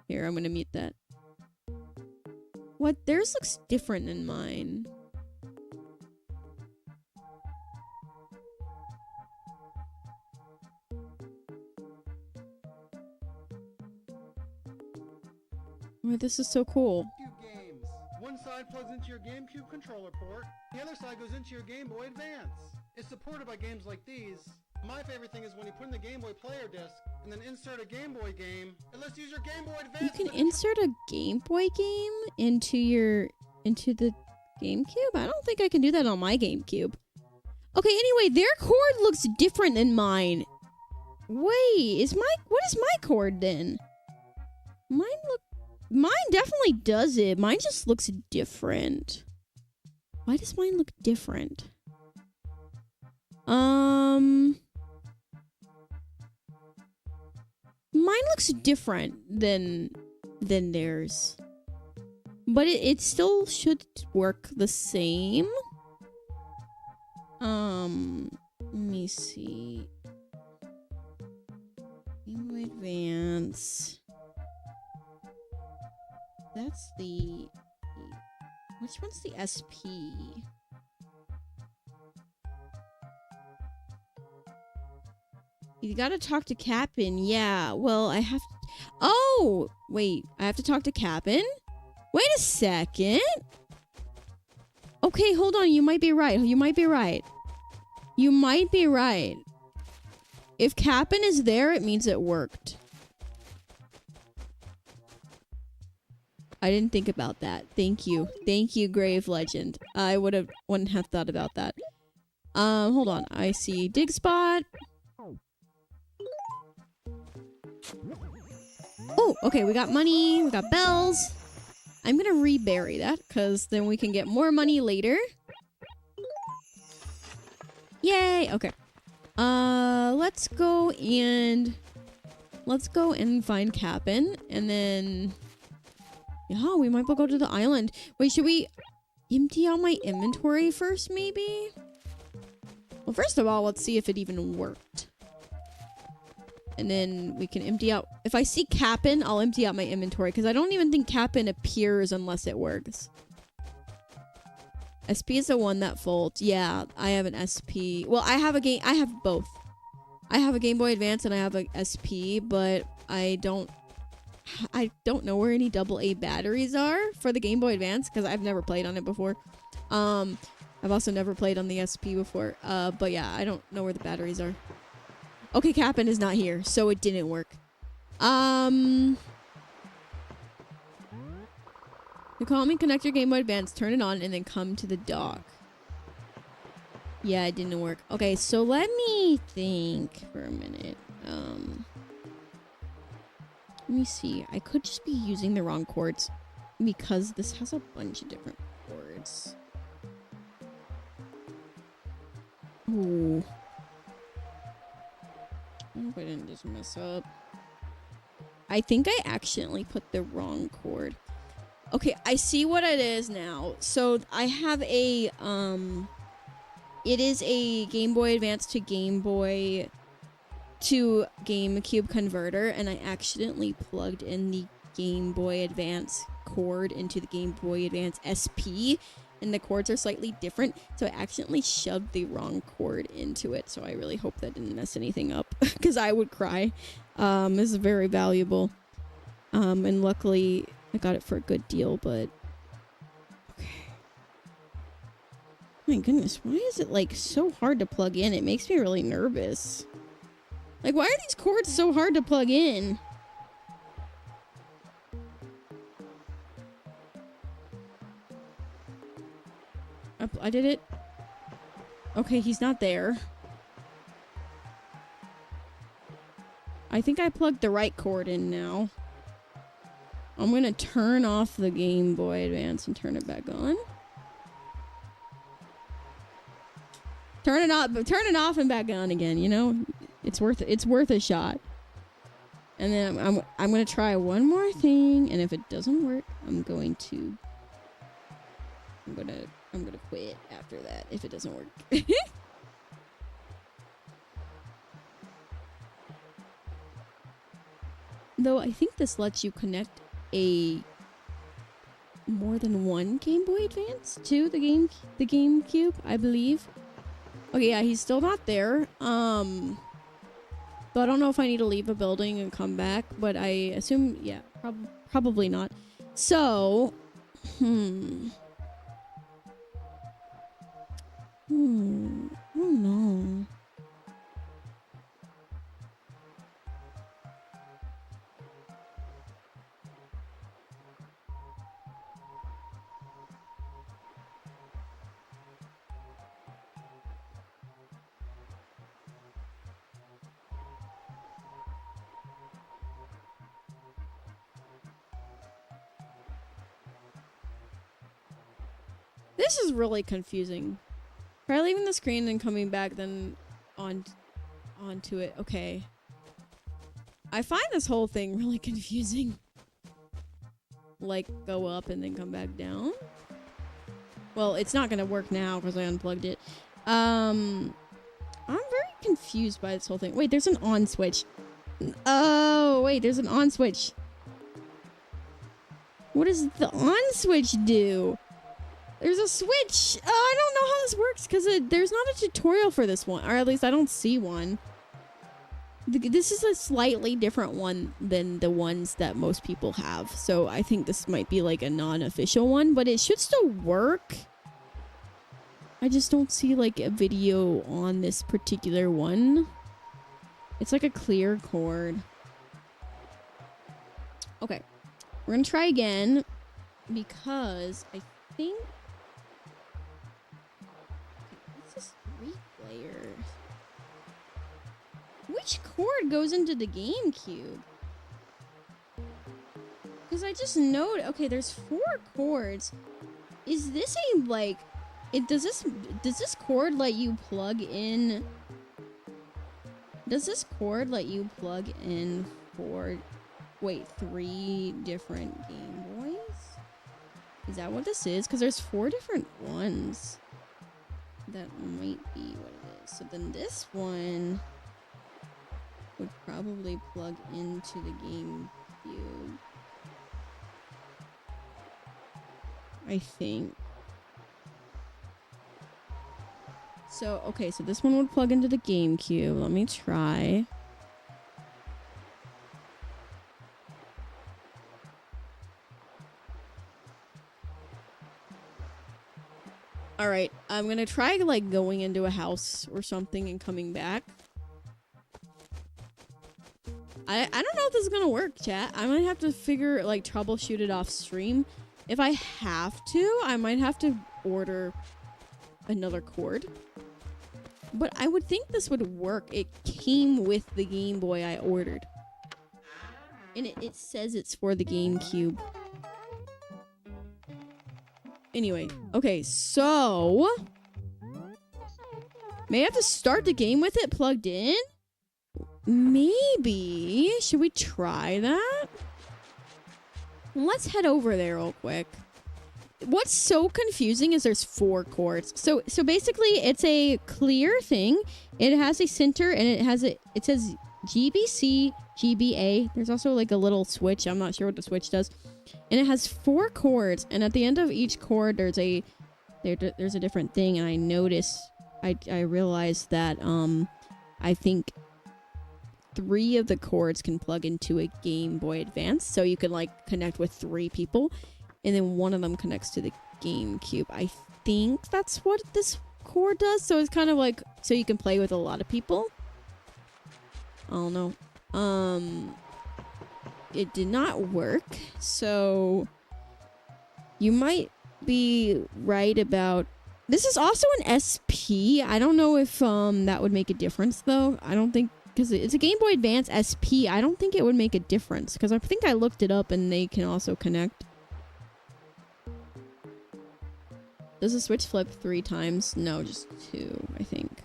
A: Here, I'm gonna mute that. What? Theirs looks different than mine. Oh, this is so cool.
B: Games. One side plugs into your GameCube controller port, the other side goes into your Game Boy Advance. It's supported by games like these. My favorite thing is when you put in the Game Boy player disc and then insert a Game Boy game, and let's use your Game Boy Advance.
A: You can insert a Game Boy game into the GameCube? I don't think I can do that on my GameCube. Okay, anyway, their cord looks different than mine. Wait, what is my cord then? Mine definitely does it. Mine just looks different. Why does mine look different? Mine looks different than theirs. But it still should work the same. Let me see. Game Boy Advance. That's which one's the SP? You gotta talk to Cap'n. Yeah, well, I have to... Oh! Wait, I have to talk to Cap'n? Wait a second. Okay, hold on. You might be right. If Cap'n is there, it means it worked. I didn't think about that. Thank you, Grave Legend. I wouldn't have thought about that. Hold on. I see dig spot. Oh, okay. We got money. We got bells. I'm gonna rebury that because then we can get more money later. Yay. Okay. Let's go and let's go and find Cap'n, and then yeah, we might go to the island. Wait, should we empty out my inventory first, maybe? Well, first of all, let's see if it even worked. And then we can empty out. If I see Cap'n, I'll empty out my inventory, because I don't even think Cap'n appears unless it works. SP is the one that folds. Yeah, I have an SP. Well, I have both. I have a Game Boy Advance and I have a SP, but I don't know where any AA batteries are for the Game Boy Advance, because I've never played on it before. I've also never played on the SP before. But yeah, I don't know where the batteries are. Okay, Cap'n is not here, so it didn't work. You call me, connect your Game Boy Advance, turn it on, and then come to the dock. Yeah, it didn't work. Okay, so let me think for a minute. Let me see. I could just be using the wrong cords, because this has a bunch of different cords. Ooh. I hope I didn't just mess up. I think I accidentally put the wrong cord. Okay, I see what it is now. So I have a, it is a Game Boy Advance to Game Boy to GameCube converter, and I accidentally plugged in the Game Boy Advance cord into the Game Boy Advance SP, and the cords are slightly different, so I accidentally shoved the wrong cord into it, so I really hope that didn't mess anything up, because I would cry. This is very valuable, and luckily I got it for a good deal, but okay. My goodness, why is it like so hard to plug in? It makes me really nervous. Like, why are these cords so hard to plug in? I did it. Okay, he's not there. I think I plugged the right cord in now. I'm gonna turn off the Game Boy Advance and turn it back on. Turn it off and back on again, you know? It's worth a shot. And then I'm gonna try one more thing, and if it doesn't work, I'm gonna quit after that if it doesn't work. Though I think this lets you connect a more than one Game Boy Advance to the GameCube, I believe. Okay, yeah, he's still not there. So I don't know if I need to leave a building and come back, but I assume, yeah, probably not. So, I don't know. This is really confusing. Try leaving the screen and coming back then onto it. Okay. I find this whole thing really confusing. Like, go up and then come back down. Well, it's not gonna work now because I unplugged it. I'm very confused by this whole thing. Wait, there's an on switch. Oh, wait, there's an on switch. What does the on switch do? There's a switch. Oh, I don't know how this works because there's not a tutorial for this one, or at least I don't see one. This is a slightly different one than the ones that most people have, so I think this might be like a non-official one, but it should still work. I just don't see like a video on this particular one. It's like a clear cord. Okay, we're gonna try again because I think. Which cord goes into the GameCube? Because I just noted, okay, there's 4 cords. Is this a, like, does this cord let you plug in? Does this cord let you plug in 3 different Game Boys? Is that what this is? Because there's 4 different ones. That might be what it is. So then this one would probably plug into the GameCube. I think. So, okay, so this one would plug into the GameCube. Let me try. Alright, I'm gonna try, like, going into a house or something and coming back. I don't know if this is gonna work, chat. I might have to troubleshoot it off stream. If I have to, I might have to order another cord. But I would think this would work. It came with the Game Boy I ordered. And it says it's for the GameCube. Anyway, okay, so may I have to start the game with it plugged in? Maybe. Should we try that? Let's head over there real quick. What's so confusing is there's 4 cords. So basically it's a clear thing. It has a center and it says GBC, GBA. There's also like a little switch. I'm not sure what the switch does. And it has 4 chords, and at the end of each chord there's a different thing. And I noticed, I realized that I think 3 of the chords can plug into a Game Boy Advance, so you can like connect with 3 people, and then one of them connects to the GameCube. I think that's what this cord does. So it's kind of like so you can play with a lot of people. I don't know. It did not work, so you might be right about this. Is also an SP. I don't know if that would make a difference though. I don't think, because it's a Game Boy Advance SP. I don't think it would make a difference because I think I looked it up and they can also connect. Does the switch flip 3 times? No, just 2, I think.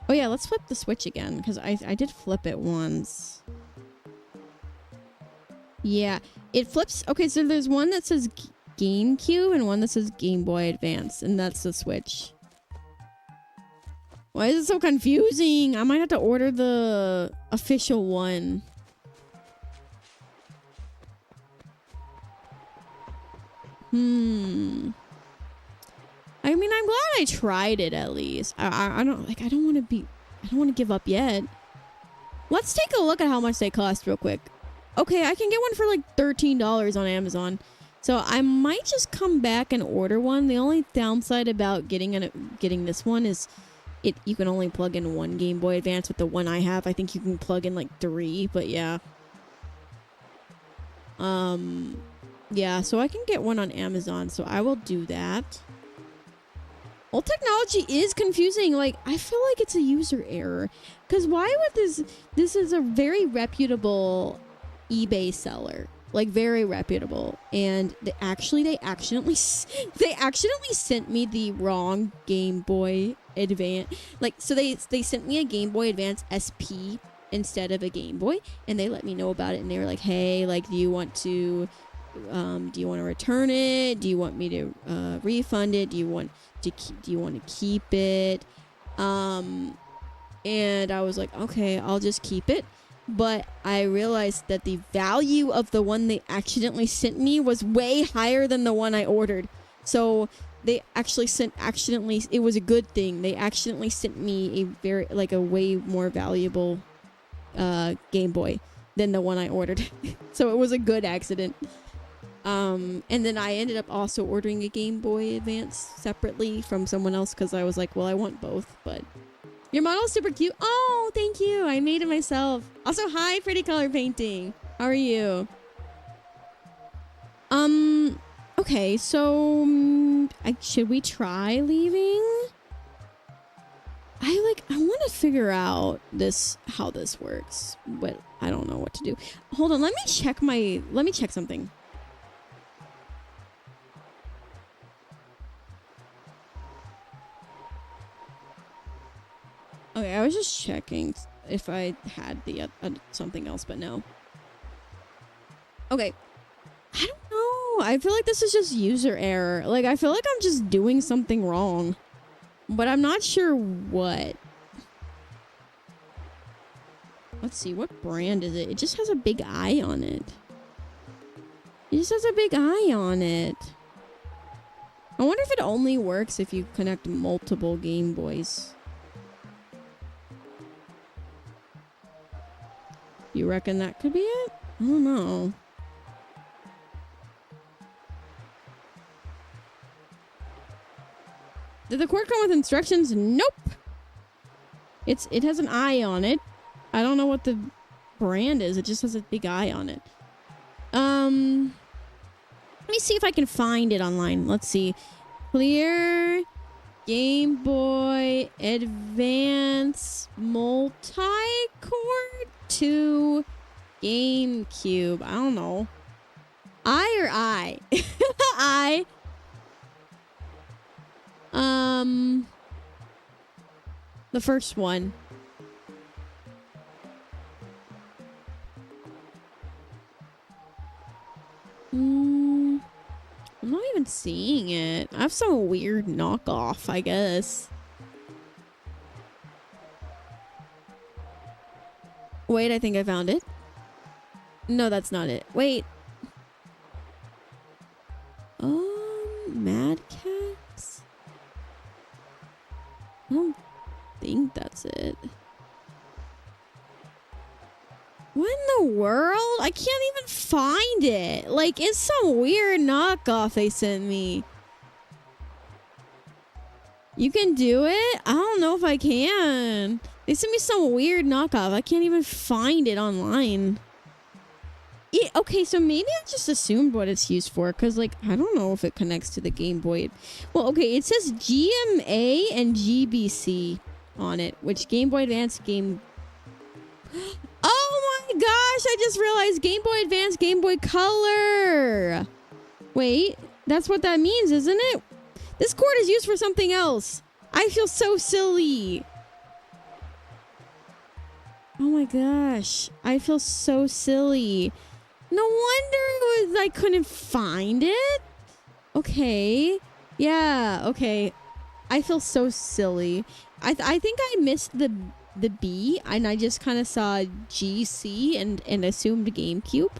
A: Oh yeah, let's flip the switch again because I did flip it once. Yeah, it flips. Okay, so there's one that says GameCube and one that says Game Boy Advance, and that's the switch. Why is it so confusing? I might have to order the official one. I mean, I'm glad I tried it at least. I don't want to give up yet. Let's take a look at how much they cost real quick. Okay, I can get one for like $13 on Amazon. So I might just come back and order one. The only downside about getting this one is you can only plug in 1 Game Boy Advance. With the one I have, I think you can plug in like 3, but yeah. Yeah, so I can get one on Amazon, so I will do that. Old technology is confusing. Like, I feel like it's a user error. Because why would this is a very reputable eBay seller, like very reputable, and they accidentally sent me the wrong Game Boy Advance. Like, so they sent me a Game Boy Advance SP instead of a Game Boy, and they let me know about it, and they were like, hey, like, do you want to return it? Do you want me to refund it? Do you want to keep it? And I was like, okay, I'll just keep it. But I realized that the value of the one they accidentally sent me was way higher than the one I ordered. So they actually it was a good thing. They accidentally sent me a way more valuable Game Boy than the one I ordered. So it was a good accident. And then I ended up also ordering a Game Boy Advance separately from someone else because I was like, well, I want both, but your model's super cute. Oh, thank you. I made it myself. Also, hi, Pretty Color Painting. How are you? Okay, so should we try leaving? I want to figure out how this works, but I don't know what to do. Hold on, let me check something. Okay, I was just checking if I had the something else, but no. Okay. I don't know. I feel like this is just user error. Like, I feel like I'm just doing something wrong. But I'm not sure what. Let's see. What brand is it? It just has a big eye on it. It just has a big eye on it. I wonder if it only works if you connect multiple Game Boys. You reckon that could be it? I don't know. Did the cord come with instructions? Nope. It has an eye on it. I don't know what the brand is. It just has a big eye on it. Let me see if I can find it online. Let's see. Clear Game Boy Advance multi-cord to GameCube. I don't know. I or I? I. The first one. I'm not even seeing it. I have some weird knockoff, I guess. Wait, I think I found it. No, that's not it. Wait. Mad Cats? I don't think that's it. What in the world? I can't even find it. Like, it's some weird knockoff they sent me. You can do it? I don't know if I can. They sent me some weird knockoff. I can't even find it online. Okay, so maybe I just assumed what it's used for. Because, like, I don't know if it connects to the Game Boy. Well, okay, it says GMA and GBC on it. Which Game Boy Advance game... Oh my gosh, I just realized Game Boy Advance, Game Boy Color. Wait, that's what that means, isn't it? This cord is used for something else. I feel so silly. Oh my gosh, I feel so silly. No wonder it was, I couldn't find it. Okay, yeah, okay. I feel so silly. I think I missed the B, and I just kind of saw GC and assumed GameCube.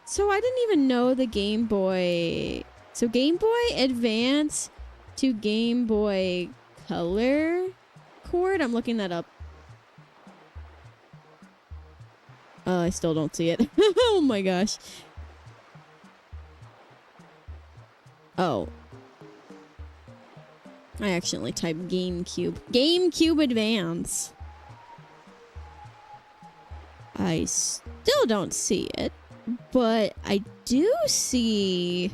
A: So I didn't even know the Game Boy. So Game Boy Advance to Game Boy Color cord. I'm looking that up. I still don't see it. Oh my gosh. Oh. I accidentally typed GameCube. GameCube Advance. I still don't see it, but I do see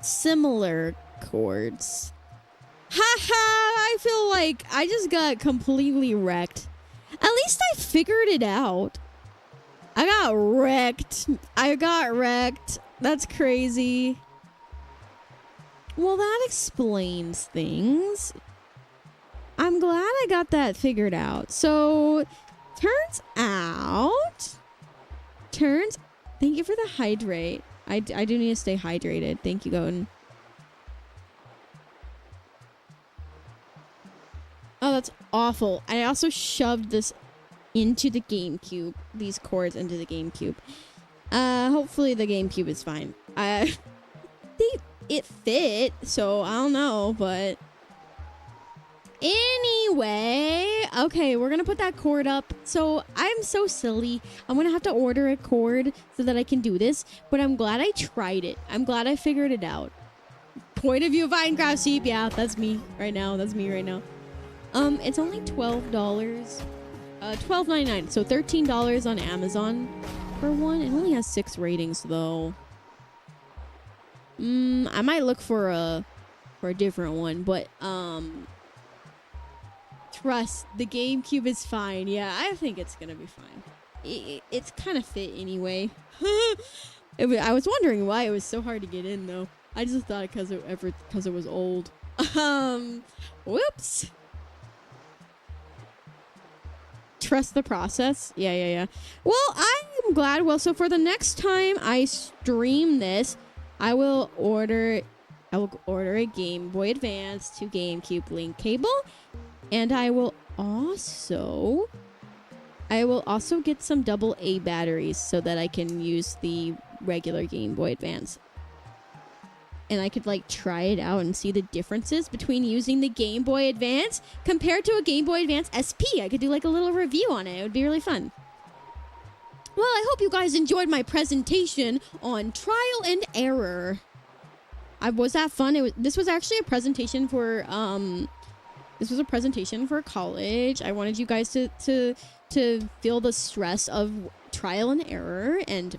A: similar chords. Haha! I feel like I just got completely wrecked. At least I figured it out. I got wrecked. That's crazy. Well, that explains things. I'm glad I got that figured out. So, thank you for the hydrate. I do need to stay hydrated. Thank you, Godin. Oh, that's awful. I also shoved this into the GameCube. These cords into the GameCube. Hopefully the GameCube is fine. It fit, so I don't know, but anyway, okay, we're gonna put that cord up. So I'm so silly. I'm gonna have to order a cord so that I can do this, but I'm glad I tried it. I'm glad I figured it out. Point of view of Minecraft sheep. Yeah, that's me right now. That's me right now. It's only $12. $12.99, so $13 on Amazon for one. It only has 6 ratings though. I might look for a different one, but trust, the GameCube is fine. Yeah, I think it's gonna be fine. It's kind of fit anyway. I was wondering why it was so hard to get in though. I just thought because it was old. Whoops. Trust the process. Yeah. Well, I'm I'm glad. Well, so for the next time I stream this, I will order a Game Boy Advance to GameCube link cable, and I will also get some AA batteries so that I can use the regular Game Boy Advance. And I could try it out and see the differences between using the Game Boy Advance compared to a Game Boy Advance SP. I could do a little review on it. It would be really fun. Well, I hope you guys enjoyed my presentation on trial and error. Was that fun? This was actually a presentation for college. I wanted you guys to feel the stress of trial and error, and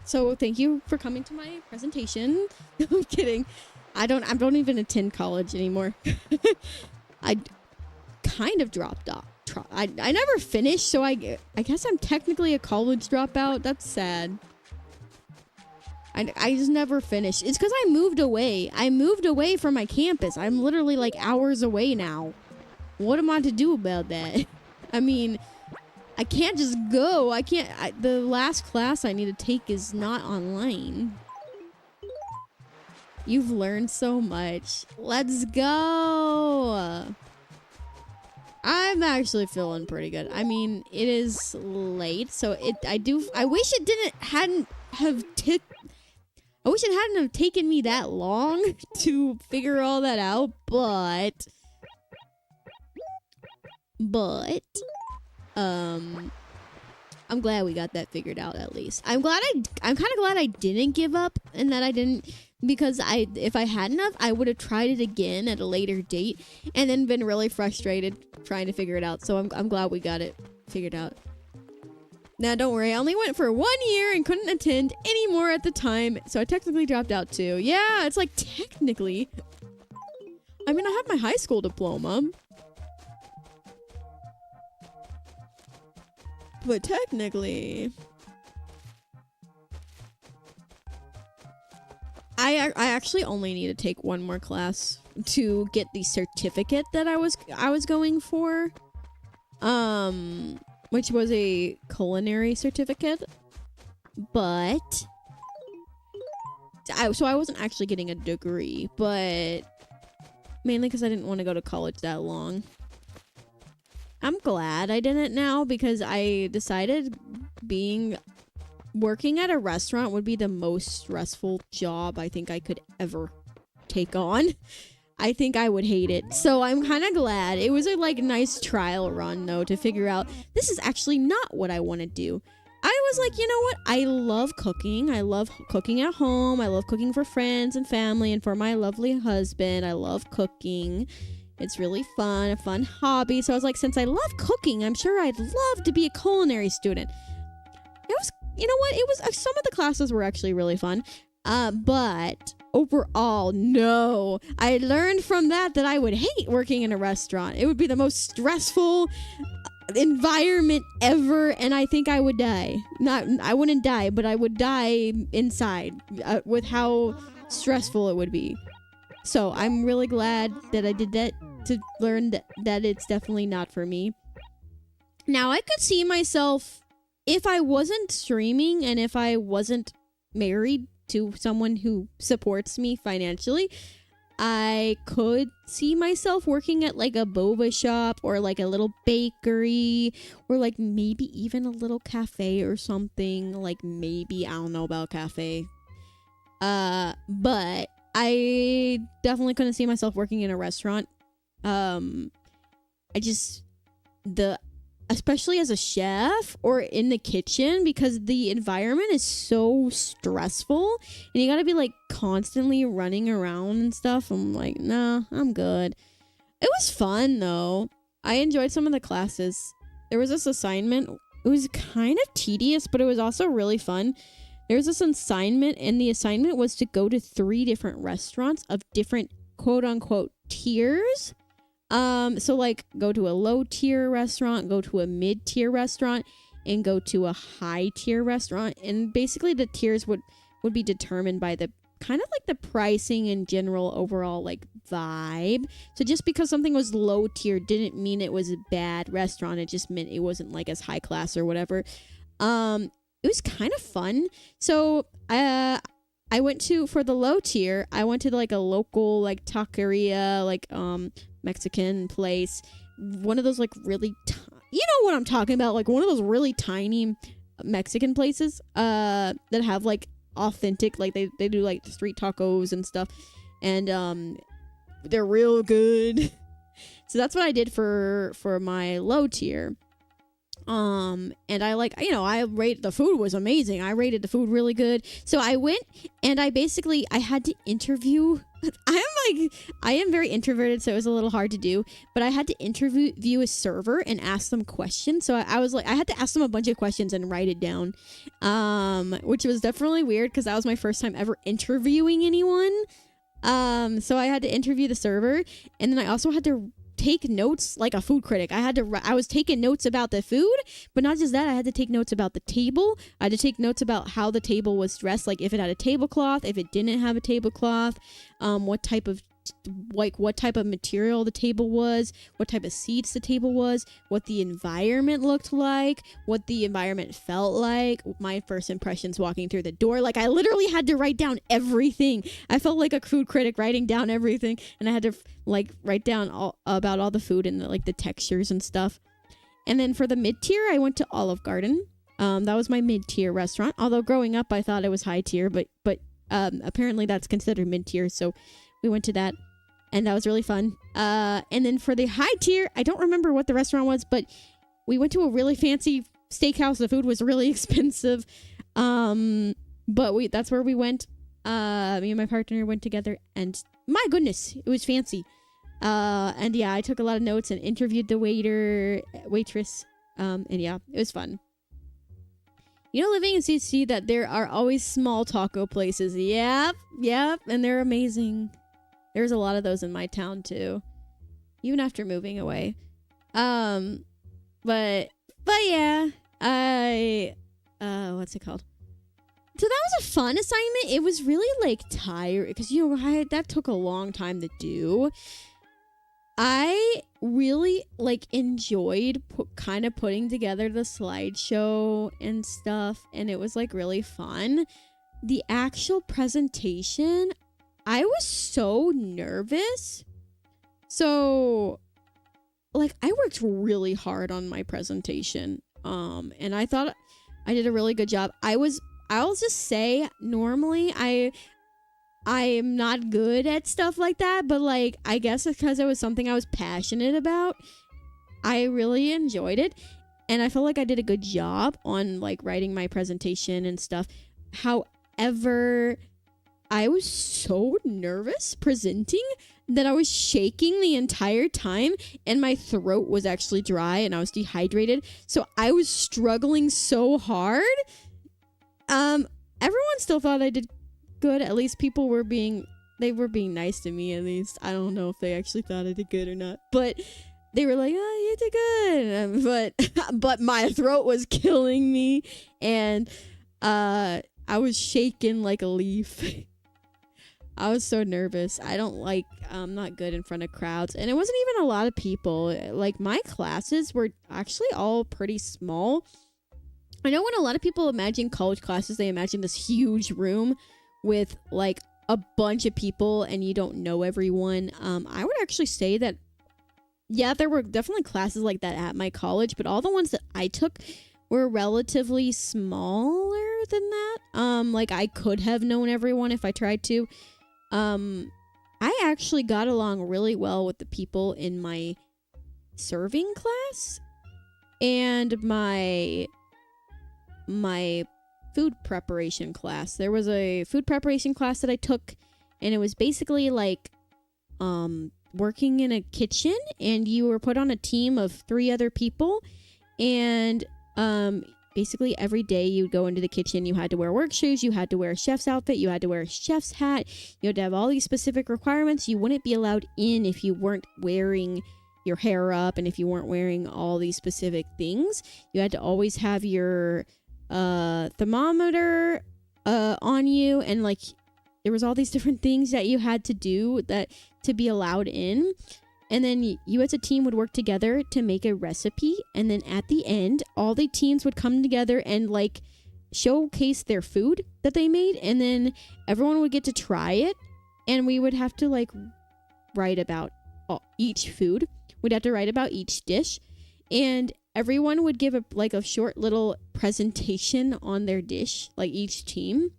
A: so thank you for coming to my presentation. I'm kidding. I don't even attend college anymore. I kind of dropped off. I never finished, so I guess I'm technically a college dropout. That's sad. I just never finished. It's because I moved away. I moved away from my campus. I'm literally hours away now. What am I to do about that? I mean, I can't just go. The last class I need to take is not online. You've learned so much. Let's go. I'm actually feeling pretty good. I mean, it is late, so I wish it hadn't have taken me that long to figure all that out, but I'm glad we got that figured out at least. I'm kind of glad I didn't give up and that I didn't, because if I hadn't have, I would have tried it again at a later date and then been really frustrated trying to figure it out. So I'm glad we got it figured out. Now, don't worry, I only went for 1 year and couldn't attend anymore at the time, so I technically dropped out too. Yeah, it's technically. I mean, I have my high school diploma. But technically, I actually only need to take one more class to get the certificate that I was going for, which was a culinary certificate. But so I wasn't actually getting a degree, but mainly because I didn't want to go to college that long. I'm glad I didn't now, because I decided working at a restaurant would be the most stressful job I think I could ever take on. I think I would hate it. So I'm kind of glad. It was a nice trial run though to figure out this is actually not what I want to do. I was like, you know what? I love cooking. I love cooking at home. I love cooking for friends and family and for my lovely husband. I love cooking. It's really fun, a fun hobby. So I was like, since I love cooking, I'm sure I'd love to be a culinary student. It was, you know what? It was, some of the classes were actually really fun. But overall, no. I learned from that I would hate working in a restaurant. It would be the most stressful environment ever, and I think I would die. I wouldn't die, but I would die inside with how stressful it would be. So I'm really glad that I did that to learn that it's definitely not for me. Now, I could see myself, if I wasn't streaming and if I wasn't married to someone who supports me financially, I could see myself working at a boba shop or a little bakery or maybe even a little cafe or something. Maybe, I don't know about cafe. But I definitely couldn't see myself working in a restaurant. Especially as a chef or in the kitchen, because the environment is so stressful and you gotta be constantly running around and stuff. I'm like, nah, I'm good. It was fun though. I enjoyed some of the classes. There was this assignment. It was kind of tedious, but it was also really fun. There was this assignment, and the assignment was to go to 3 different restaurants of different quote-unquote tiers. So go to a low-tier restaurant, go to a mid-tier restaurant, and go to a high-tier restaurant. And basically the tiers would be determined by the kind of the pricing and general overall vibe. So just because something was low-tier didn't mean it was a bad restaurant. It just meant it wasn't as high class or whatever. It was kind of fun. So I went for the low tier, I went to like a local like taqueria, like Mexican place. One of those like really you know what I'm talking about, like one of those really tiny Mexican places that have like authentic, like they do like street tacos and stuff, and they're real good. So that's what I did for my low tier. And I I rated the food was amazing. I rated the food really good. So I went and I had to interview. I am very introverted, so it was a little hard to do, but I had to interview a server and ask them questions. So I was like, I had to ask them a bunch of questions and write it down, which was definitely weird because that was my first time ever interviewing anyone. So I had to interview the server, and then I also had to take notes like a food critic. I was taking notes about the food, but not just that, I had to take notes about the table. I had to take notes about how the table was dressed, like if it had a tablecloth, if it didn't have a tablecloth, what type of material the table was, what type of seats the table was, what the environment looked like, what the environment felt like, my first impressions walking through the door. Like I literally had to write down everything. I felt like a food critic writing down everything, and I had to like write down all about all the food and the textures and stuff. And then for the mid-tier, I went to Olive Garden. That was my mid-tier restaurant. Although growing up, I thought it was high tier, but apparently that's considered mid-tier. So we went to that, and that was really fun. And then for the high tier, I don't remember what the restaurant was, but we went to a really fancy steakhouse. The food was really expensive. But that's where we went. Me and my partner went together, and my goodness, it was fancy. And yeah, I took a lot of notes and interviewed the waitress. And yeah, it was fun. You know, living in CC, that there are always small taco places. Yep, and they're amazing. There's a lot of those in my town too, even after moving away. But yeah, what's it called? So that was a fun assignment. It was really like tired because that took a long time to do. I really enjoyed kind of putting together the slideshow and stuff, and it was really fun. The actual presentation, I was so nervous. So I worked really hard on my presentation. And I thought I did a really good job. I'll just say, normally I'm not good at stuff like that, but I guess it's because it was something I was passionate about. I really enjoyed it, and I felt like I did a good job on writing my presentation and stuff. However, I was so nervous presenting that I was shaking the entire time, and my throat was actually dry and I was dehydrated. So I was struggling so hard. Everyone still thought I did good. At least people were being nice to me, at least. I don't know if they actually thought I did good or not, but they were like, oh, you did good. But my throat was killing me, and I was shaking like a leaf. I was so nervous. I'm not good in front of crowds, and it wasn't even a lot of people. My classes were actually all pretty small. I know when a lot of people imagine college classes, they imagine this huge room with a bunch of people and you don't know everyone. I would actually say that, yeah, there were definitely classes like that at my college, but all the ones that I took were relatively smaller than that. I could have known everyone if I tried to. I actually got along really well with the people in my serving class and my food preparation class. There was a food preparation class that I took, and it was basically working in a kitchen, and you were put on a team of 3 other people, and basically every day you would go into the kitchen. You had to wear work shoes, you had to wear a chef's outfit, you had to wear a chef's hat, you had to have all these specific requirements. You wouldn't be allowed in if you weren't wearing your hair up, and if you weren't wearing all these specific things. You had to always have your thermometer on you, and there was all these different things that you had to do that to be allowed in. And then you as a team would work together to make a recipe. And then at the end, all the teams would come together and like showcase their food that they made. And then everyone would get to try it. And we would have to like write about each food. We'd have to write about each dish. And everyone would give a short little presentation on their dish, like each team.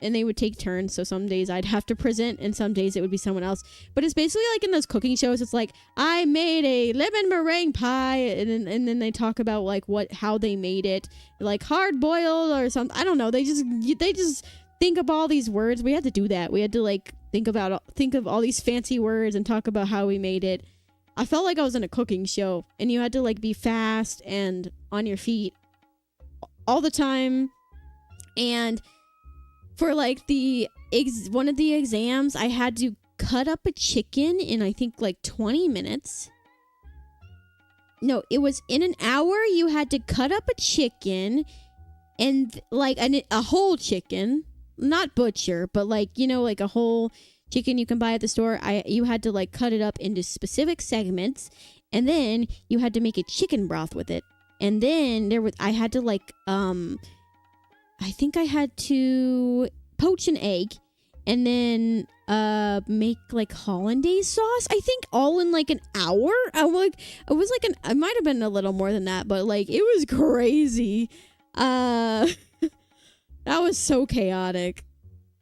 A: And they would take turns. So some days I'd have to present and some days it would be someone else. But it's basically like in those cooking shows. It's like, I made a lemon meringue pie. And then they talk about like how they made it. Like hard boiled or something. I don't know. They just think of all these words. We had to do that. We had to like think of all these fancy words and talk about how we made it. I felt like I was in a cooking show. And you had to like be fast and on your feet all the time. And for like one of the exams, I had to cut up a chicken in I think like 20 minutes. No, it was in an hour. You had to cut up a chicken and like a whole chicken, not butcher, but like, you know, like a whole chicken you can buy at the store. You had to like cut it up into specific segments, and then you had to make a chicken broth with it. And then I had to like I think I had to poach an egg and then make like hollandaise sauce, I think, all in like an hour. It might have been a little more than that, but like it was crazy. That was so chaotic.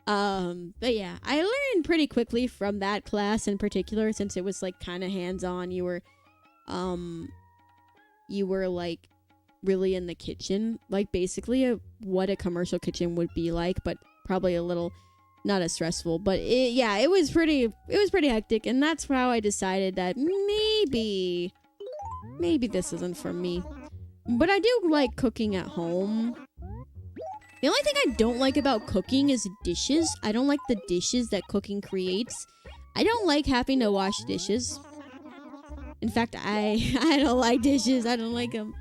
A: But yeah, I learned pretty quickly from that class in particular, since it was like kind of hands-on. You were like really in the kitchen, like basically what a commercial kitchen would be like, but probably a little not as stressful. But it was pretty hectic, and that's how I decided that maybe this isn't for me. But I do like cooking at home. The only thing I don't like about cooking is dishes. I don't like the dishes that cooking creates. I don't like having to wash dishes. In fact, I don't like dishes. I don't like them.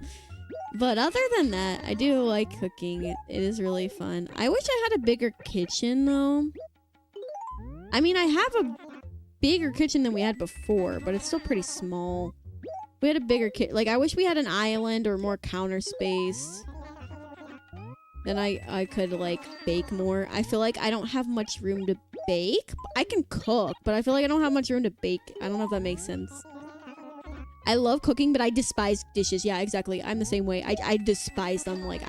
A: But other than that, I do like cooking. It is really fun. I wish I had a bigger kitchen, though. I mean, I have a bigger kitchen than we had before, but it's still pretty small. We had a bigger kitchen. Like, I wish we had an island or more counter space. Then I could, like, bake more. I feel like I don't have much room to bake. I can cook, but I feel like I don't have much room to bake. I don't know if that makes sense. I love cooking, but I despise dishes. Yeah, exactly. I'm the same way. I despise them. Like,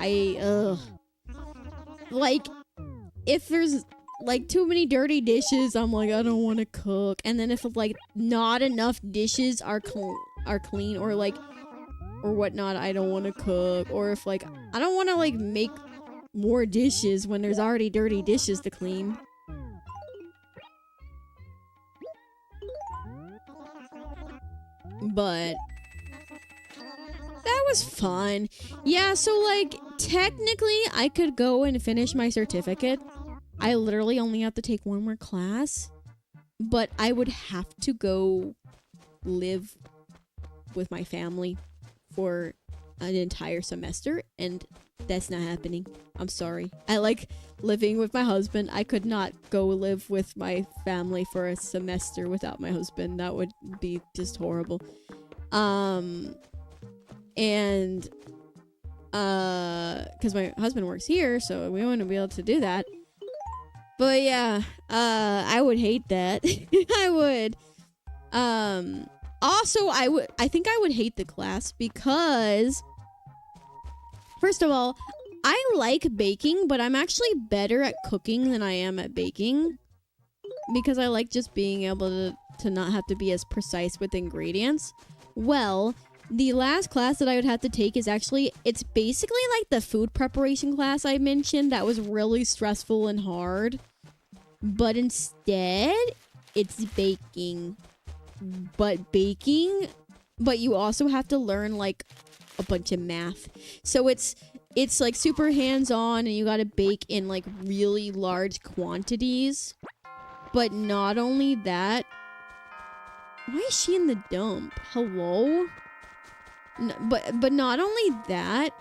A: like, if there's, like, too many dirty dishes, I'm like, I don't want to cook. And then if, like, not enough dishes are clean or, like, or whatnot, I don't want to cook. Or if, like, I don't want to, like, make more dishes when there's already dirty dishes to clean. But that was fun. Yeah, so like technically I could go and finish my certificate. I literally only have to take one more class, but I would have to go live with my family for an entire semester, and that's not happening. I'm sorry. I like living with my husband. I could not go live with my family for a semester without my husband. That would be just horrible. And because my husband works here, so we wouldn't be able to do that. But yeah, I would hate that. I would. Also, I think I would hate the class because, first of all, I like baking, but I'm actually better at cooking than I am at baking, because I like just being able to not have to be as precise with ingredients. Well, the last class that I would have to take is it's basically like the food preparation class I mentioned that was really stressful and hard, but instead it's baking. But you also have to learn like a bunch of math. So it's like super hands-on, and you gotta bake in like really large quantities. But not only that, why is she in the dump? Hello? But not only that,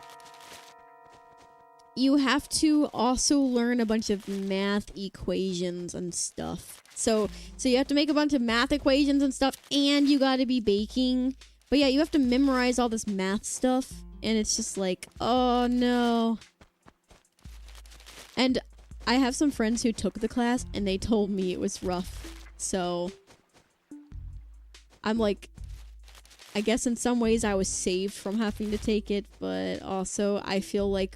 A: you have to also learn a bunch of math equations and stuff. So you have to make a bunch of math equations and stuff, and you gotta be baking. But yeah, you have to memorize all this math stuff, and it's just like, oh no. And I have some friends who took the class, and they told me it was rough. So I'm like, I guess in some ways I was saved from having to take it, but also I feel kind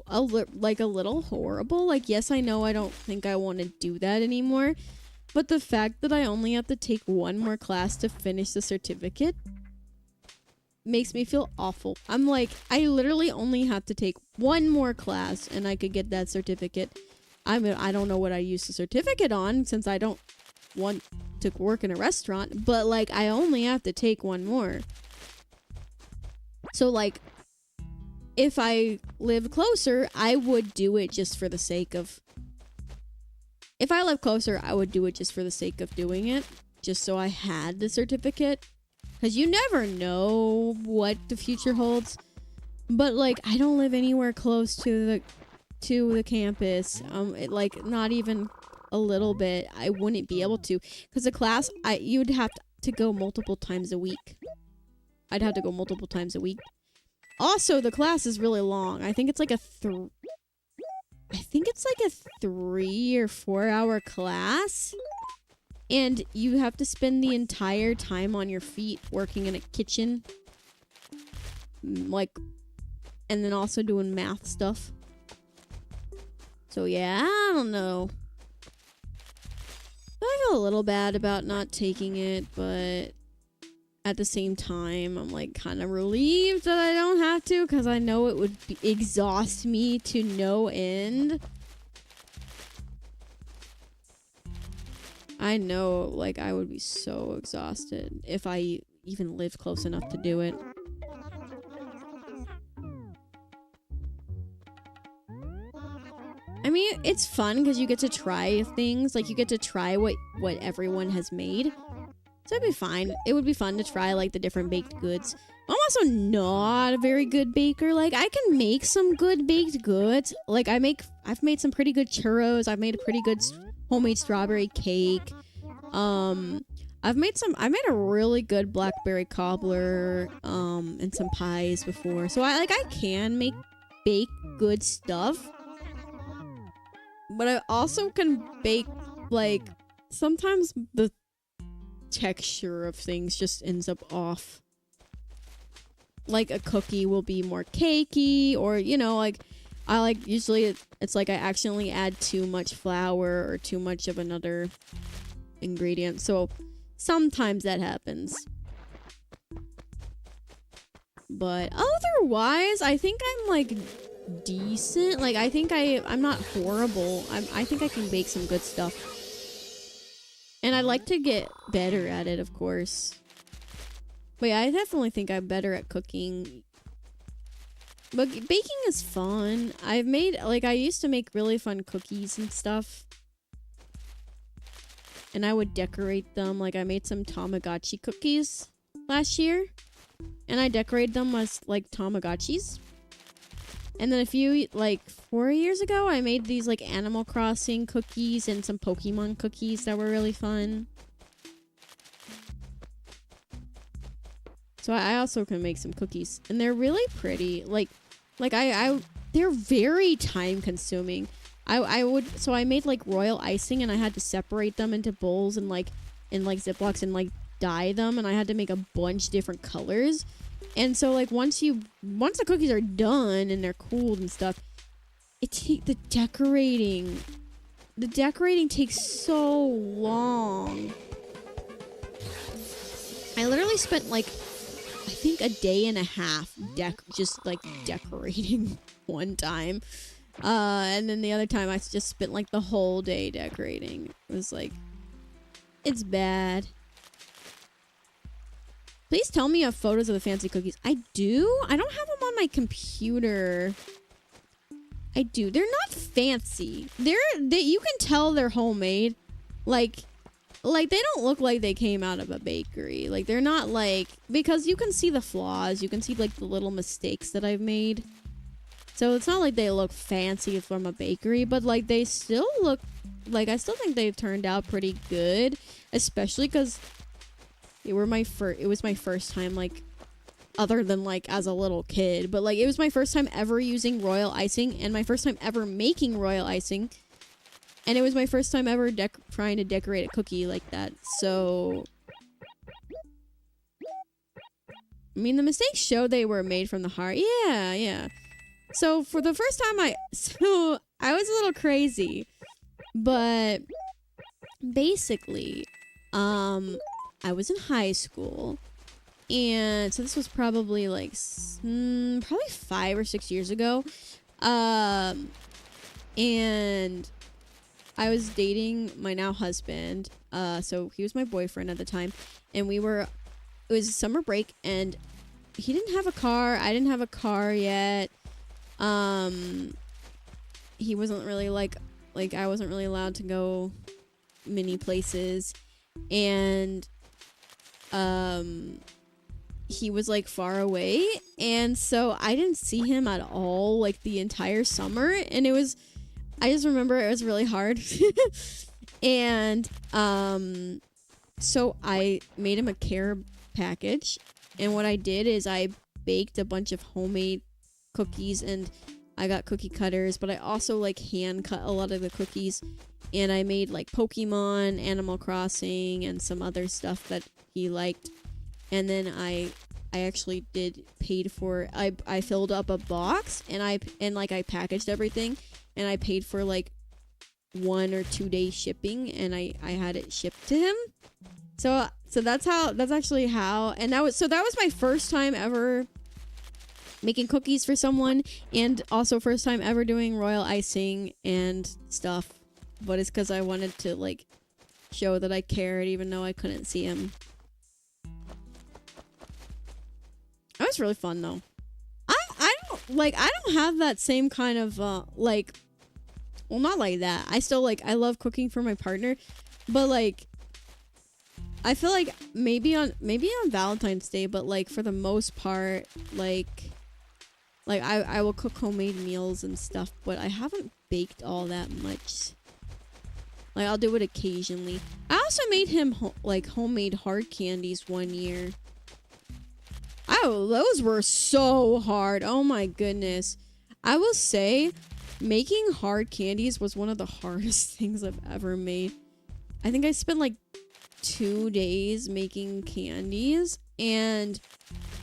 A: of like a little horrible. Like, yes, I know I don't think I want to do that anymore, but the fact that I only have to take one more class to finish the certificate makes me feel awful. I'm like, I literally only have to take one more class and I could get that certificate. I don't know what I use the certificate on, since I don't want to work in a restaurant, but like, I only have to take one more. So like, if I live closer, I would do it just for the sake of... If I live closer, I would do it just for the sake of doing it, just so I had the certificate. Because you never know what the future holds. But like, I don't live anywhere close to the campus. Like, not even a little bit. I wouldn't be able to, because the class, you'd have to go multiple times a week. I'd have to go multiple times a week. Also, the class is really long. I think it's like a 3 or 4 hour class. And you have to spend the entire time on your feet working in a kitchen. Like, and then also doing math stuff. So yeah, I don't know. I feel a little bad about not taking it, but at the same time, I'm like kind of relieved that I don't have to, because I know it would exhaust me to no end. I know, like, I would be so exhausted if I even lived close enough to do it. I mean, it's fun because you get to try things. Like, you get to try what everyone has made. So it'd be fine. It would be fun to try, like, the different baked goods. I'm also not a very good baker. Like, I can make some good baked goods. Like, I've made some pretty good churros. I've made a pretty good homemade strawberry cake. I made a really good blackberry cobbler, and some pies before. So I can bake good stuff. But I also can bake, like, sometimes the texture of things just ends up off. Like, a cookie will be more cakey, or, you know, like, usually it's like I accidentally add too much flour or too much of another ingredient. So sometimes that happens. But otherwise, I think I'm, like, decent. Like, I think I'm not horrible. I think I can bake some good stuff. And I'd like to get better at it, of course. But yeah, I definitely think I'm better at cooking. But baking is fun. I used to make really fun cookies and stuff. And I would decorate them. Like, I made some Tamagotchi cookies last year. And I decorated them as, like, Tamagotchis. And then 4 years ago, I made these, like, Animal Crossing cookies and some Pokemon cookies that were really fun. So I also can make some cookies. And they're really pretty. They're very time consuming. So I made, like, royal icing, and I had to separate them into bowls and, like, in, like, Ziplocs and, like, dye them. And I had to make a bunch of different colors. And so, like, once the cookies are done and they're cooled and stuff, the decorating takes so long. I literally spent, like, I think a day and a half just, like, decorating one time. And then the other time I just spent, like, the whole day decorating. It was, like, it's bad. Please tell me you have photos of the fancy cookies. I do? I don't have them on my computer. I do. They're not fancy. You can tell they're homemade. Like they don't look like they came out of a bakery. Like, they're not, like, because you can see the flaws. You can see, like, the little mistakes that I've made. So it's not like they look fancy from a bakery, but like they still look like, I still think they've turned out pretty good, especially because it was my first time, like, other than like as a little kid, but like it was my first time ever using royal icing and my first time ever making royal icing, and it was my first time ever trying to decorate a cookie like that. So I mean, the mistakes show they were made from the heart. Yeah. So for the first time, I was a little crazy, but basically, I was in high school, and so this was probably like probably 5 or 6 years ago, and I was dating my now husband. So he was my boyfriend at the time, and it was summer break, and he didn't have a car. I didn't have a car yet. He wasn't really like I wasn't really allowed to go many places, and he was like far away, and so I didn't see him at all like the entire summer, and I just remember it was really hard. And so I made him a care package, and what I did is I baked a bunch of homemade cookies, and I got cookie cutters, but I also like hand cut a lot of the cookies, and I made like Pokemon, Animal Crossing, and some other stuff that he liked. And then I actually paid for, I filled up a box, and I packaged everything, and I paid for like 1 or 2 days shipping, and I had it shipped to him. So that's actually how, and that was my first time ever making cookies for someone, and also first time ever doing royal icing and stuff. But it's because I wanted to like show that I cared, even though I couldn't see him. That was really fun though. I don't have that same kind of like, well, not like that. I still I love cooking for my partner, but like I feel like maybe on Valentine's Day, but like for the most part, like I will cook homemade meals and stuff, but I haven't baked all that much. Like I'll do it occasionally. I also made him homemade hard candies one year. Oh, those were so hard. Oh my goodness. I will say making hard candies was one of the hardest things I've ever made. I think I spent like 2 days making candies, and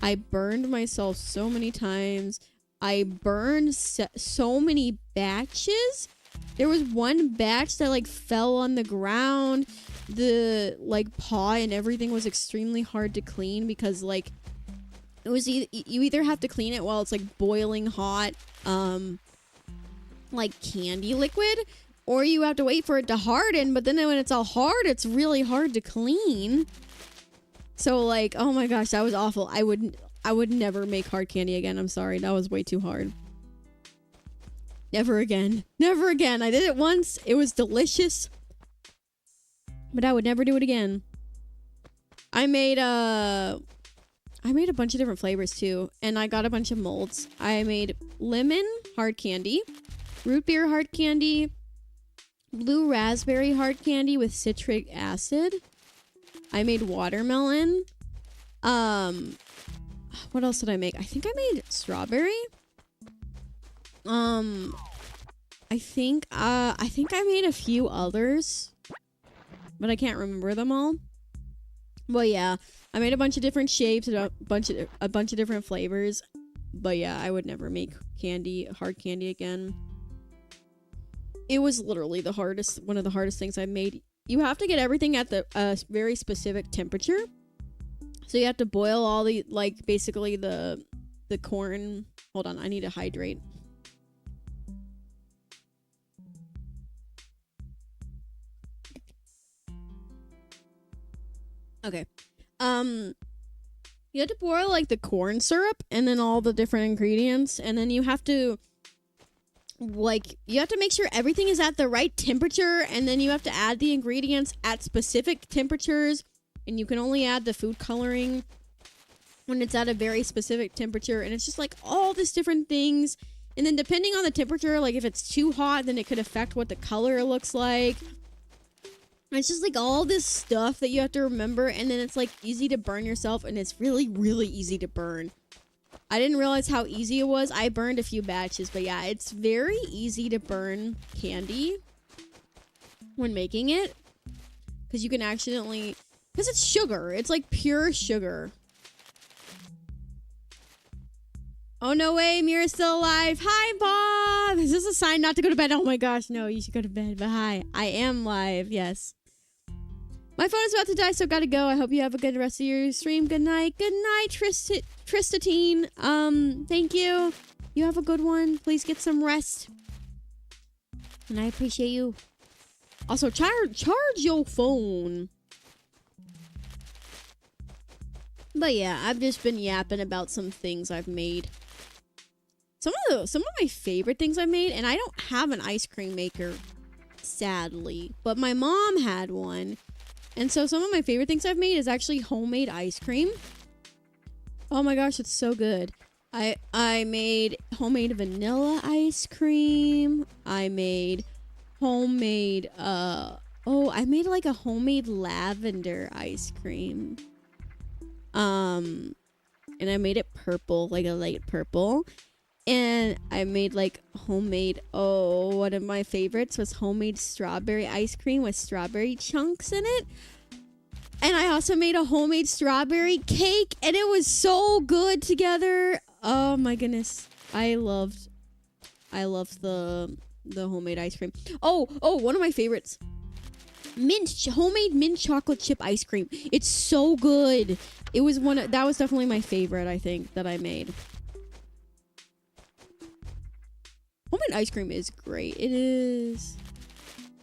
A: I burned myself so many times. I burned so many batches. There was one batch that like fell on the ground. The like paw and everything was extremely hard to clean because like it was you either have to clean it while it's like boiling hot like candy liquid, or you have to wait for it to harden, but then when it's all hard, it's really hard to clean. So like, oh my gosh, that was awful. I would never make hard candy again. I'm sorry. That was way too hard. Never again. Never again. I did it once. It was delicious, but I would never do it again. I made a bunch of different flavors too, and I got a bunch of molds. I made lemon hard candy, root beer hard candy, blue raspberry hard candy with citric acid. I made watermelon. What else did I make? I think I made strawberry. I think I made a few others, but I can't remember them all. Well, yeah, I made a bunch of different shapes and a bunch of different flavors. But yeah, I would never make hard candy again. It was literally one of the hardest things I made. You have to get everything at the very specific temperature. So you have to boil all the, like, basically the corn. Hold on, I need to hydrate. Okay. You have to boil, like, the corn syrup and then all the different ingredients. And then you have to, like, you have to make sure everything is at the right temperature. And then you have to add the ingredients at specific temperatures. And you can only add the food coloring when it's at a very specific temperature. And it's just, like, all these different things. And then depending on the temperature, like if it's too hot, then it could affect what the color looks like. It's just like all this stuff that you have to remember, and then it's like easy to burn yourself, and it's really, really easy to burn. I didn't realize how easy it was. I burned a few batches, but yeah, it's very easy to burn candy when making it. Because you can accidentally... Because it's sugar. It's like pure sugar. Oh, no way. Mira's still alive. Hi, Bob. Is this a sign not to go to bed? Oh my gosh, no. You should go to bed. But hi. I am live. Yes. My phone is about to die, so gotta go. I hope you have a good rest of your stream. Good night. Good night, Tristatine. Thank you. You have a good one. Please get some rest. And I appreciate you. Also, charge your phone. But yeah, I've just been yapping about some things I've made. Some of my favorite things I made, and I don't have an ice cream maker, sadly. But my mom had one. And so some of my favorite things I've made is actually homemade ice cream. Oh my gosh, it's so good. I made homemade vanilla ice cream. I made homemade, I made like a homemade lavender ice cream. And I made it purple, like a light purple. And I made like homemade, one of my favorites was homemade strawberry ice cream with strawberry chunks in it. And I also made a homemade strawberry cake, and it was so good together. Oh my goodness. I loved the homemade ice cream. Oh, one of my favorites. Homemade mint chocolate chip ice cream. It's so good. That was definitely my favorite, I think, that I made. Homemade ice cream is great. It is.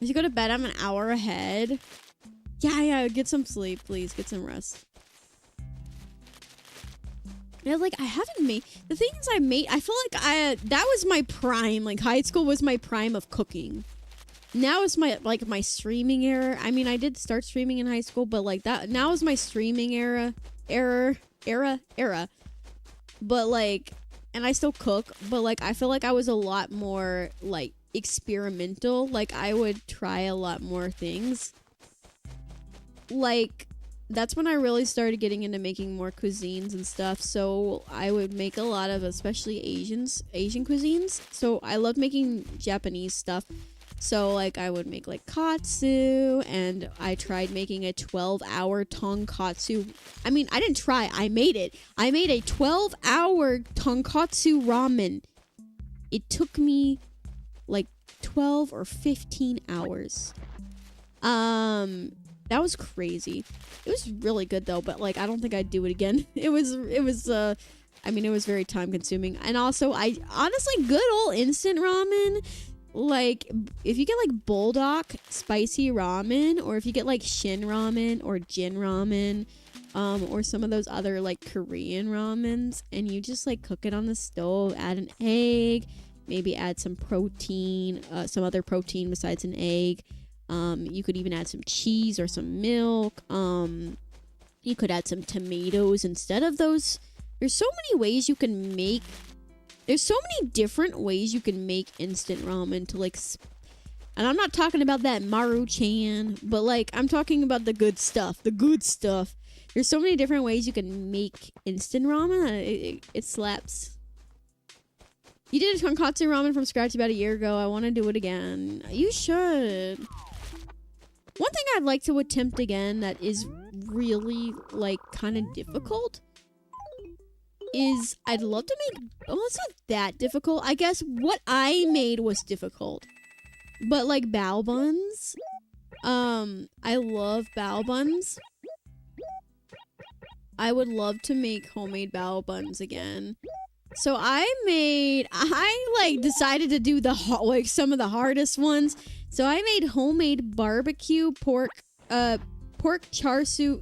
A: As you go to bed, I'm an hour ahead. Yeah, get some sleep, please. Get some rest. Yeah, like, I haven't made... The things I made, I feel like that was my prime. Like, high school was my prime of cooking. Now is my streaming era. I mean, I did start streaming in high school, but, like, that... Now is my streaming era. But, like... And I still cook, but, like, I feel like I was a lot more, like, experimental. Like, I would try a lot more things. Like, that's when I really started getting into making more cuisines and stuff. So I would make a lot of, especially Asian cuisines. So I loved making Japanese stuff. So, like, I would make, like, katsu, and I tried making a 12-hour tonkatsu. I mean, I didn't try. I made it. I made a 12-hour tonkatsu ramen. It took me, like, 12 or 15 hours. That was crazy. It was really good, though, but, like, I don't think I'd do it again. It was very time-consuming. And also, honestly, good old instant ramen... Like, if you get, like, bulldog spicy ramen, or if you get, like, shin ramen or jin ramen, or some of those other, like, Korean ramens, and you just, like, cook it on the stove, add an egg, maybe add some protein, some other protein besides an egg. You could even add some cheese or some milk. You could add some tomatoes instead of those. There's so many ways you can make... There's so many different ways you can make instant ramen to, like... And I'm not talking about that Maruchan, but, like, I'm talking about the good stuff. The good stuff. There's so many different ways you can make instant ramen. It slaps. You did a tonkatsu ramen from scratch about a year ago. I want to do it again. You should. One thing I'd like to attempt again that is really, like, kind of difficult is I'd love to make... Oh, it's not that difficult. I guess what I made was difficult. But, like, bao buns. I love bao buns. I would love to make homemade bao buns again. So I decided to do some of the hardest ones. So I made homemade barbecue char siu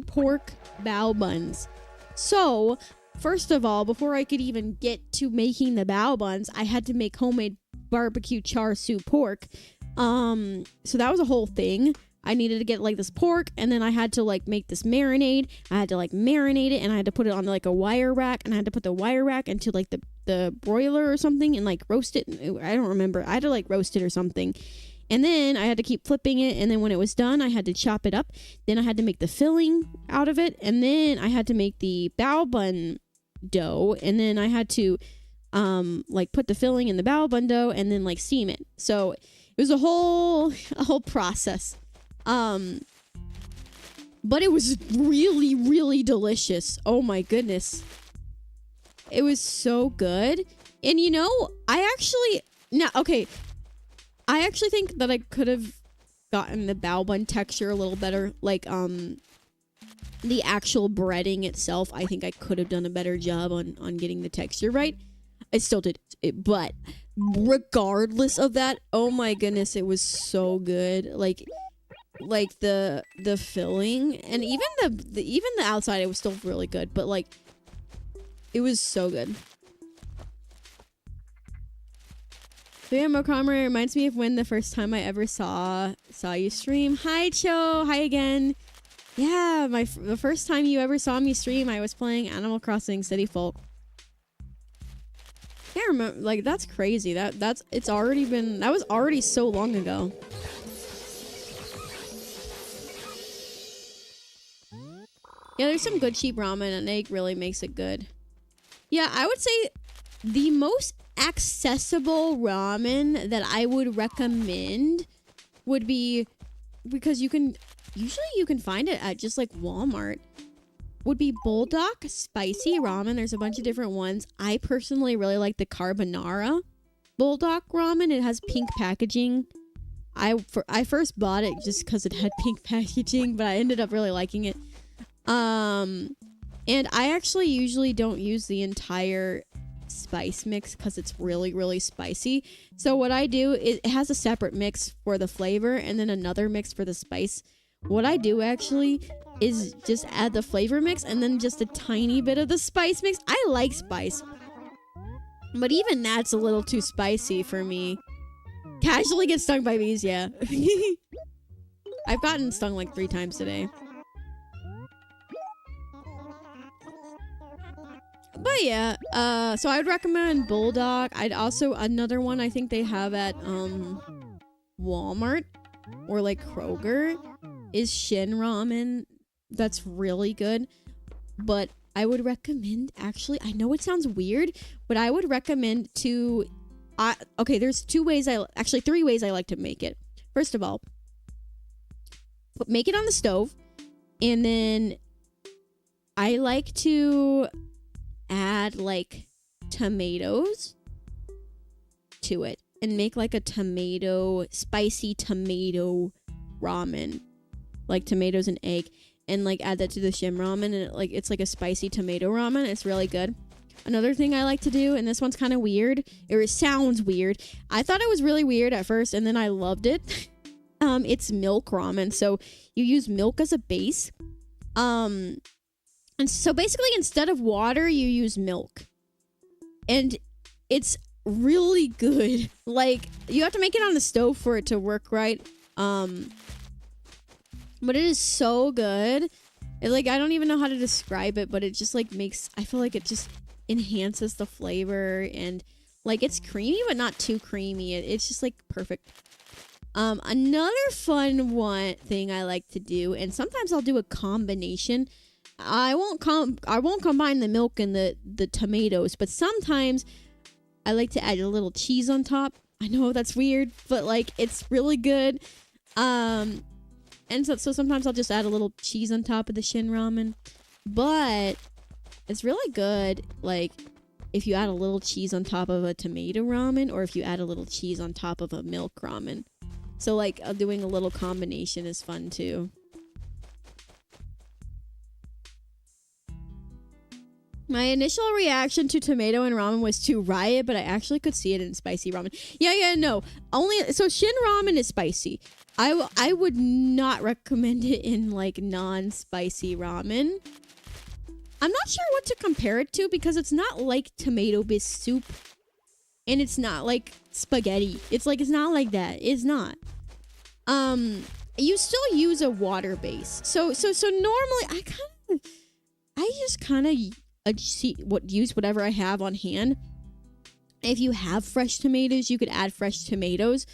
A: pork bao buns. So, first of all, before I could even get to making the bao buns, I had to make homemade barbecue char siu pork. So that was a whole thing. I needed to get, like, this pork, and then I had to, like, make this marinade. I had to, like, marinate it, and I had to put it on, like, a wire rack, and I had to put the wire rack into, like, the the broiler or something and like roast it. I don't remember. I had to like roast it or something. And then I had to keep flipping it. And then when it was done, I had to chop it up. Then I had to make the filling out of it. And then I had to make the bao bun dough. And then I had to like put the filling in the bao bun dough and then like steam it. So it was a whole process. But it was really, really delicious. Oh my goodness. It was so good. And you know, I actually think that I could have gotten the bao bun texture a little better. Like, the actual breading itself, I think I could have done a better job on getting the texture right. I still did it, but regardless of that, oh my goodness, it was so good. Like the filling and even the outside, it was still really good, but like it was so good. So yeah, Mokrammer reminds me of when the first time I ever saw you stream. Hi Cho, hi again. Yeah, the first time you ever saw me stream, I was playing Animal Crossing City Folk. Can't remember, like that's crazy. That was already so long ago. Yeah, there's some good cheap ramen and egg really makes it good. Yeah, I would say the most accessible ramen that I would recommend would be, because you can find it at just like Walmart, would be Bulldog spicy ramen. There's a bunch of different ones. I personally really like the carbonara Bulldog ramen. It has pink packaging. I first bought it just because it had pink packaging, but I ended up really liking it. And I actually usually don't use the entire spice mix because it's really, really spicy. So what I do is it has a separate mix for the flavor and then another mix for the spice. What I do actually is just add the flavor mix and then just a tiny bit of the spice mix. I like spice, but even that's a little too spicy for me. Casually get stung by bees, yeah. I've gotten stung like 3 times today. But yeah, so I would recommend Bulldog. I'd also, another one I think they have at Walmart or like Kroger is Shin Ramen. That's really good. But I would recommend, actually, I know it sounds weird, but I would recommend okay, there's 3 ways I like to make it. First of all, make it on the stove, and then I like to add like tomatoes to it and make like a spicy tomato ramen, like tomatoes and egg, and like add that to the shim ramen, and it's like a spicy tomato ramen. It's really good. Another thing I like to do, and this one's kind of weird, or it sounds weird. I thought it was really weird at first, and then I loved it. It's milk ramen. So you use milk as a base. And so basically, instead of water, you use milk. And it's really good. Like, you have to make it on the stove for it to work right. But it is so good. I don't even know how to describe it, but it just, I feel like it just enhances the flavor. And, it's creamy, but not too creamy. It's just, perfect. Another fun thing I like to do, and sometimes I'll do a combination. I won't combine the milk and the tomatoes, but sometimes I like to add a little cheese on top. I know that's weird, but it's really good. And so sometimes I'll just add a little cheese on top of the Shin ramen, but it's really good. If you add a little cheese on top of a tomato ramen, or if you add a little cheese on top of a milk ramen. So doing a little combination is fun too. My initial reaction to tomato and ramen was to riot, but I actually could see it in spicy ramen. No. So Shin ramen is spicy. I would not recommend it in non-spicy ramen. I'm not sure what to compare it to because it's not like tomato-based soup, and it's not like spaghetti. It's not like that. It's not. You still use a water base. So normally I just kind of use whatever I have on hand. If you have fresh tomatoes, you could add fresh tomatoes.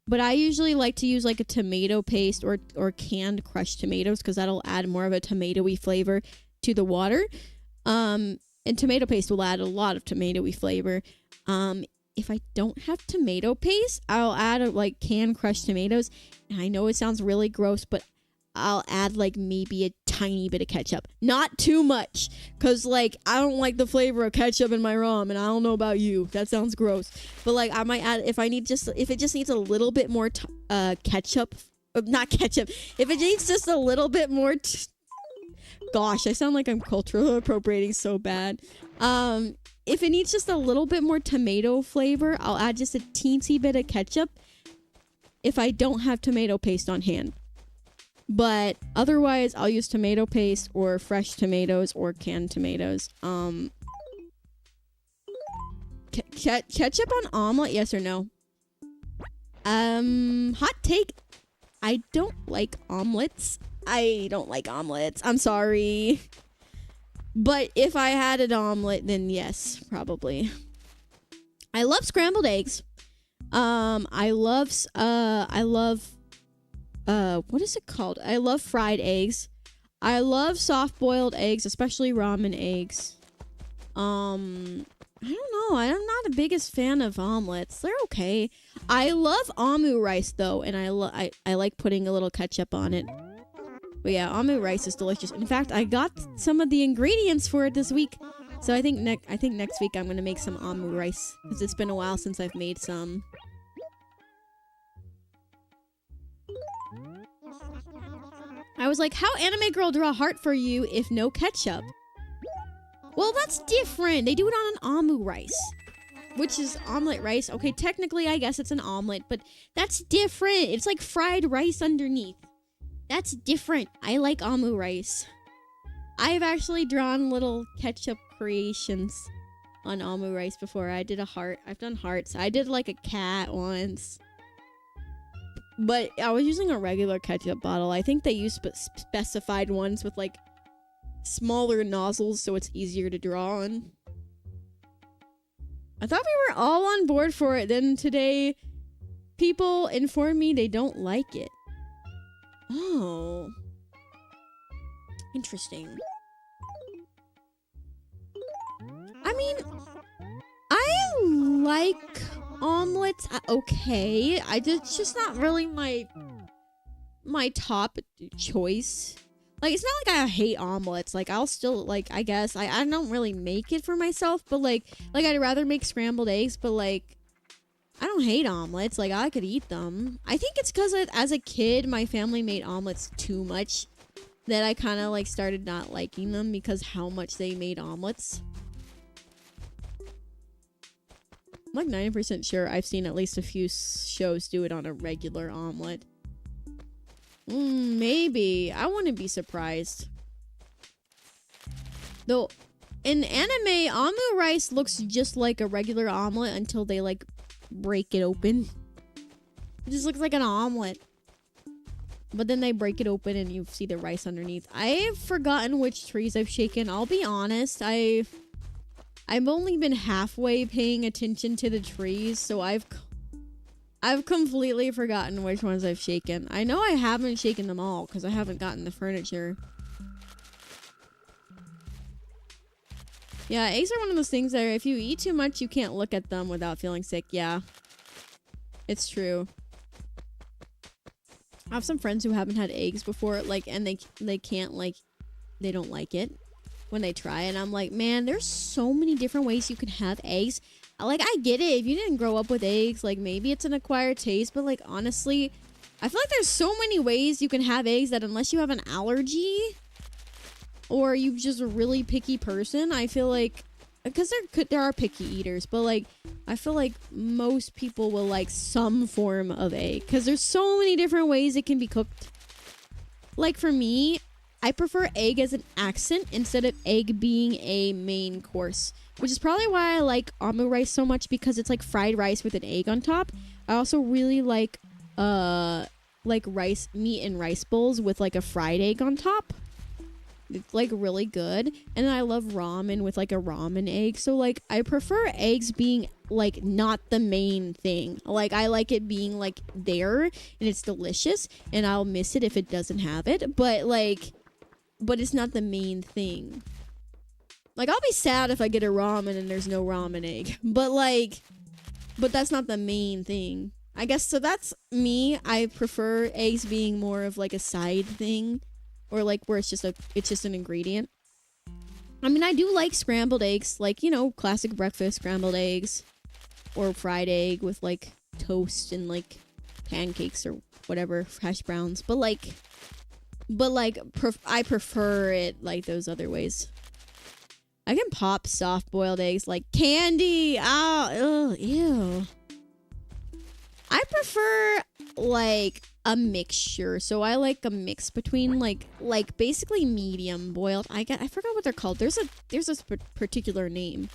A: But I usually like to use like a tomato paste or canned crushed tomatoes because that'll add more of a tomatoey flavor to the water. And tomato paste will add a lot of tomatoey flavor. If I don't have tomato paste, I'll add like canned crushed tomatoes. And I know it sounds really gross, but I'll add like maybe a tiny bit of ketchup. Not too much, because like I don't like the flavor of ketchup in my ramen. I don't know about you. That sounds gross. But like I might add if it just needs a little bit more ketchup. Not ketchup. If it needs just a little bit more gosh, I sound like I'm cultural appropriating so bad. If it needs just a little bit more tomato flavor, I'll add just a teensy bit of ketchup if I don't have tomato paste on hand. But otherwise, I'll use tomato paste or fresh tomatoes or canned tomatoes. Ketchup on omelet, yes or no? Hot take. I don't like omelets. I'm sorry. But if I had an omelet, then yes, probably. I love scrambled eggs. I love what is it called? I love fried eggs. I love soft-boiled eggs, especially ramen eggs. I don't know. I'm not the biggest fan of omelets. They're okay. I love amu rice though, and I like putting a little ketchup on it. But yeah, amu rice is delicious. In fact, I got some of the ingredients for it this week. So I think next week I'm gonna make some amu rice because it's been a while since I've made some. I was like, how anime girl draw a heart for you if no ketchup? Well, that's different. They do it on an amu rice, which is omelet rice. Okay, technically, I guess it's an omelet, but that's different. It's like fried rice underneath. That's different. I like amu rice. I've actually drawn little ketchup creations on amu rice before. I did a heart. I've done hearts. I did like a cat once. But I was using a regular ketchup bottle. I think they use specified ones with like smaller nozzles so it's easier to draw on. I thought we were all on board for it. Then today, people inform me they don't like it. Oh. Interesting. I mean, I like omelets. Okay. It's just not really my top choice. Like, it's not like I hate omelets. Like, I'll still, like, I guess, I don't really make it for myself, but, like, I'd rather make scrambled eggs, but, like, I don't hate omelets. Like, I could eat them. I think it's because, as a kid, my family made omelets too much that I kind of, like, started not liking them because how much they made omelets. I'm, like, 90% sure I've seen at least a few shows do it on a regular omelet. Maybe. I wouldn't be surprised. Though, in anime, amu rice looks just like a regular omelet until they, like, break it open. It just looks like an omelet. But then they break it open and you see the rice underneath. I've forgotten which trees I've shaken. I'll be honest. I've only been halfway paying attention to the trees, so I've completely forgotten which ones I've shaken. I know I haven't shaken them all because I haven't gotten the furniture. Yeah, eggs are one of those things that if you eat too much, you can't look at them without feeling sick. Yeah, it's true. I have some friends who haven't had eggs before, like, and they can't, like, they don't like it when they try. And I'm like, man, there's so many different ways you can have eggs. Like, I get it. If you didn't grow up with eggs, like, maybe it's an acquired taste. But, like, honestly, I feel like there's so many ways you can have eggs that unless you have an allergy or you just a really picky person, I feel like, because there are picky eaters, but, like, I feel like most people will like some form of egg because there's so many different ways it can be cooked. Like, for me, I prefer egg as an accent instead of egg being a main course, which is probably why I like amu rice so much because it's like fried rice with an egg on top. I also really like rice, meat and rice bowls with like a fried egg on top. It's like really good. And I love ramen with like a ramen egg. So like I prefer eggs being like not the main thing. Like I like it being like there and it's delicious, and I'll miss it if it doesn't have it. But it's not the main thing. Like I'll be sad if I get a ramen and there's no ramen egg. But that's not the main thing. I guess so. That's me. I prefer eggs being more of like a side thing, or like where it's just an ingredient. I mean, I do like scrambled eggs, like, you know, classic breakfast scrambled eggs, or fried egg with like toast and like pancakes or whatever, hash browns. But I prefer it like those other ways. I can pop soft boiled eggs like candy. Oh, ugh, ew. I prefer like a mixture. So I like a mix between like basically medium boiled. I forgot what they're called. There's a particular name.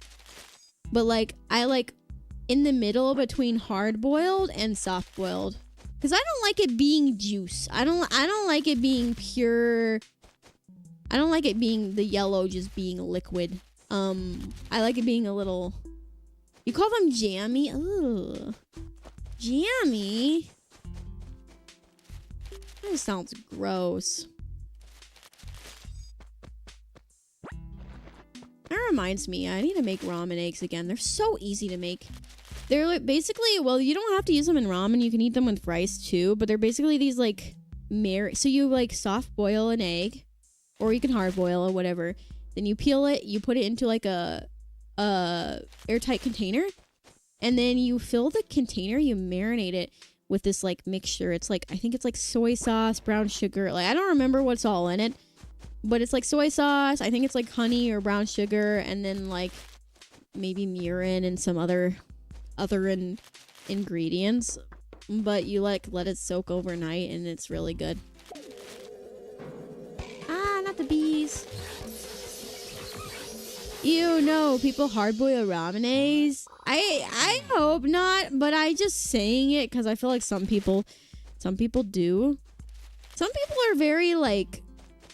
A: But like I like in the middle between hard boiled and soft boiled. Cuz I don't like it being juice. I don't like it being pure. I don't like it being the yellow just being liquid. I like it being a little. You call them jammy? Ugh. Jammy? That sounds gross. That reminds me, I need to make ramen eggs again. They're so easy to make. They're like basically, well, you don't have to use them in ramen. You can eat them with rice too, but they're basically these like so you like soft boil an egg, or you can hard boil or whatever. Then you peel it, you put it into like a airtight container. And then you fill the container, you marinate it with this like mixture. It's like, I think it's like soy sauce, brown sugar. Like I don't remember what's all in it, but it's like soy sauce. I think it's like honey or brown sugar, and then like maybe mirin and some other ingredients. But you like let it soak overnight, and it's really good. Ah, not the bees. Ew, no, people hard boil ramen eggs. I hope not, but I just saying it because I feel like some people do. Some people are very like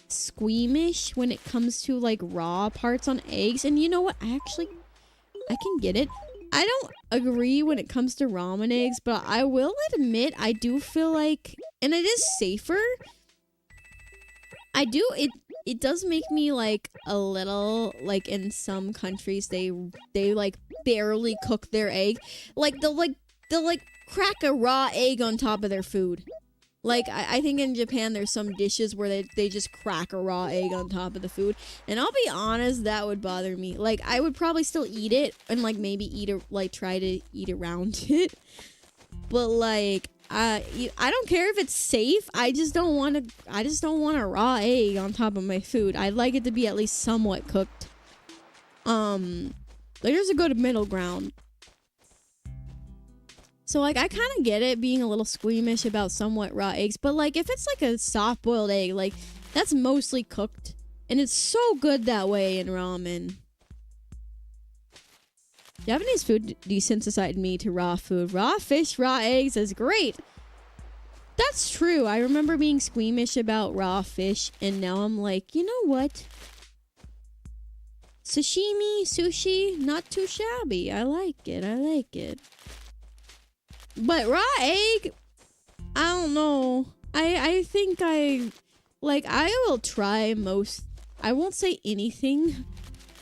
A: squeamish when it comes to like raw parts on eggs, and you know what? I can get it. I don't agree when it comes to ramen eggs, but I will admit I do feel like, and it is safer. It does make me like a little like in some countries they like barely cook their egg. Like they'll crack a raw egg on top of their food. Like I think in Japan there's some dishes where they just crack a raw egg on top of the food. And I'll be honest, that would bother me. Like I would probably still eat it and like maybe try to eat around it. But like I don't care if it's safe. I just don't want a raw egg on top of my food. I'd like it to be at least somewhat cooked. There's a good middle ground. So like I kind of get it being a little squeamish about somewhat raw eggs, but like if it's like a soft boiled egg, like that's mostly cooked, and it's so good that way in ramen. Japanese food desensitized me to raw food. Raw fish, raw eggs is great. That's true. I remember being squeamish about raw fish, and now I'm like, you know what? Sashimi, sushi, not too shabby. I like it. But raw egg, I don't know. I think I will try most. I won't say anything.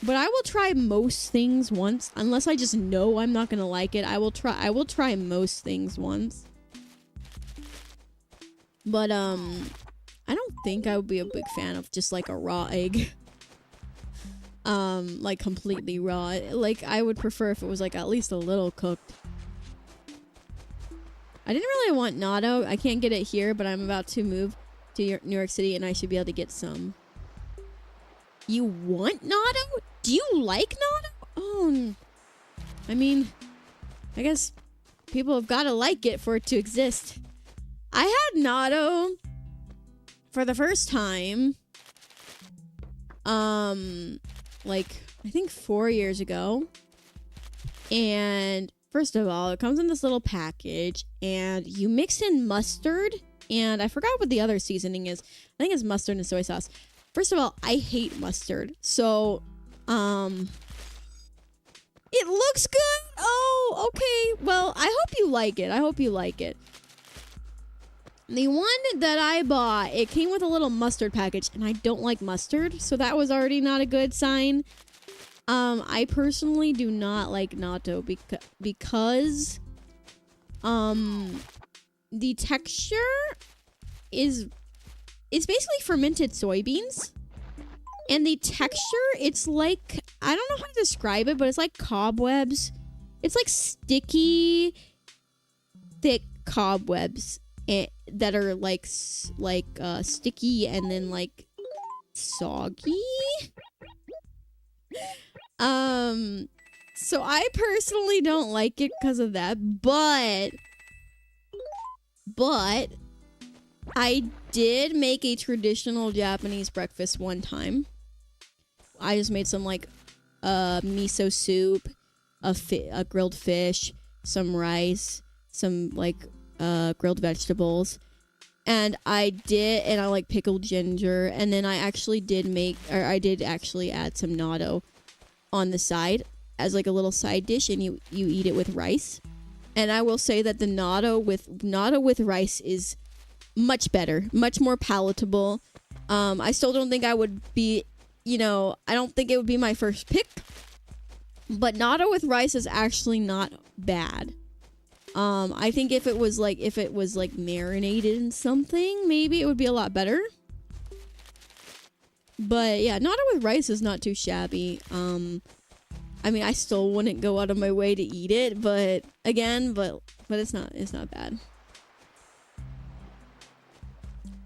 A: But I will try most things once, unless I just know I'm not gonna like it. I will try most things once. But I don't think I would be a big fan of just like a raw egg. Like completely raw. Like I would prefer if it was like at least a little cooked. I didn't really want natto. I can't get it here, but I'm about to move to New York City and I should be able to get some. You want natto? Do you like natto? Oh, I mean, I guess people have got to like it for it to exist. I had natto for the first time, like, I think 4 years ago. And first of all, it comes in this little package, and you mix in mustard, and I forgot what the other seasoning is. I think it's mustard and soy sauce. First of all, I hate mustard. So, it looks good. Oh, okay. Well, I hope you like it. The one that I bought, it came with a little mustard package, and I don't like mustard, so that was already not a good sign. I personally do not like natto because the texture is basically fermented soybeans. And the texture, it's like, I don't know how to describe it, but it's like cobwebs. It's like sticky, thick cobwebs that are like sticky and then like soggy. So I personally don't like it because of that, but I did make a traditional Japanese breakfast one time. I just made some like miso soup, a grilled fish, some rice, some like grilled vegetables, and I like pickled ginger, and then I did actually add some natto on the side as like a little side dish, and you eat it with rice. And I will say that the natto with rice is much better, much more palatable. I still don't think I would be, I don't think it would be my first pick, but natto with rice is actually not bad. I think if it was like marinated in something, maybe it would be a lot better. But yeah, natto with rice is not too shabby. I mean, I still wouldn't go out of my way to eat it, but it's not bad.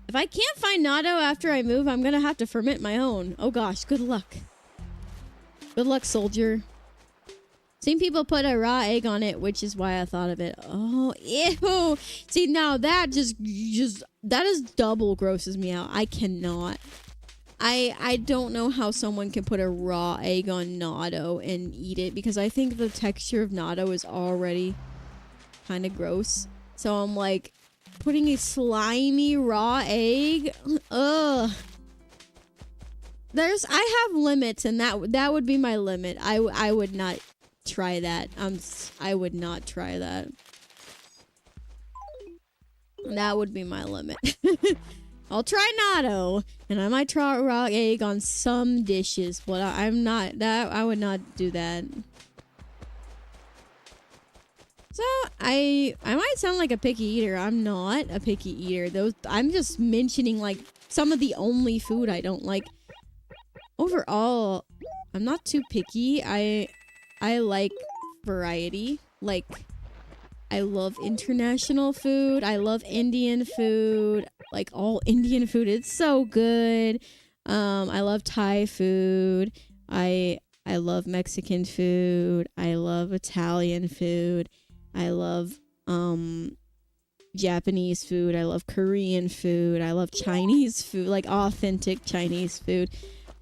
A: If I can't find natto after I move, I'm gonna have to ferment my own. Oh gosh, good luck. Good luck, soldier. Seen people put a raw egg on it, which is why I thought of it. Oh, ew. See, now that that is double grosses me out. I cannot. I don't know how someone can put a raw egg on natto and eat it, because I think the texture of natto is already kind of gross. So I'm like, putting a slimy raw egg? Ugh. I have limits, and that would be my limit. I would not try that. I would not try that. That would be my limit. I'll try natto, and I might try raw egg on some dishes, but I would not do that. So I might sound like a picky eater. I'm not a picky eater. I'm just mentioning like some of the only food I don't like. Overall, I'm not too picky. I like variety. Like, I love international food. I love Indian food. Like, all Indian food. It's so good. I love Thai food. I love Mexican food. I love Italian food. I love Japanese food. I love Korean food. I love Chinese food, like authentic Chinese food.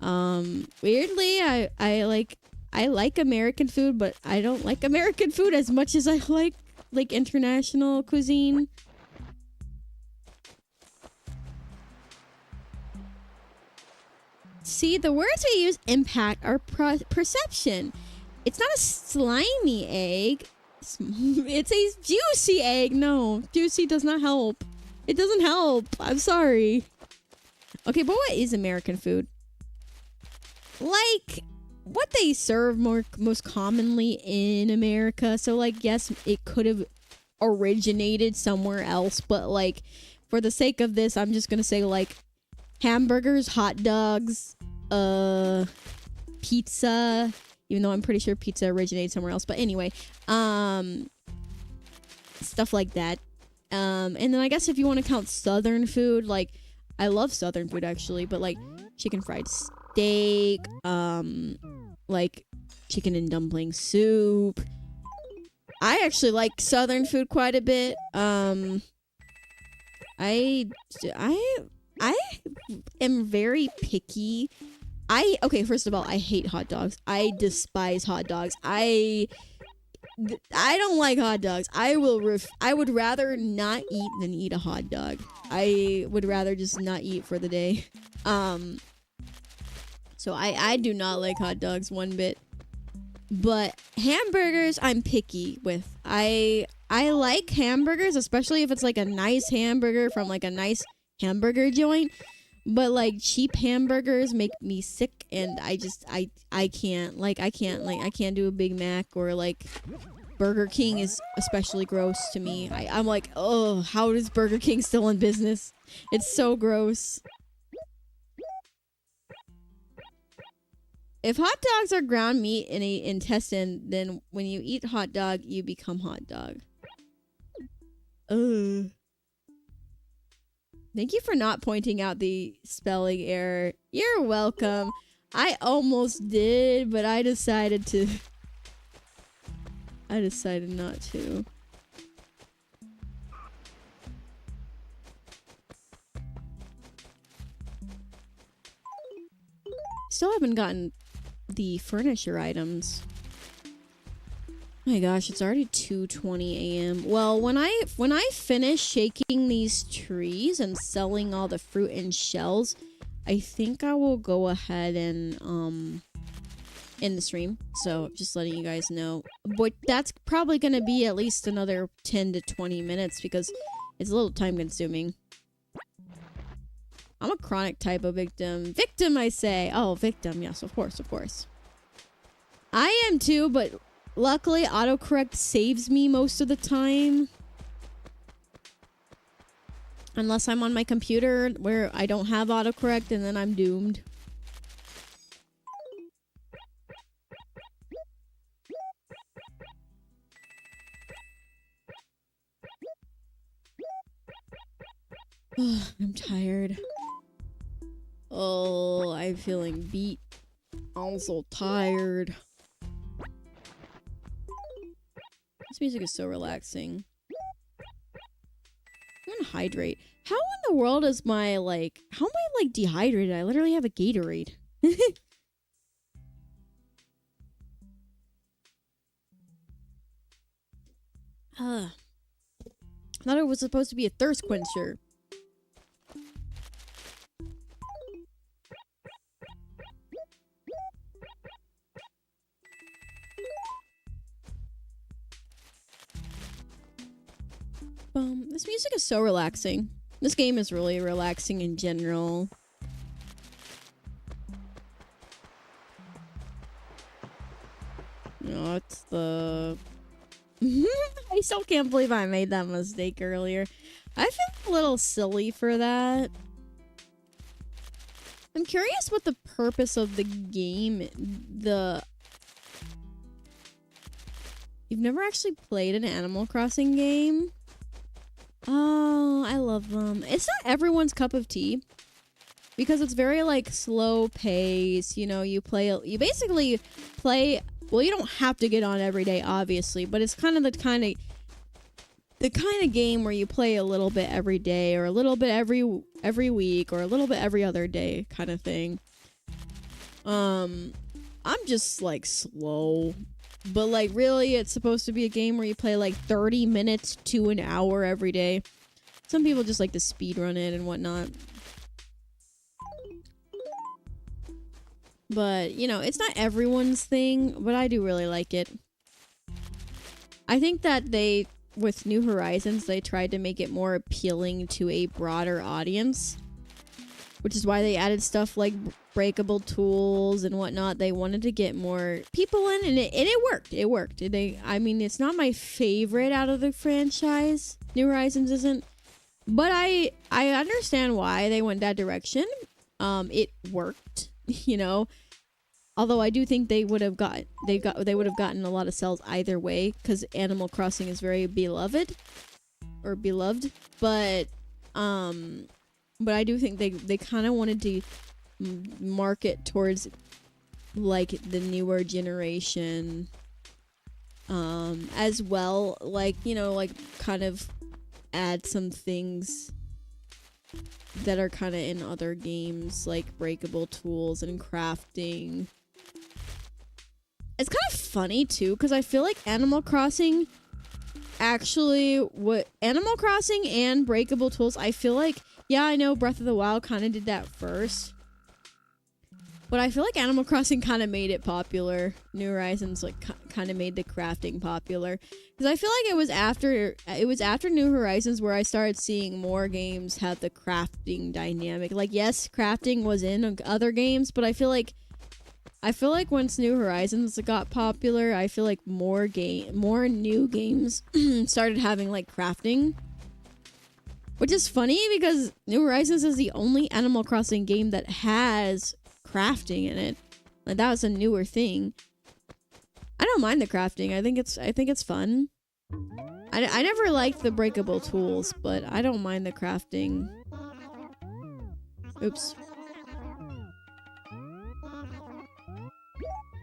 A: Weirdly, I like American food, but I don't like American food as much as I like international cuisine. See, the words we use impact our perception. It's not a slimy egg. It's a juicy egg. No, juicy does not help. It doesn't help. I'm sorry. Okay, but what is American food? Like, what they serve most commonly in America. So, like, yes, it could have originated somewhere else, but, like, for the sake of this, I'm just gonna say, like, hamburgers, hot dogs, pizza, even though I'm pretty sure pizza originated somewhere else. But anyway, stuff like that. And then I guess if you want to count Southern food, like, I love Southern food actually, but like chicken fried steak, like chicken and dumpling soup. I actually like Southern food quite a bit. I am very picky. Okay, first of all, I hate hot dogs. I despise hot dogs. I don't like hot dogs. I would rather not eat than eat a hot dog. I would rather just not eat for the day. So I do not like hot dogs one bit. But hamburgers, I'm picky with. I like hamburgers, especially if it's like a nice hamburger from like a nice hamburger joint. But like cheap hamburgers make me sick, and I can't do a Big Mac, or like Burger King is especially gross to me. I'm like, oh, how is Burger King still in business? It's so gross. If hot dogs are ground meat in a intestine, then when you eat hot dog, you become hot dog. Ugh. Thank you for not pointing out the spelling error. You're welcome. I almost did, but I decided not to. Still haven't gotten the furniture items. Oh my gosh, it's already 2:20 a.m. Well, when I finish shaking these trees and selling all the fruit and shells, I think I will go ahead and end the stream. So just letting you guys know. But that's probably gonna be at least another 10 to 20 minutes because it's a little time consuming. I'm a chronic type of victim. Victim, I say. Oh, victim. Yes, of course, of course. I am too, but luckily autocorrect saves me most of the time. Unless I'm on my computer where I don't have autocorrect, and then I'm doomed. I'm tired. Oh, I'm feeling beat. I'm so tired. This music is so relaxing. I'm gonna hydrate. How in the world is my, like... How am I, like, dehydrated? I literally have a Gatorade. I thought it was supposed to be a thirst quencher. This music is so relaxing. This game is really relaxing in general. No, it's the... I still can't believe I made that mistake earlier. I feel a little silly for that. I'm curious what the purpose of the game... You've never actually played an Animal Crossing game? Oh, I love them. It's not everyone's cup of tea. Because it's very, like, slow pace. You know, you basically play... Well, you don't have to get on every day, obviously. But it's kind of the kind of game where you play a little bit every day. Or a little bit every week. Or a little bit every other day kind of thing. I'm just, like, slow. But, like, really, it's supposed to be a game where you play, like, 30 minutes to an hour every day. Some people just like to speedrun it and whatnot. But, you know, it's not everyone's thing, but I do really like it. I think that with New Horizons, they tried to make it more appealing to a broader audience. Which is why they added stuff like breakable tools and whatnot. They wanted to get more people in, and it worked. It worked. I mean, it's not my favorite out of the franchise. New Horizons isn't. But I understand why they went that direction. It worked, you know. Although I do think they would have gotten a lot of sales either way, because Animal Crossing is very beloved. But I do think they kind of wanted to market towards, like, the newer generation, as well. Like, you know, like, kind of add some things that are kind of in other games, like breakable tools and crafting. It's kind of funny, too, because I feel like Animal Crossing and breakable tools, I feel like, yeah, I know Breath of the Wild kind of did that first. But I feel like Animal Crossing kind of made it popular. New Horizons like kind of made the crafting popular, because I feel like it was after New Horizons where I started seeing more games have the crafting dynamic. Like, yes, crafting was in other games, but I feel like once New Horizons got popular, I feel like more new games started having like crafting. Which is funny because New Horizons is the only Animal Crossing game that has crafting in it. Like, that was a newer thing. I don't mind the crafting. I think it's fun. I never liked the breakable tools, but I don't mind the crafting. Oops.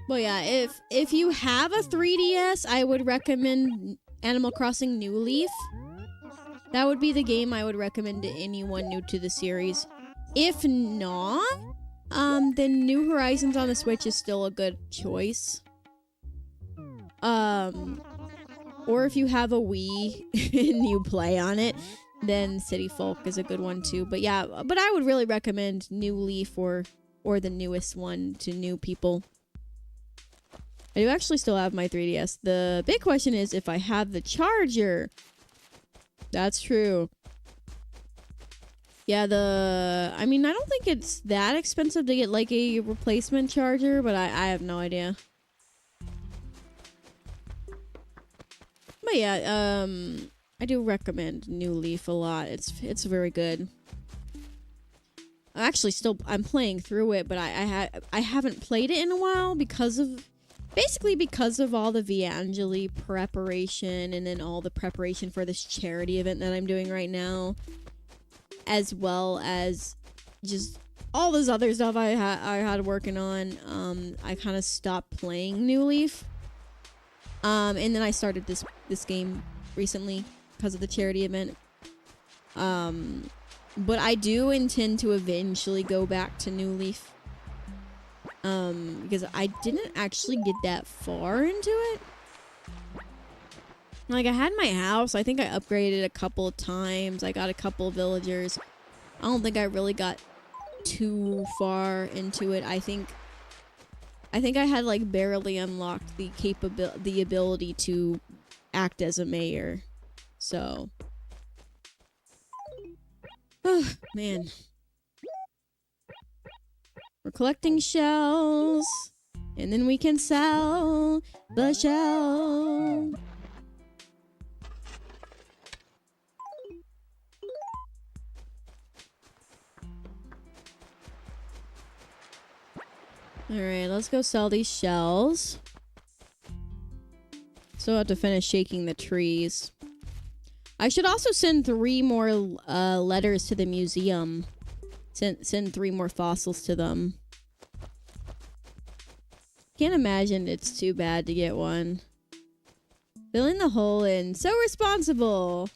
A: But yeah, if you have a 3DS, I would recommend Animal Crossing New Leaf. That would be the game I would recommend to anyone new to the series. If not, then New Horizons on the Switch is still a good choice. Or if you have a Wii and you play on it, then City Folk is a good one too. But yeah, but I would really recommend New Leaf or the newest one to new people. I do actually still have my 3DS. The big question is if I have the charger. That's true. Yeah, I mean, I don't think it's that expensive to get like a replacement charger, but I have no idea. But yeah, I do recommend New Leaf a lot. It's very good. I'm playing through it, but I haven't played it in a while because of all the Viangeli preparation and then all the preparation for this charity event that I'm doing right now, as well as just all this other stuff I had working on. I kind of stopped playing New Leaf. And then I started this game recently because of the charity event. But I do intend to eventually go back to New Leaf. Because I didn't actually get that far into it. Like, I had my house. I think I upgraded a couple of times. I got a couple of villagers. I don't think I really got too far into it. I think I had like barely unlocked the ability to act as a mayor. So, oh man, we're collecting shells, and then we can sell the shell. Alright, let's go sell these shells. Still have to finish shaking the trees. I should also send 3 more letters to the museum. Send 3 more fossils to them. Can't imagine it's too bad to get one. Filling the hole in. So responsible.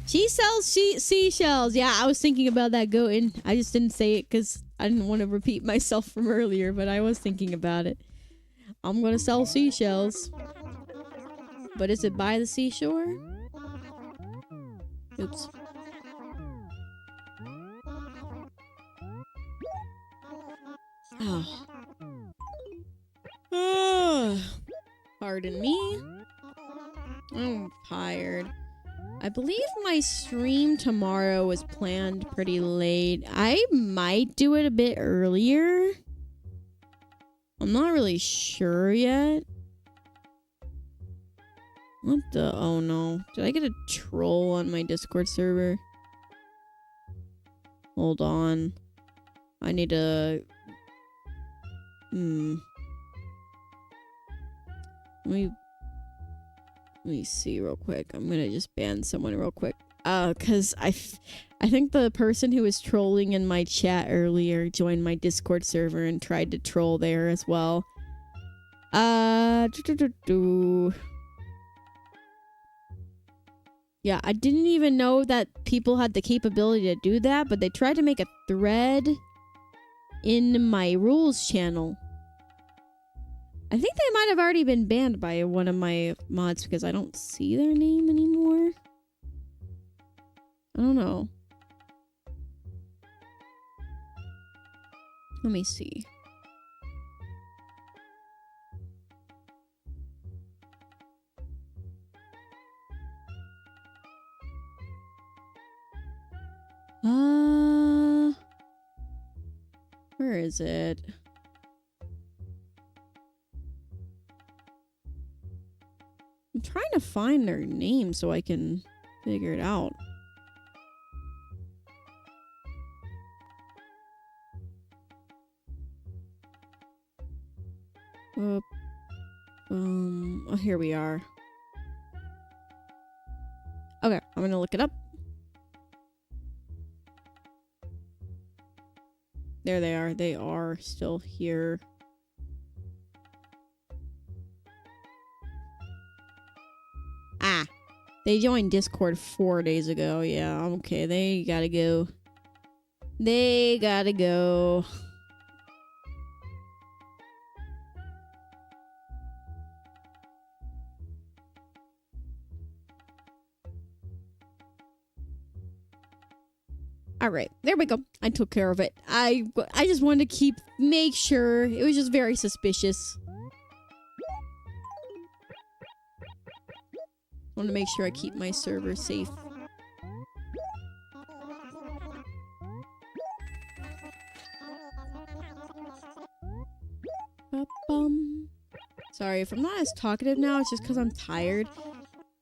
A: She sells seashells. Yeah, I was thinking about that goat. I just didn't say it because I didn't want to repeat myself from earlier, but I was thinking about it. I'm gonna sell seashells. But is it by the seashore? Oops. Oh. Pardon me. I'm tired. I believe my stream tomorrow was planned pretty late. I might do it a bit earlier. I'm not really sure yet. What the? Oh no. Did I get a troll on my Discord server? Hold on. I need to... Let me see real quick. I'm gonna just ban someone real quick. Cause I think the person who was trolling in my chat earlier joined my Discord server and tried to troll there as well. Yeah, I didn't even know that people had the capability to do that, but they tried to make a thread in my rules channel. I think they might have already been banned by one of my mods because I don't see their name anymore. I don't know. Let me see. Where is it? I'm trying to find their name so I can figure it out. Oh, here we are. Okay, I'm gonna look it up. There they are. They are still here. Ah, they joined Discord 4 days ago. Yeah, okay, they gotta go. They gotta go. All right, there we go. I took care of it. I just wanted to make sure. It was just very suspicious. I want to make sure I keep my server safe. Sorry if I'm not as talkative now. It's just because I'm tired.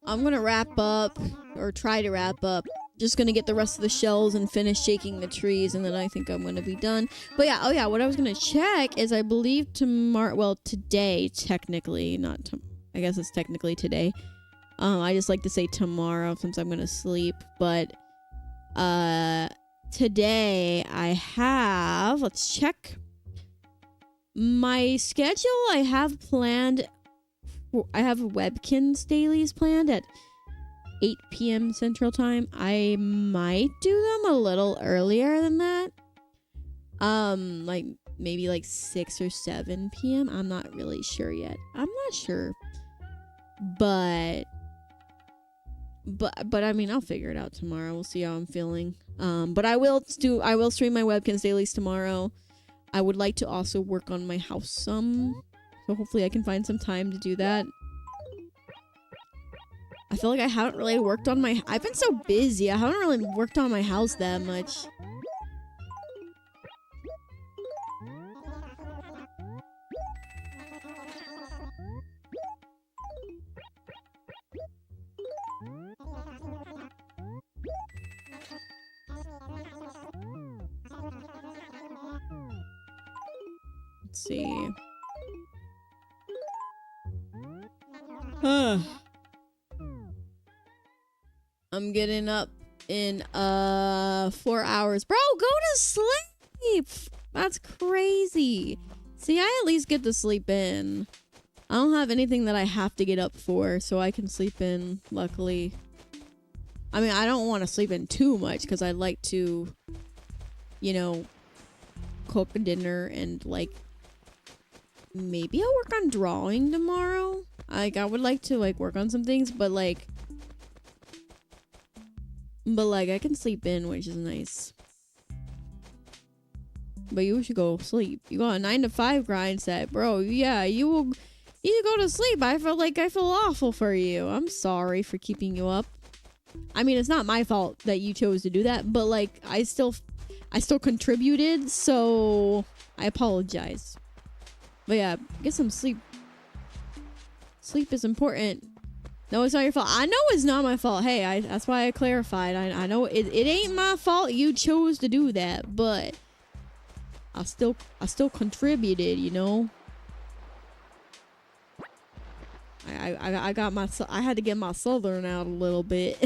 A: I'm gonna wrap up, or try to wrap up. Just gonna get the rest of the shells and finish shaking the trees, and then I think I'm gonna be done. But yeah, oh yeah, what I was gonna check is I believe tomorrow, well, today, technically, I guess it's technically today. I just like to say tomorrow since I'm gonna sleep, but today I have, let's check my schedule. I have planned, I have Webkins dailies planned at 8 p.m. Central Time. I might do them a little earlier than that. Like maybe like 6 or 7 p.m. I'm not really sure yet. I'm not sure. But I mean, I'll figure it out tomorrow. We'll see how I'm feeling. But I will stream my Webkins dailies tomorrow. I would like to also work on my house some. So hopefully I can find some time to do that. I feel like I haven't really worked on I've been so busy. I haven't really worked on my house that much. Let's see. I'm getting up in 4 hours. Bro, go to sleep. That's crazy. See, I at least get to sleep in. I don't have anything that I have to get up for, so I can sleep in, luckily. I mean, I don't want to sleep in too much because I'd like to, you know, cook dinner and, like, maybe I'll work on drawing tomorrow. Like, I would like to, like, work on some things, but, like, I can sleep in, which is nice. But you should go sleep. You got a 9 to 5 grind set, bro. Yeah, you go to sleep. I feel awful for you. I'm sorry for keeping you up. I mean, it's not my fault that you chose to do that, but like, I still contributed, so I apologize. But yeah, get some sleep. Sleep is important. No, it's not your fault. I know it's not my fault. Hey, that's why I clarified. I know it ain't my fault you chose to do that, but I still contributed, you know? I had to get my southern out a little bit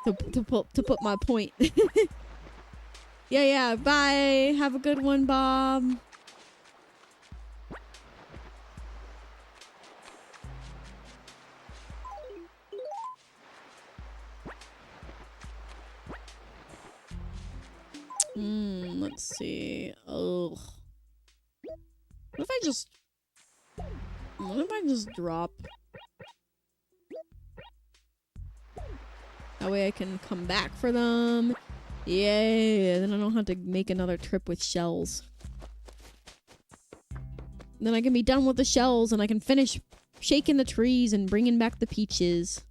A: to put my point. Yeah, bye. Have a good one, Bob. Let's see. Ugh. What if I just drop? That way I can come back for them. Yay! Then I don't have to make another trip with shells. Then I can be done with the shells and I can finish shaking the trees and bringing back the peaches.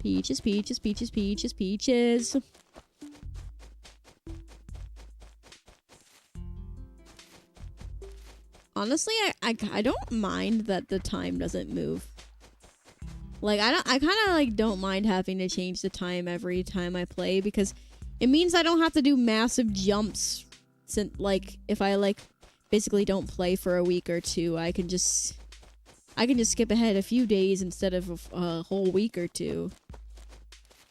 A: Peaches, peaches, peaches, peaches, peaches. honestly, I don't mind that the time doesn't move. Like, I kind of, like, don't mind having to change the time every time I play, because it means I don't have to do massive jumps. Since, like, if I, like, basically don't play for a week or two, I can just skip ahead a few days instead of a whole week or two.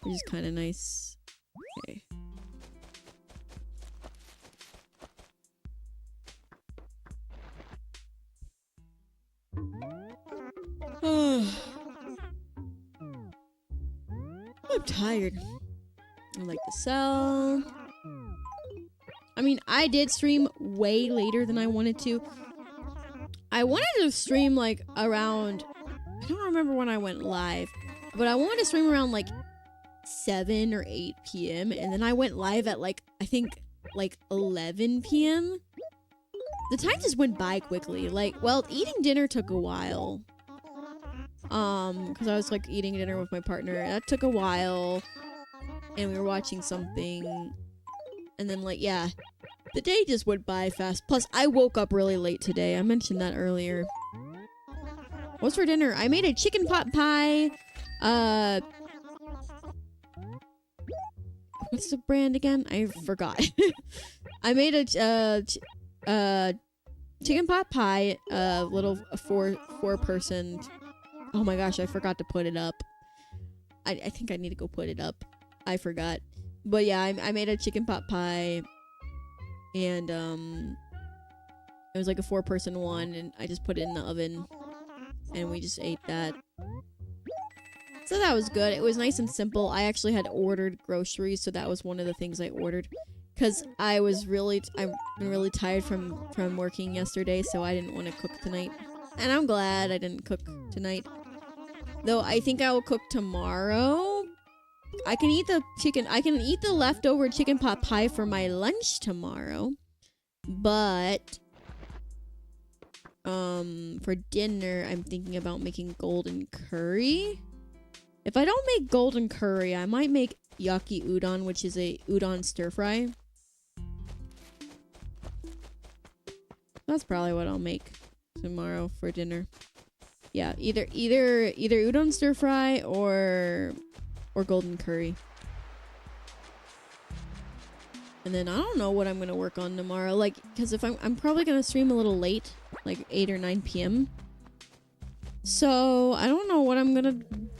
A: Which is kind of nice. Okay. I'm tired. I like to sell. I mean, I did stream way later than I wanted to. I wanted to stream, like, around... I don't remember when I went live. But I wanted to stream around, like, 7 or 8 p.m. And then I went live at, like, I think, like, 11 p.m. The time just went by quickly. Like, well, eating dinner took a while. Because I was, like, eating dinner with my partner. That took a while. And we were watching something. And then, like, yeah. The day just went by fast. Plus, I woke up really late today. I mentioned that earlier. What's for dinner? I made a chicken pot pie. What's the brand again? I forgot. I made a chicken pot pie. Little four person. Oh my gosh, I forgot to put it up. I think I need to go put it up. I forgot. But yeah, I made a chicken pot pie. And, it was like a 4-person one, and I just put it in the oven. And we just ate that. So that was good. It was nice and simple. I actually had ordered groceries, so that was one of the things I ordered. Because I'm really tired from working yesterday, so I didn't want to cook tonight. And I'm glad I didn't cook tonight. Though I think I will cook tomorrow. I can eat the leftover chicken pot pie for my lunch tomorrow. But for dinner, I'm thinking about making golden curry. If I don't make golden curry, I might make yaki udon, which is a udon stir fry. That's probably what I'll make tomorrow for dinner. Yeah, either udon stir fry or golden curry. And then I don't know what I'm gonna work on tomorrow, like, because if I'm probably gonna stream a little late, like 8 or 9 p.m. So I don't know what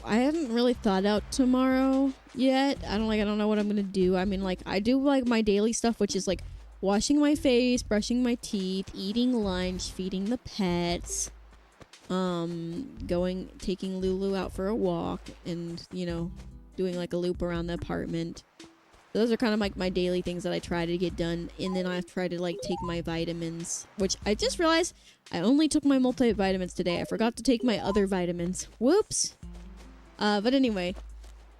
A: I haven't really thought out tomorrow yet. I don't know what I'm gonna do. I mean, like, I do like my daily stuff, which is like washing my face, brushing my teeth, eating lunch, feeding the pets, taking Lulu out for a walk, and, you know, doing like a loop around the apartment. Those are kind of like my daily things that I try to get done. And then I try to, like, take my vitamins, which I just realized I only took my multivitamins today. I forgot to take my other vitamins. Whoops. But anyway,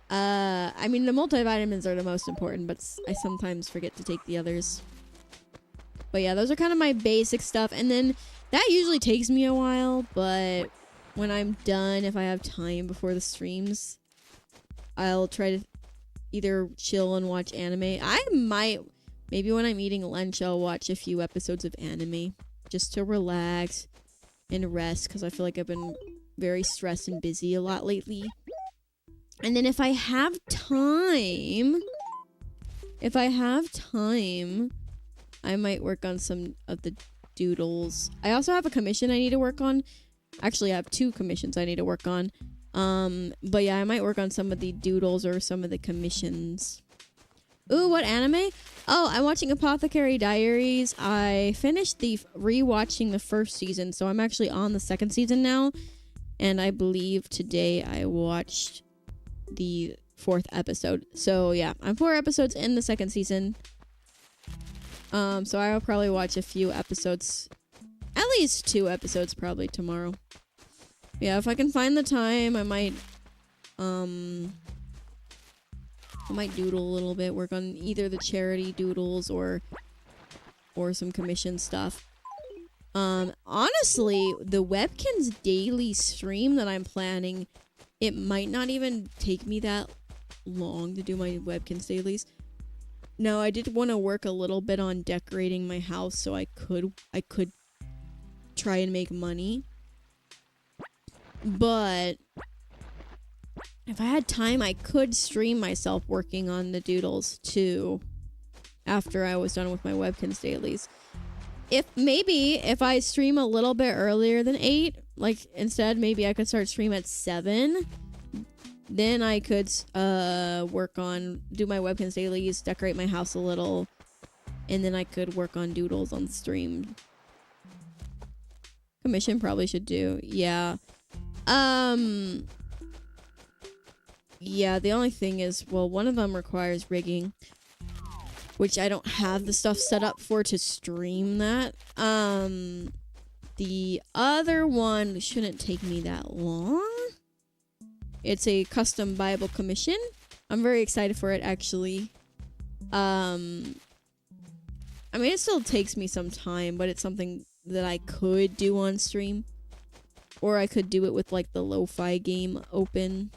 A: I mean, the multivitamins are the most important, but I sometimes forget to take the others. But yeah, those are kind of my basic stuff. And then that usually takes me a while, but when I'm done, if I have time before the streams, I'll try to either chill and watch anime. Maybe when I'm eating lunch, I'll watch a few episodes of anime just to relax and rest, because I feel like I've been very stressed and busy a lot lately. And then if I have time, I might work on some of the doodles. I also have a commission I need to work on. Actually, I have 2 commissions I need to work on. But yeah, I might work on some of the doodles or some of the commissions. Ooh, what anime? Oh, I'm watching Apothecary Diaries. I finished rewatching the first season, so I'm actually on the second season now. And I believe today I watched the 4th episode. So yeah, I'm 4 episodes in the second season. So I'll probably watch a few episodes, at least 2 episodes probably tomorrow. Yeah, if I can find the time, I might doodle a little bit, work on either the charity doodles or some commission stuff. Honestly, the Webkins daily stream that I'm planning, it might not even take me that long to do my Webkins dailies. No, I did want to work a little bit on decorating my house, so I could try and make money. But if I had time, I could stream myself working on the doodles too after I was done with my Webkins dailies. If I stream a little bit earlier than 8, like instead maybe I could start stream at 7, then I could do my Webkins dailies, decorate my house a little, and then I could work on doodles on stream. Commission probably should do. Yeah. Yeah, the only thing is, well, one of them requires rigging, which I don't have the stuff set up for to stream that. The other one shouldn't take me that long. It's a custom Bible commission. I'm very excited for it, actually. I mean, it still takes me some time, but it's something that I could do on stream. Or I could do it with, like, the lo-fi game open.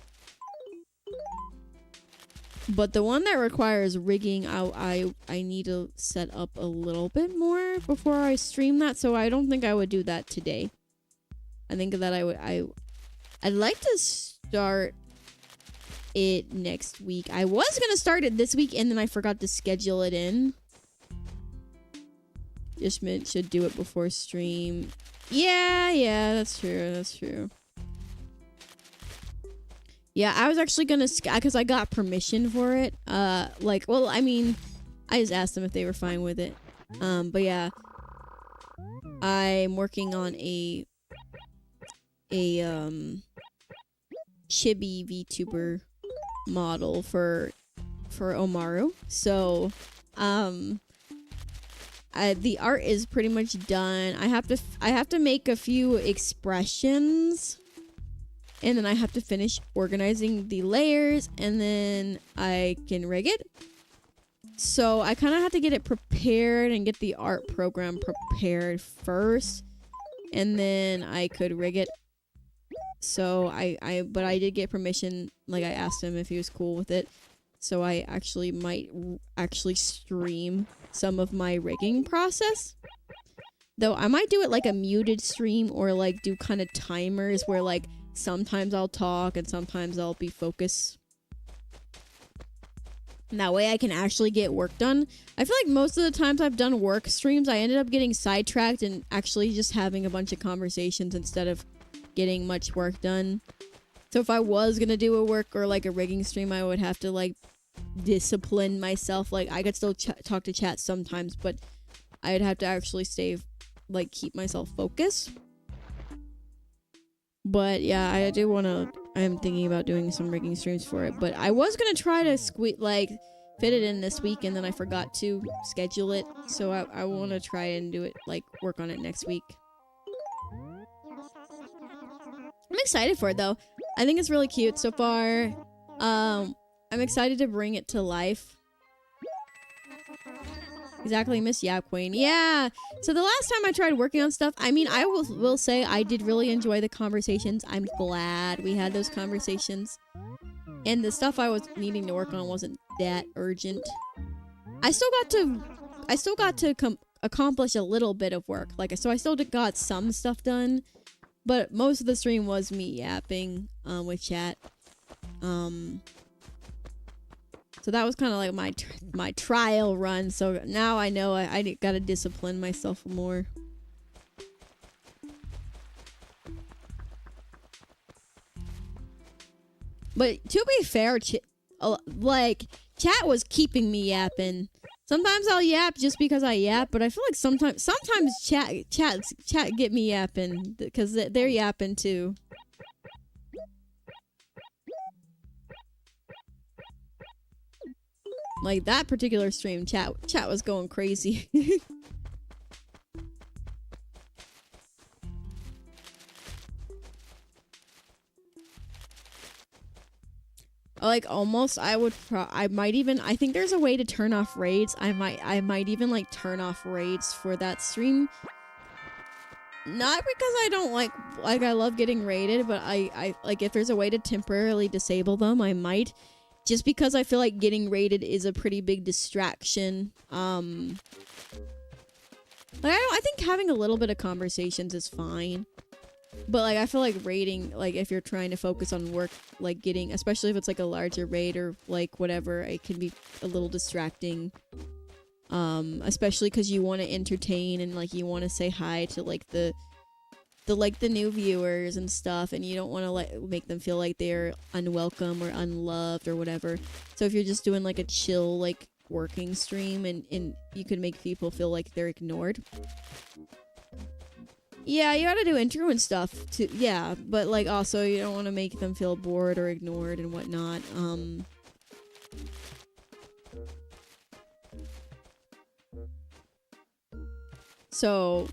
A: But the one that requires rigging, I need to set up a little bit more before I stream that, so I don't think I would do that today. I think that I'd like to start it next week. I was gonna start it this week, and then I forgot to schedule it in. Ishmit should do it before stream. Yeah, that's true. Yeah, I was actually gonna, because I got permission for it. Well, I mean, I just asked them if they were fine with it. But yeah, I'm working on a chibi VTuber model for Omaru. So, the art is pretty much done. I have to make a few expressions. And then I have to finish organizing the layers, and then I can rig it. So I kind of have to get it prepared and get the art program prepared first, and then I could rig it. So but I did get permission. Like, I asked him if he was cool with it. So I actually might stream some of my rigging process. Though I might do it like a muted stream, or like do kind of timers where like sometimes I'll talk and sometimes I'll be focused. And that way I can actually get work done. I feel like most of the times I've done work streams, I ended up getting sidetracked and actually just having a bunch of conversations instead of getting much work done. So if I was gonna do a work or like a rigging stream, I would have to like discipline myself. Like, I could still talk to chat sometimes, but I'd have to actually keep myself focused. But yeah, I'm thinking about doing some rigging streams for it. But I was gonna try to fit it in this week, and then I forgot to schedule it. So I want to try and do it, work on it next week. I'm excited for it though. I think it's really cute so far. I'm excited to bring it to life. Exactly, Miss Yap Queen. Yeah. So the last time I tried working on stuff, I mean, I will say I did really enjoy the conversations. I'm glad we had those conversations. And the stuff I was needing to work on wasn't that urgent. I still got to accomplish a little bit of work. So I still got some stuff done, but most of the stream was me yapping with chat. So that was kind of like my trial run. So now I know I gotta discipline myself more. But to be fair, chat was keeping me yapping. Sometimes I'll yap just because I yap, but I feel like sometimes chat get me yapping because they're yapping too. Like that particular stream, chat was going crazy. Almost, I think there's a way to turn off raids. I might even turn off raids for that stream. Not because I don't I love getting raided, but I if there's a way to temporarily disable them, I might. Just because I feel like getting raided is a pretty big distraction. Like, I think having a little bit of conversations is fine. But, like, I feel like raiding, like, if you're trying to focus on work, like, getting, especially if it's, like, a larger raid or, like, whatever, it can be a little distracting. Especially because you want to entertain and, like, you want to say hi to, like, the new viewers and stuff, and you don't want to, like, make them feel like they're unwelcome or unloved or whatever. So if you're just doing, like, a chill, like, working stream and you can make people feel like they're ignored. Yeah, you gotta do intro and stuff too. Yeah, but like also you don't want to make them feel bored or ignored and whatnot. So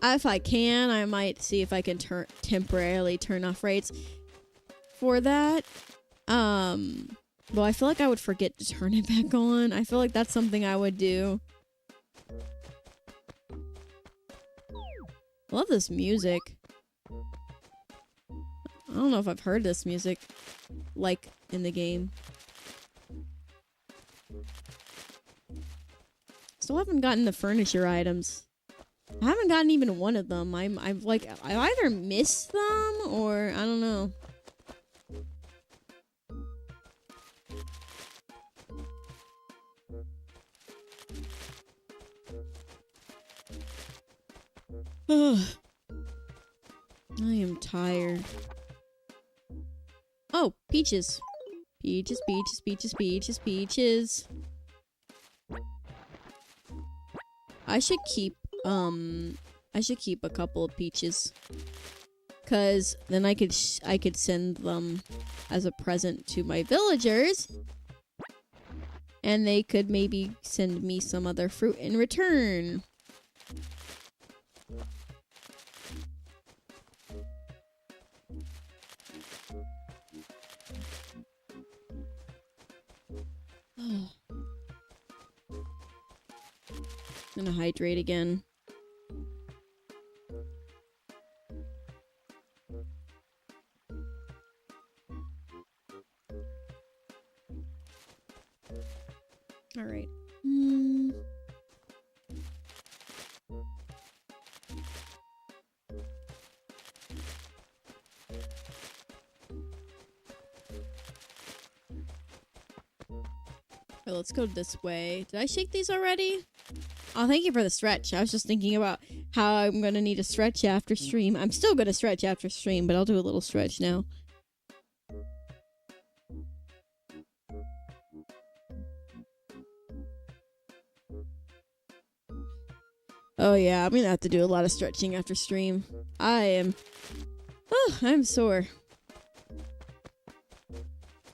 A: if I can, I might see if I can temporarily turn off rates for that. Well, I feel like I would forget to turn it back on. I feel like that's something I would do. I love this music. I don't know if I've heard this music, like, in the game. Still haven't gotten the furniture items. I haven't gotten even one of them. I've like, I either missed them or I don't know. I am tired. Oh, peaches. Peaches, peaches, peaches, peaches, peaches. I should keep a couple of peaches. 'Cause then I could send them as a present to my villagers. And they could maybe send me some other fruit in return. I'm gonna hydrate again. All right. Okay, let's go this way. Did I shake these already? Oh, thank you for the stretch. I was just thinking about how I'm gonna need a stretch after stream. I'm still gonna stretch after stream, but I'll do a little stretch now. Oh yeah, I'm gonna have to do a lot of stretching after stream. I'm sore.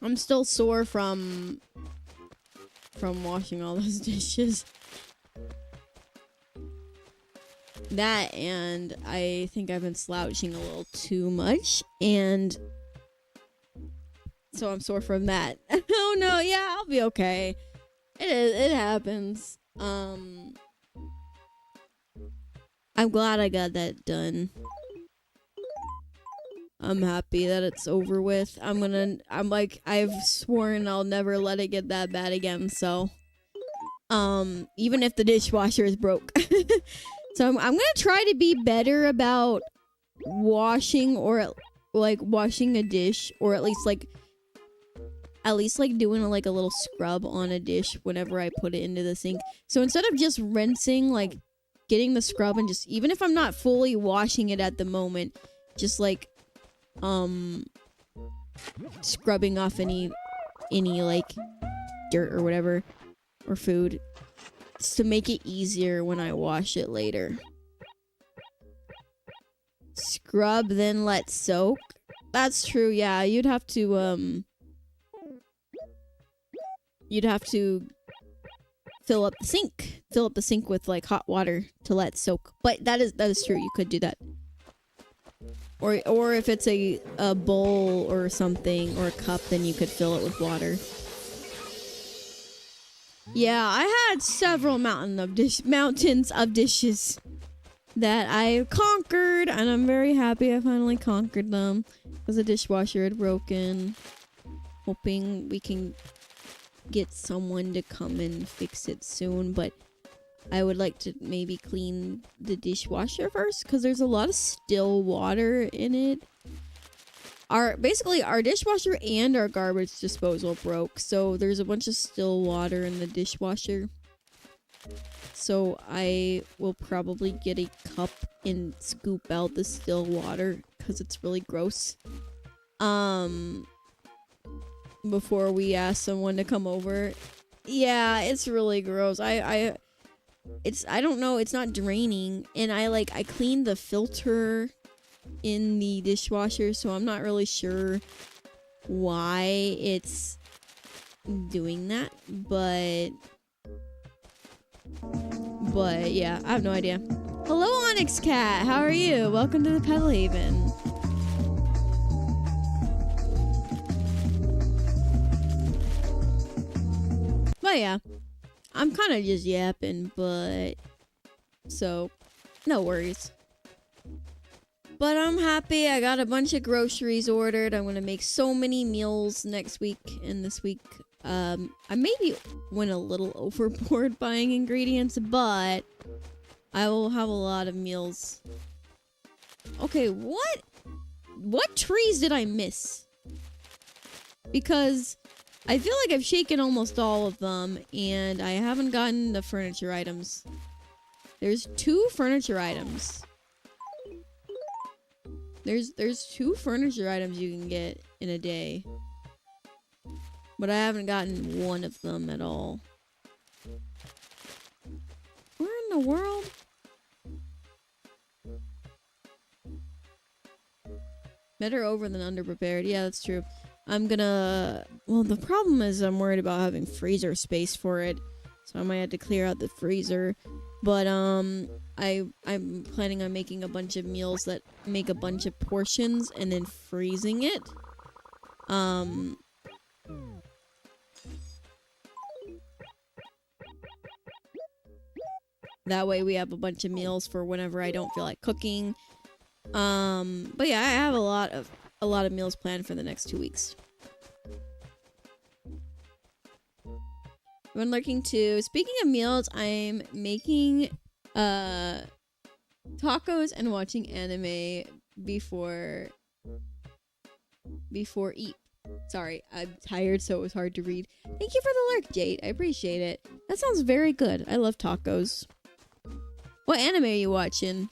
A: I'm still sore from washing all those dishes. That, and I think I've been slouching a little too much, and so I'm sore from that. Oh no, yeah, I'll be okay. It happens. I'm glad I got that done. I'm happy that it's over with. I've sworn I'll never let it get that bad again, so even if the dishwasher is broke. So I'm gonna try to be better about washing, or like washing a dish, or at least doing a little scrub on a dish whenever I put it into the sink. So instead of just rinsing, like getting the scrub and just, even if I'm not fully washing it at the moment, just like scrubbing off any like dirt or whatever, or food, to make it easier when I wash it later. Scrub, then let soak. That's true, yeah. You'd have to fill up the sink. Fill up the sink with like hot water to let soak. But that is true. You could do that. Or if it's a bowl or something, or a cup, then you could fill it with water. Yeah, I had several mountains of dishes that I conquered, and I'm very happy I finally conquered them, because the dishwasher had broken. Hoping we can get someone to come and fix it soon, but I would like to maybe clean the dishwasher first because there's a lot of still water in it. Basically our dishwasher and our garbage disposal broke, so there's a bunch of still water in the dishwasher. So I will probably get a cup and scoop out the still water because it's really gross. Before we ask someone to come over. Yeah, it's really gross. I don't know, it's not draining, and I cleaned the filter in the dishwasher, so I'm not really sure why it's doing that, but yeah, I have no idea. Hello, Onyx Cat, how are you? Welcome to the Pedal Haven. But yeah, I'm kind of just yapping, but so no worries. But I'm happy. I got a bunch of groceries ordered. I'm gonna make so many meals next week and this week. I maybe went a little overboard buying ingredients, but I will have a lot of meals. Okay, what trees did I miss? Because I feel like I've shaken almost all of them, and I haven't gotten the furniture items. There's 2 furniture items. There's 2 furniture items you can get in a day. But I haven't gotten one of them at all. Where in the world? Better over than underprepared. Yeah, that's true. I'm gonna... Well, the problem is I'm worried about having freezer space for it. So I might have to clear out the freezer. But, I'm planning on making a bunch of meals that make a bunch of portions and then freezing it. That way we have a bunch of meals for whenever I don't feel like cooking. But yeah, I have a lot of meals planned for the next 2 weeks. When lurking too. Speaking of meals, I'm making tacos and watching anime before eat. Sorry, I'm tired, so it was hard to read. Thank you for the lurk, Jade. I appreciate it. That sounds very good. I love tacos. What anime are you watching?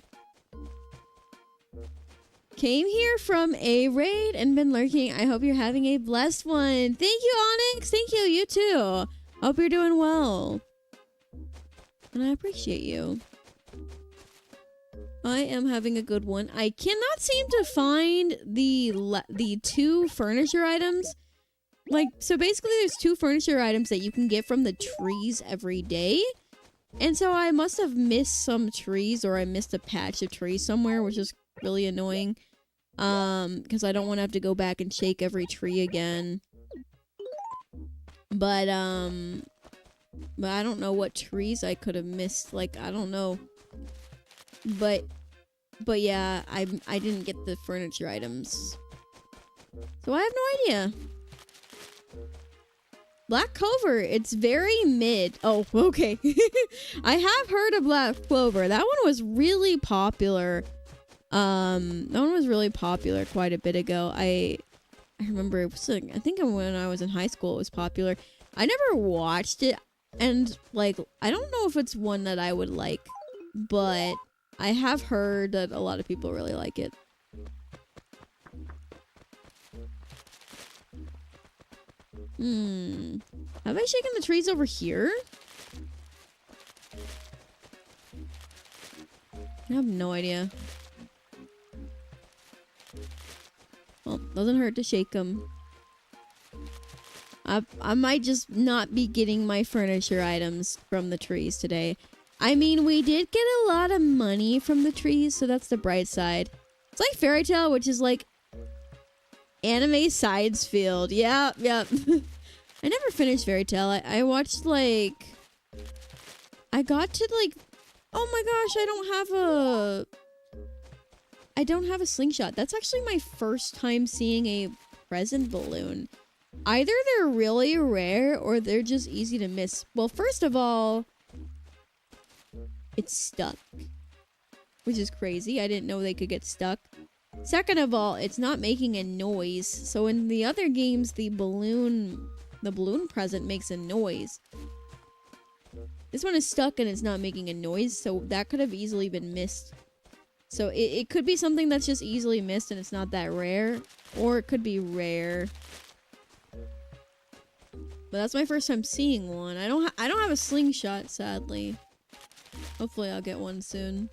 A: Came here from a raid and been lurking. I hope you're having a blessed one. Thank you, Onyx. Thank you. You too. Hope you're doing well. And I appreciate you. I am having a good one. I cannot seem to find the 2 furniture items. So basically there's 2 furniture items that you can get from the trees every day. And so I must have missed some trees, or I missed a patch of trees somewhere, which is really annoying. Because I don't want to have to go back and shake every tree again. But I don't know what trees I could have missed. I don't know. But yeah, I didn't get the furniture items. So I have no idea. Black Clover, it's very mid. Oh, okay. I have heard of Black Clover. That one was really popular. That one was really popular quite a bit ago. I remember it was, I think when I was in high school it was popular. I never watched it, and I don't know if it's one that I would like, but I have heard that a lot of people really like it. Have I shaken the trees over here? I have no idea. Well, doesn't hurt to shake them. I might just not be getting my furniture items from the trees today. I mean, we did get a lot of money from the trees, so that's the bright side. It's like Fairy Tail, which is like anime sides field. Yeah. I never finished Fairy Tail. I watched I got to oh my gosh, I don't have a slingshot. That's actually my first time seeing a present balloon. Either they're really rare or they're just easy to miss. Well, first of all, it's stuck. Which is crazy. I didn't know they could get stuck. Second of all, it's not making a noise. So in the other games, the balloon present makes a noise. This one is stuck and it's not making a noise, so that could have easily been missed. So it could be something that's just easily missed and it's not that rare. Or it could be rare. But that's my first time seeing one. I don't have a slingshot, sadly. Hopefully I'll get one soon.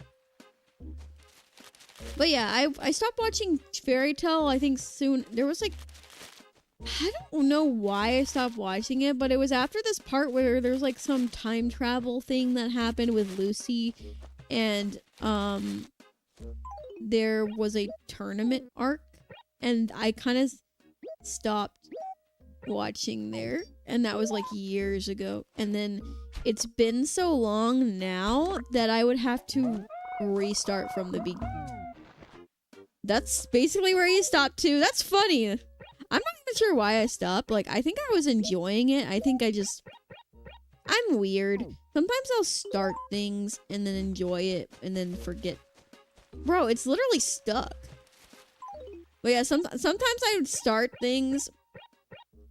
A: But yeah, I stopped watching Fairy Tale, I think soon. There was like... I don't know why I stopped watching it, but it was after this part where there was like some time travel thing that happened with Lucy. And, there was a tournament arc. And I kind of stopped watching there. And that was like years ago. And then it's been so long now that I would have to restart from the beginning. That's basically where you stopped too. That's funny. I'm not even sure why I stopped. Like, I think I was enjoying it. I think I'm weird. Sometimes I'll start things and then enjoy it and then forget. Bro, it's literally stuck. But yeah, sometimes I would start things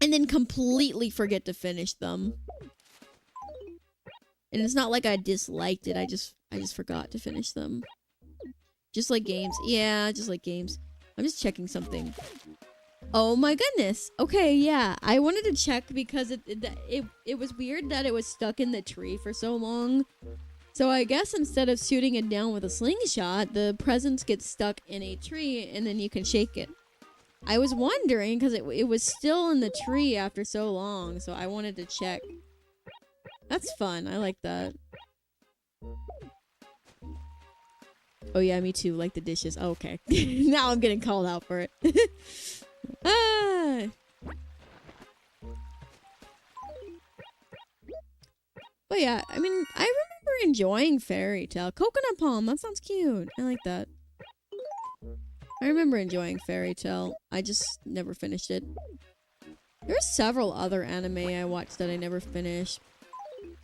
A: and then completely forget to finish them. And it's not like I disliked it. I just forgot to finish them. Just like games. Yeah, just like games. I'm just checking something. Oh my goodness. Okay, yeah. I wanted to check because it was weird that it was stuck in the tree for so long. So I guess instead of shooting it down with a slingshot, the presents get stuck in a tree and then you can shake it. I was wondering because it was still in the tree after so long, so I wanted to check. That's fun. I like that. Oh yeah, me too. Like the dishes. Oh, okay. Now I'm getting called out for it. Ah. But yeah, I mean, I remember enjoying Fairy Tale. Coconut Palm, that sounds cute. I like that. I remember enjoying Fairy Tale. I just never finished it. There's several other anime I watched that I never finished.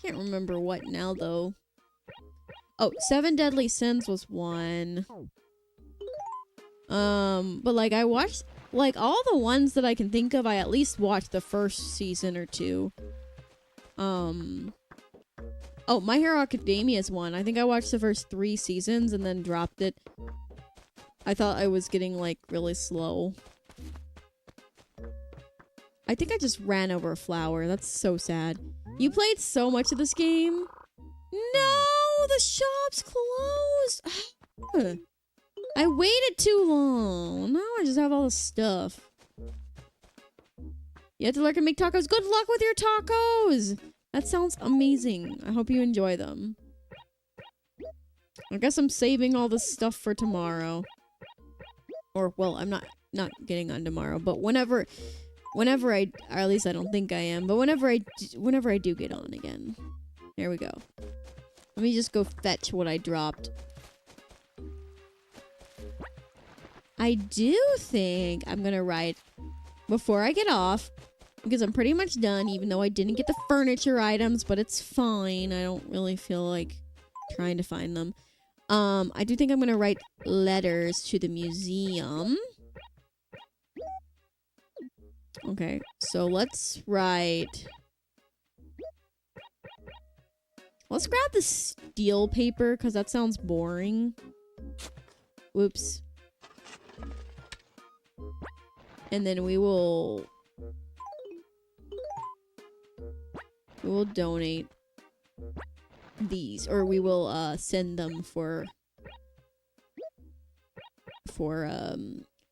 A: Can't remember what now, though. Oh, Seven Deadly Sins was one. But like I watched, like all the ones that I can think of, I at least watched the first season or two. Oh, My Hero Academia is one. I think I watched the first 3 seasons and then dropped it. I thought I was getting like really slow. I think I just ran over a flower. That's so sad. You played so much of this game? No! The shop's closed! I waited too long. Now I just have all this stuff. You have to learn to make tacos. Good luck with your tacos! That sounds amazing. I hope you enjoy them. I guess I'm saving all this stuff for tomorrow. Or, well, I'm not getting on tomorrow, but whenever I, or at least I don't think I am, but whenever I do get on again. There we go. Let me just go fetch what I dropped. I do think I'm gonna write before I get off, because I'm pretty much done, even though I didn't get the furniture items, but it's fine. I don't really feel like trying to find them. I do think I'm gonna write letters to the museum. Okay, so let's write... Let's grab the steel paper, because that sounds boring. Whoops. And then we will donate these, or we will send them for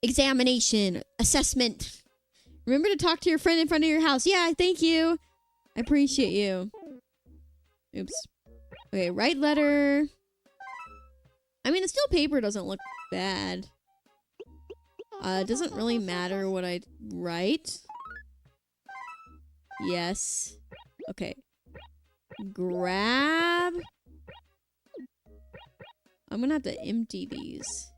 A: examination, assessment. Remember to talk to your friend in front of your house. Yeah, thank you. I appreciate you. Oops. Okay, write letter. I mean, the steel paper doesn't look bad. It doesn't really matter what I write. Yes. Okay. Grab. I'm gonna have to empty these.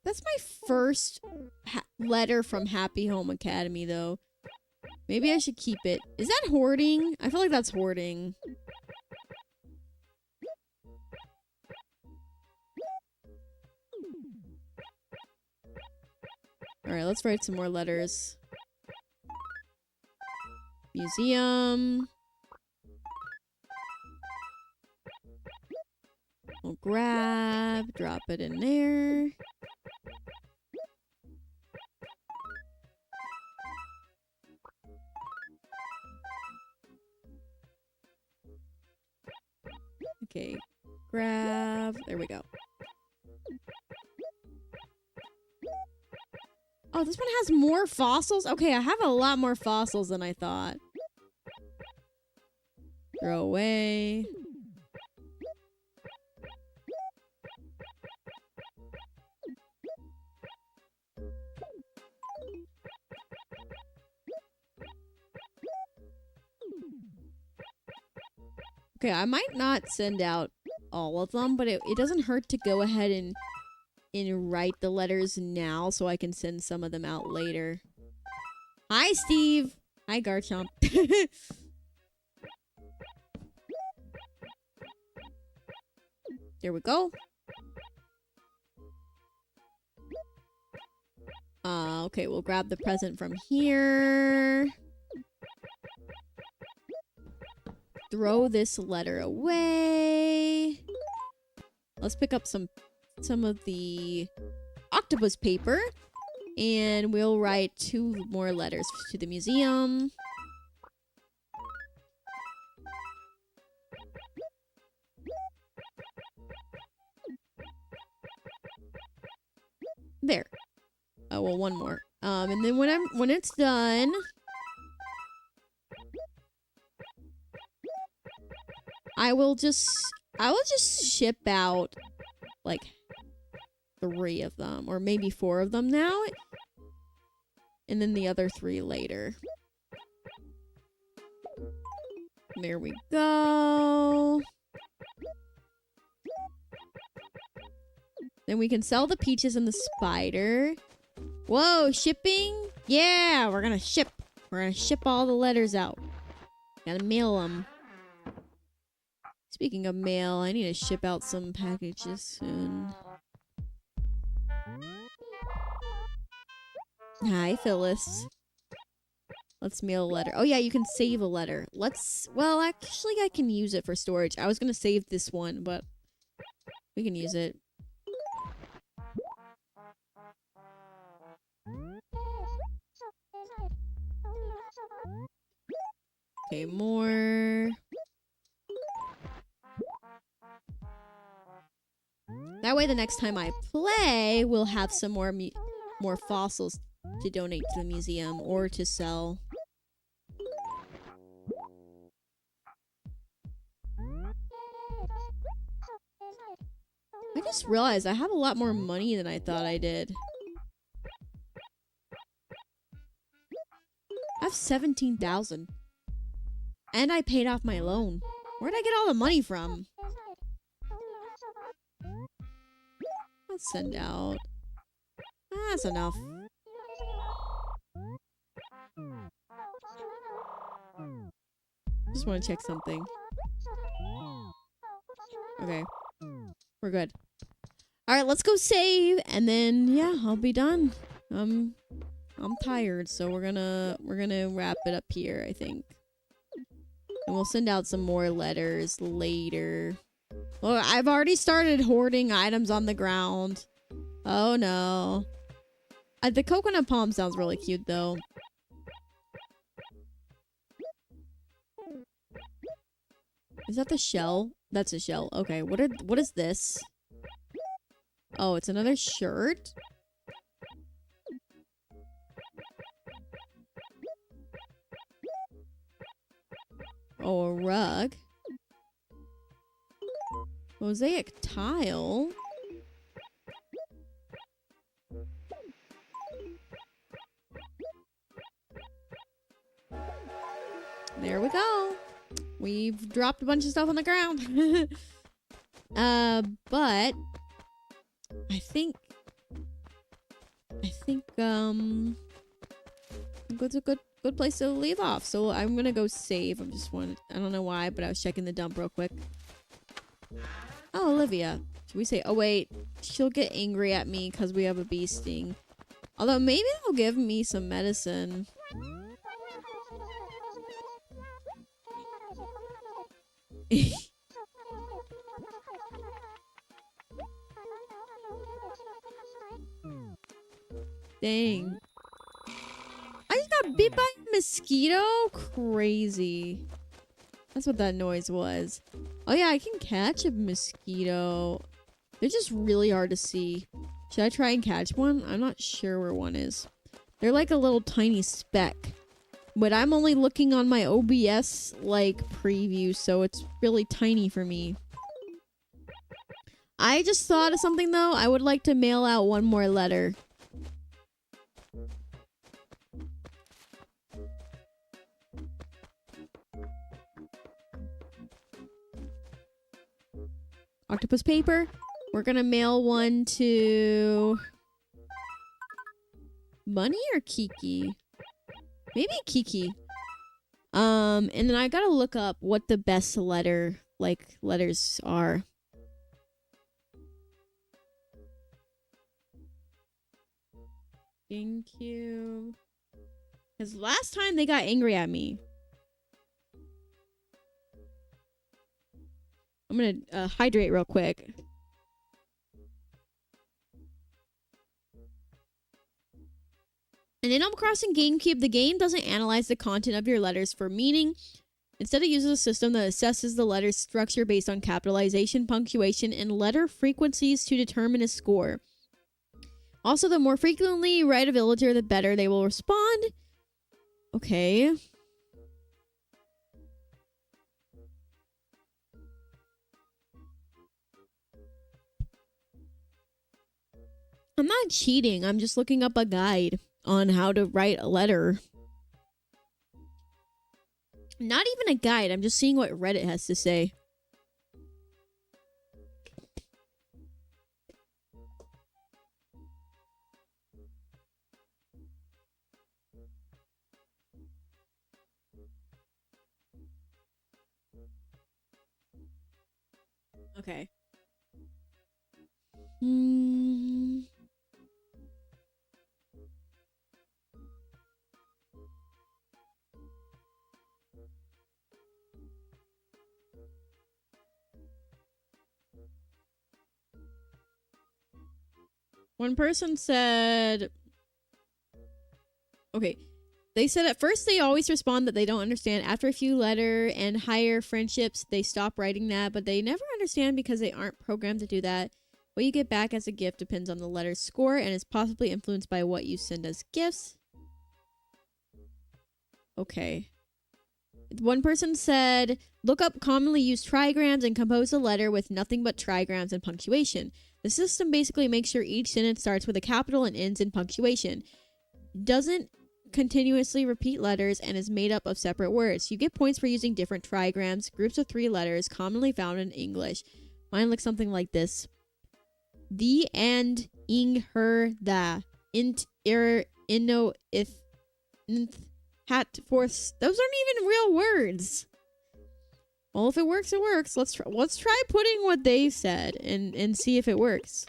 A: That's my first letter from Happy Home Academy, though. Maybe I should keep it. Is that hoarding? I feel like that's hoarding. Alright, let's write some more letters. Museum. We'll grab, drop it in there. Okay, grab. There we go. Oh, this one has more fossils? Okay, I have a lot more fossils than I thought. Throw away. Okay, I might not send out all of them, but it doesn't hurt to go ahead and write the letters now so I can send some of them out later. Hi, Steve. Hi, Garchomp. There we go. Okay, we'll grab the present from here. Throw this letter away. Let's pick up some of the octopus paper. And we'll write 2 more letters to the museum. There. Oh, well, 1 more. And then when it's done, I will just ship out like 3 of them, or maybe 4 of them now, and then the other 3 later. There we go. Then we can sell the peaches and the spider. Whoa, shipping? Yeah, we're gonna ship. We're gonna ship all the letters out. Gotta mail them. Speaking of mail, I need to ship out some packages soon. Hi, Phyllis. Let's mail a letter. Oh yeah, you can save a letter. Well, actually I can use it for storage. I was gonna save this one, but we can use it. Okay, more. That way the next time I play, we'll have some more fossils to donate to the museum or to sell. I just realized I have a lot more money than I thought I did. I have 17,000. And I paid off my loan. Where'd I get all the money from? Let's send out. That's enough. Just want to check something. Okay. We're good. Alright, let's go save, and then yeah, I'll be done. I'm tired, so we're gonna wrap it up here, I think. And we'll send out some more letters later. Well, I've already started hoarding items on the ground. Oh no. The coconut palm sounds really cute though. Is that the shell? That's a shell. Okay, what is this? Oh, it's another shirt? Oh, a rug. Mosaic tile. There we go. We've dropped a bunch of stuff on the ground. But I think I think it's a good place to leave off. So I'm gonna go save. I don't know why, but I was checking the dump real quick. Oh, Olivia. Should we say, oh wait, she'll get angry at me because we have a bee sting. Although maybe they'll give me some medicine. Dang. I just got bit by a mosquito? Crazy. That's what that noise was. Oh yeah, I can catch a mosquito. They're just really hard to see. Should I try and catch one? I'm not sure where one is. They're like a little tiny speck. But I'm only looking on my OBS like preview, so it's really tiny for me. I just thought of something though. I would like to mail out one more letter. Octopus paper. We're gonna mail one to Bunny or Kiki? Maybe Kiki. And then I gotta look up what the best letters are. GameCube. Because last time they got angry at me. I'm gonna hydrate real quick. In Animal Crossing GameCube, the game doesn't analyze the content of your letters for meaning. Instead, it uses a system that assesses the letter's structure based on capitalization, punctuation, and letter frequencies to determine a score. Also, the more frequently you write a villager, the better they will respond. Okay. I'm not cheating. I'm just looking up a guide on how to write a letter. Not even a guide. I'm just seeing what Reddit has to say. Okay. One person said... Okay. They said at first they always respond that they don't understand. After a few letter and higher friendships, they stop writing that, but they never understand because they aren't programmed to do that. What you get back as a gift depends on the letter's score and is possibly influenced by what you send as gifts. Okay. One person said, look up commonly used trigrams and compose a letter with nothing but trigrams and punctuation. The system basically makes sure each sentence starts with a capital and ends in punctuation. Doesn't continuously repeat letters and is made up of separate words. You get points for using different trigrams, groups of 3 letters commonly found in English. Mine looks something like this. The, and, ing, her, the, int, ir, inno, if, nth, hat, forth. Those aren't even real words. Well, if it works, it works. Let's try putting what they said and see if it works.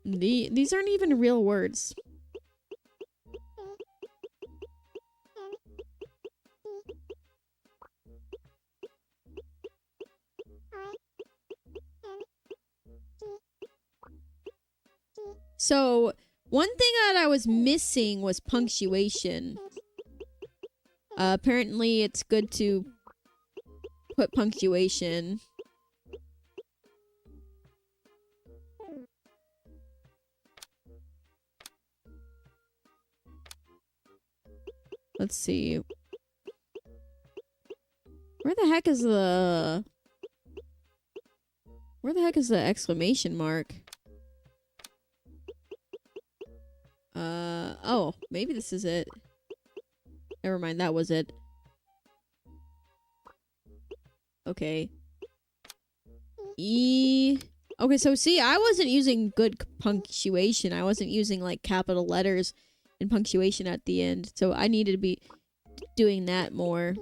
A: These aren't even real words. So, one thing that I was missing was punctuation. Apparently, it's good to put punctuation. Let's see. Where the heck is the exclamation mark? Oh, maybe this is it. Never mind, that was it. Okay. E Okay, so see, I wasn't using good punctuation. I wasn't using like capital letters and punctuation at the end. So I needed to be doing that more.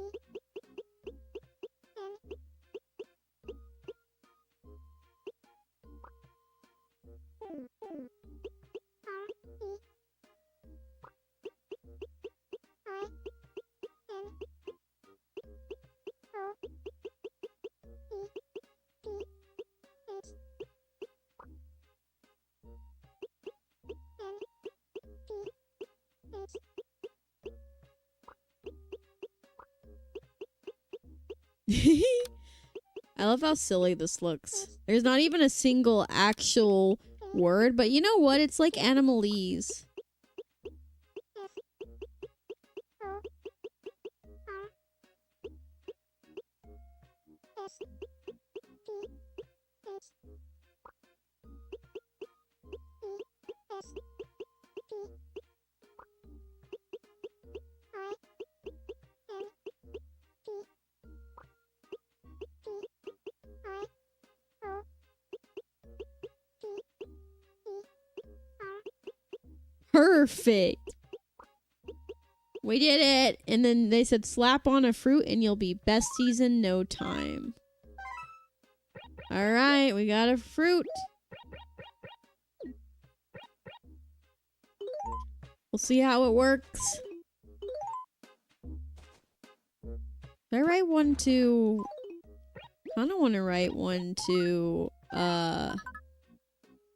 A: I love how silly this looks. There's not even a single actual word, but you know what? It's like animalese. Perfect. We did it. And then they said slap on a fruit and you'll be besties in no time. All right, we got a fruit. We'll see how it works. Did I write one to... I kind of want to write one to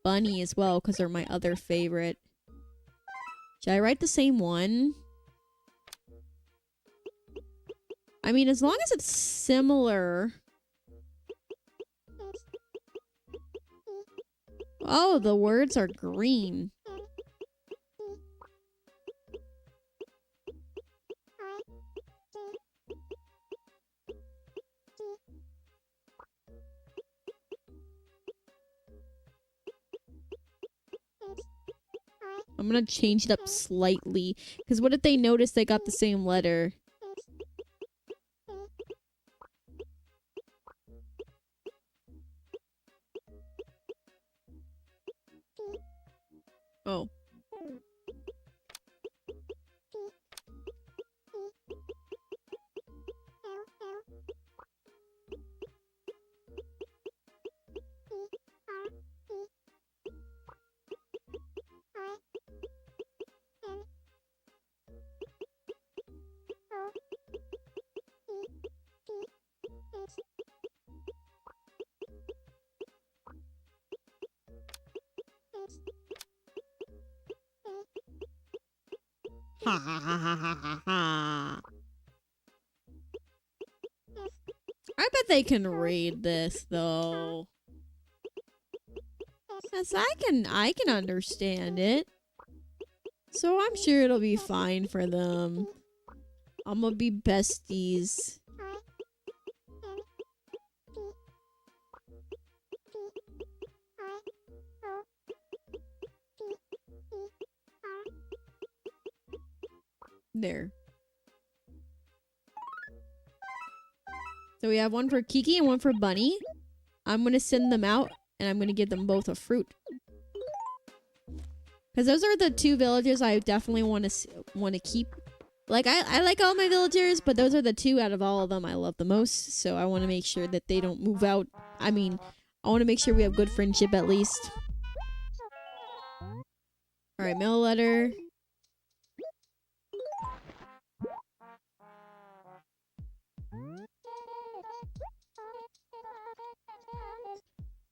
A: Bunny as well because they're my other favorite. Should I write the same one? I mean, as long as it's similar. Oh, the words are green. I'm gonna change it up slightly. Because what if they notice they got the same letter? Oh. Ha ha ha ha ha ha ha. I bet they can read this though. Yes, I can understand it. So I'm sure it'll be fine for them. I'm gonna be besties. There. So we have one for Kiki and one for Bunny. I'm gonna send them out and I'm gonna give them both a fruit. Because those are the two villagers I definitely want to keep. Like I like all my villagers, but those are the two out of all of them I love the most. So I want to make sure that they don't move out. I mean, I want to make sure we have good friendship at least. All right, mail letter.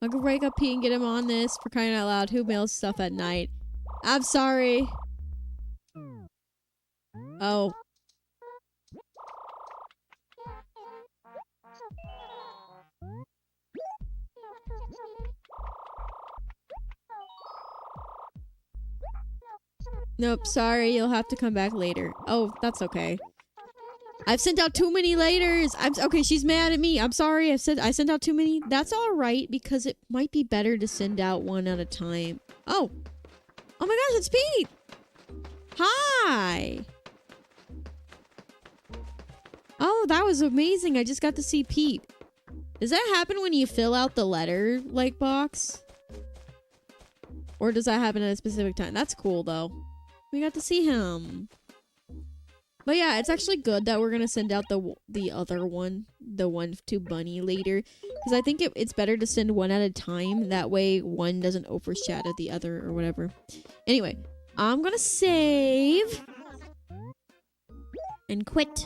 A: I'll go break up P and get him on this for crying out loud. Who mails stuff at night? I'm sorry. Oh. Nope, sorry. You'll have to come back later. Oh, that's okay. I've sent out too many laters. Okay, she's mad at me. I'm sorry. I sent out too many. That's all right because it might be better to send out one at a time. Oh. Oh my gosh, it's Pete. Hi. Oh, that was amazing. I just got to see Pete. Does that happen when you fill out the letter, like, box? Or does that happen at a specific time? That's cool, though. We got to see him. But yeah, it's actually good that we're gonna send out the other one, the one to Bunny later, because I think it's better to send one at a time. That way, one doesn't overshadow the other or whatever. Anyway, I'm gonna save and quit.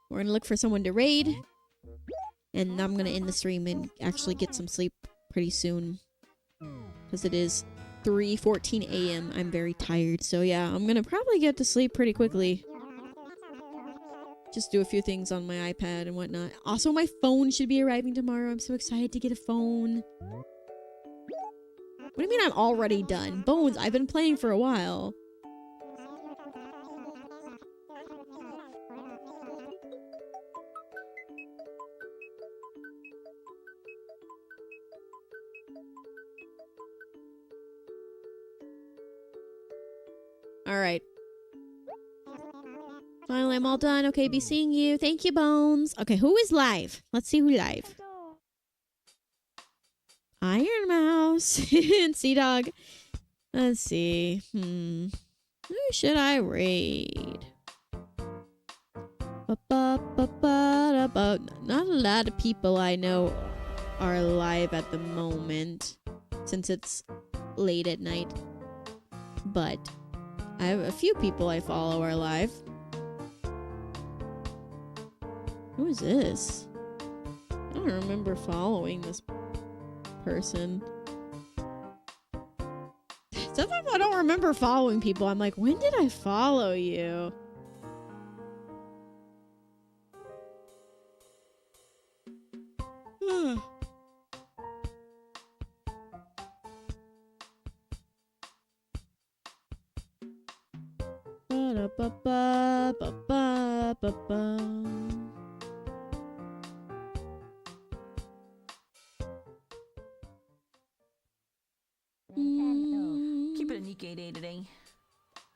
A: We're gonna look for someone to raid, and I'm gonna end the stream and actually get some sleep pretty soon, because it is 3:14 a.m. I'm very tired, so yeah, I'm gonna probably get to sleep pretty quickly. Just do a few things on my iPad and whatnot. Also, my phone should be arriving tomorrow. I'm so excited to get a phone. What do you mean I'm already done? Bones, I've been playing for a while. Alright. Finally, I'm all done. Okay, be seeing you. Thank you, Bones. Okay, who is live? Let's see who live. Iron Mouse and Sea Dog. Let's see. Who should I raid? Not a lot of people I know are live at the moment, since it's late at night. But I have a few people I follow are live. Who is this? I don't remember following this person. Sometimes I don't remember following people. I'm like, when did I follow you?
C: Keep it a Nikkei day today.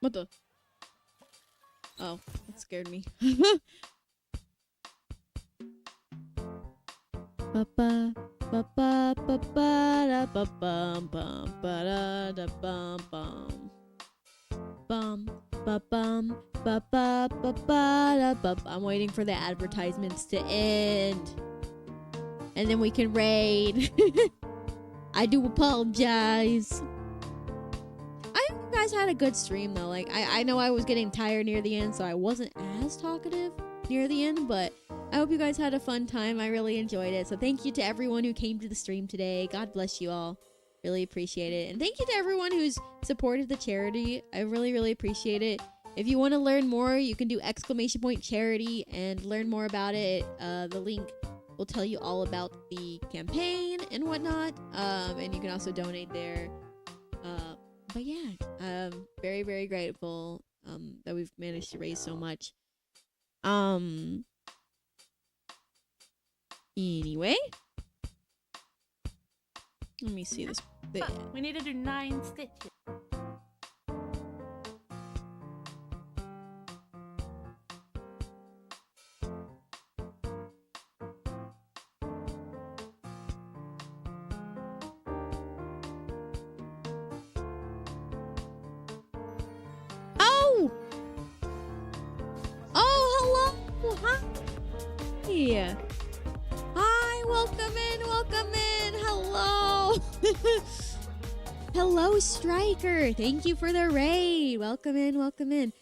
A: What the? Oh, that scared me. I'm waiting for the advertisements to end, and then we can raid. I do apologize. I hope you guys had a good stream though. Like, I know I was getting tired near the end, so I wasn't as talkative near the end, but I hope you guys had a fun time. I really enjoyed it. So thank you to everyone who came to the stream today. God bless you all. Really appreciate it. And thank you to everyone who's supported the charity. I really, really appreciate it. If you want to learn more, you can do !charity and learn more about it. The link will tell you all about the campaign and whatnot. And you can also donate there. But yeah, I'm very, very grateful that we've managed to raise so much. Anyway, let me see this.
C: We need to do 9 stitches.
A: Oh, hello. Hi. Hi, welcome in. Hello. Hello, Striker. Thank you for the raid. Welcome in.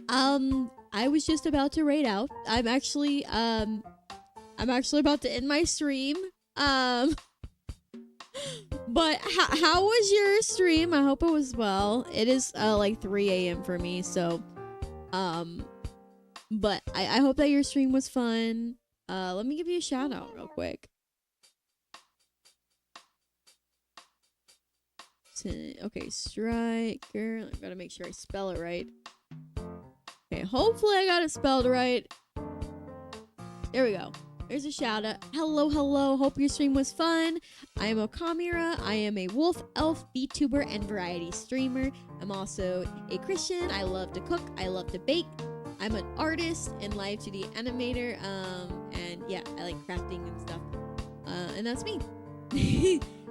A: I was just about to raid out. I'm actually about to end my stream. But how was your stream? I hope it was well. It is like 3 a.m. for me, so but I hope that your stream was fun. Let me give you a shout out real quick. Okay, Striker. I gotta make sure I spell it right. Okay, hopefully I got it spelled right. There we go. There's a shout out. Hello. Hope your stream was fun. I am Okamira. I am a wolf, elf, VTuber, and variety streamer. I'm also a Christian. I love to cook. I love to bake. I'm an artist and live 2D animator. And yeah, I like crafting and stuff. And that's me.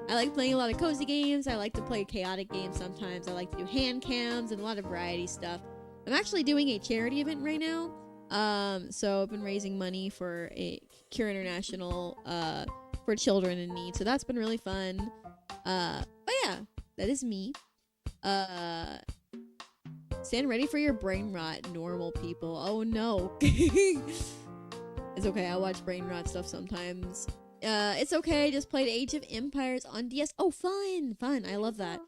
A: I like playing a lot of cozy games. I like to play chaotic games sometimes. I like to do hand cams and a lot of variety stuff. I'm actually doing a charity event right now. So I've been raising money for a Cure International for children in need. So that's been really fun. But yeah, that is me. Stand ready for your brain rot, normal people. Oh no. It's okay, I watch brain rot stuff sometimes. It's okay, just played Age of Empires on DS. Oh, fun! I love that.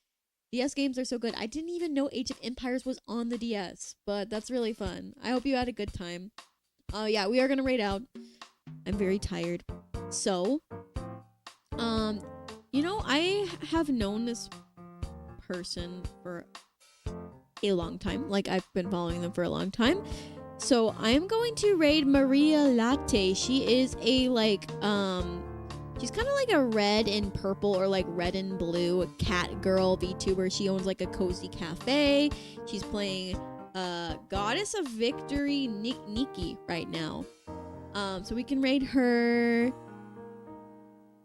A: DS games are so good. I didn't even know Age of Empires was on the DS, but that's really fun. I hope you had a good time. Yeah, we are gonna raid out. I'm very tired. So, you know, I have known this person for a long time. Like, I've been following them for a long time. So I'm going to raid Maria Latte. She is a she's kind of like a red and purple or like red and blue cat girl VTuber. She owns like a cozy cafe. She's playing Goddess of Victory Nikki right now. So we can raid her.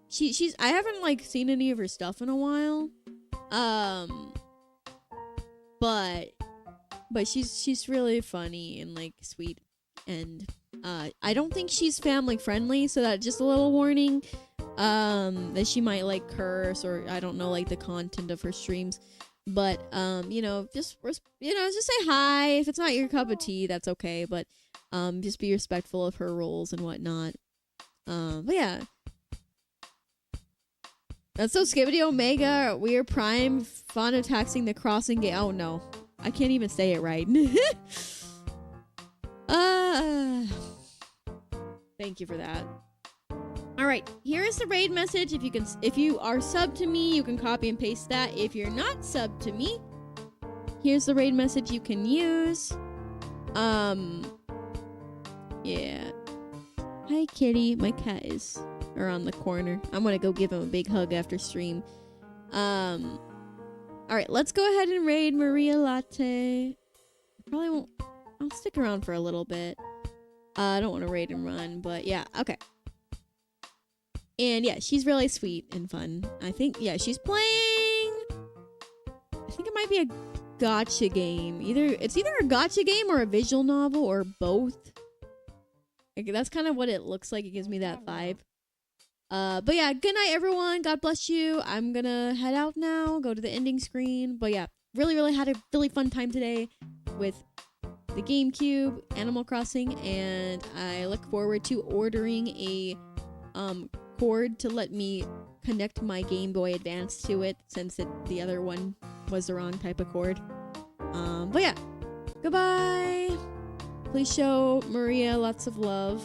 A: She's I haven't like seen any of her stuff in a while. But she's really funny and like sweet, and I don't think she's family friendly, so that just a little warning that she might like curse or I don't know like the content of her streams, but you know, just say hi. If it's not your cup of tea, that's okay, but just be respectful of her rules and whatnot. But yeah. That's so Skibbity Omega, Weird Prime, fun of taxing the crossing gate. Oh no. I can't even say it right. Thank you for that. Alright, here is the raid message. If you are subbed to me, you can copy and paste that. If you're not subbed to me, here's the raid message you can use. Yeah. Hi kitty, my cat is around the corner. I'm gonna go give him a big hug after stream. Alright, let's go ahead and raid Maria Latte. Probably won't. I'll stick around for a little bit. I don't want to raid and run, but yeah, okay. And yeah, she's really sweet and fun. I think, yeah, she's playing. I think it might be a gacha game. It's either a gacha game or a visual novel or both. Like, that's kind of what it looks like. It gives me that vibe. But yeah, good night everyone. God bless you. I'm gonna head out now, go to the ending screen. But yeah, really had a really fun time today with the GameCube, Animal Crossing, and I look forward to ordering a cord to let me connect my Game Boy Advance to it, since the other one was the wrong type of cord. But yeah, goodbye. Please show Maria lots of love.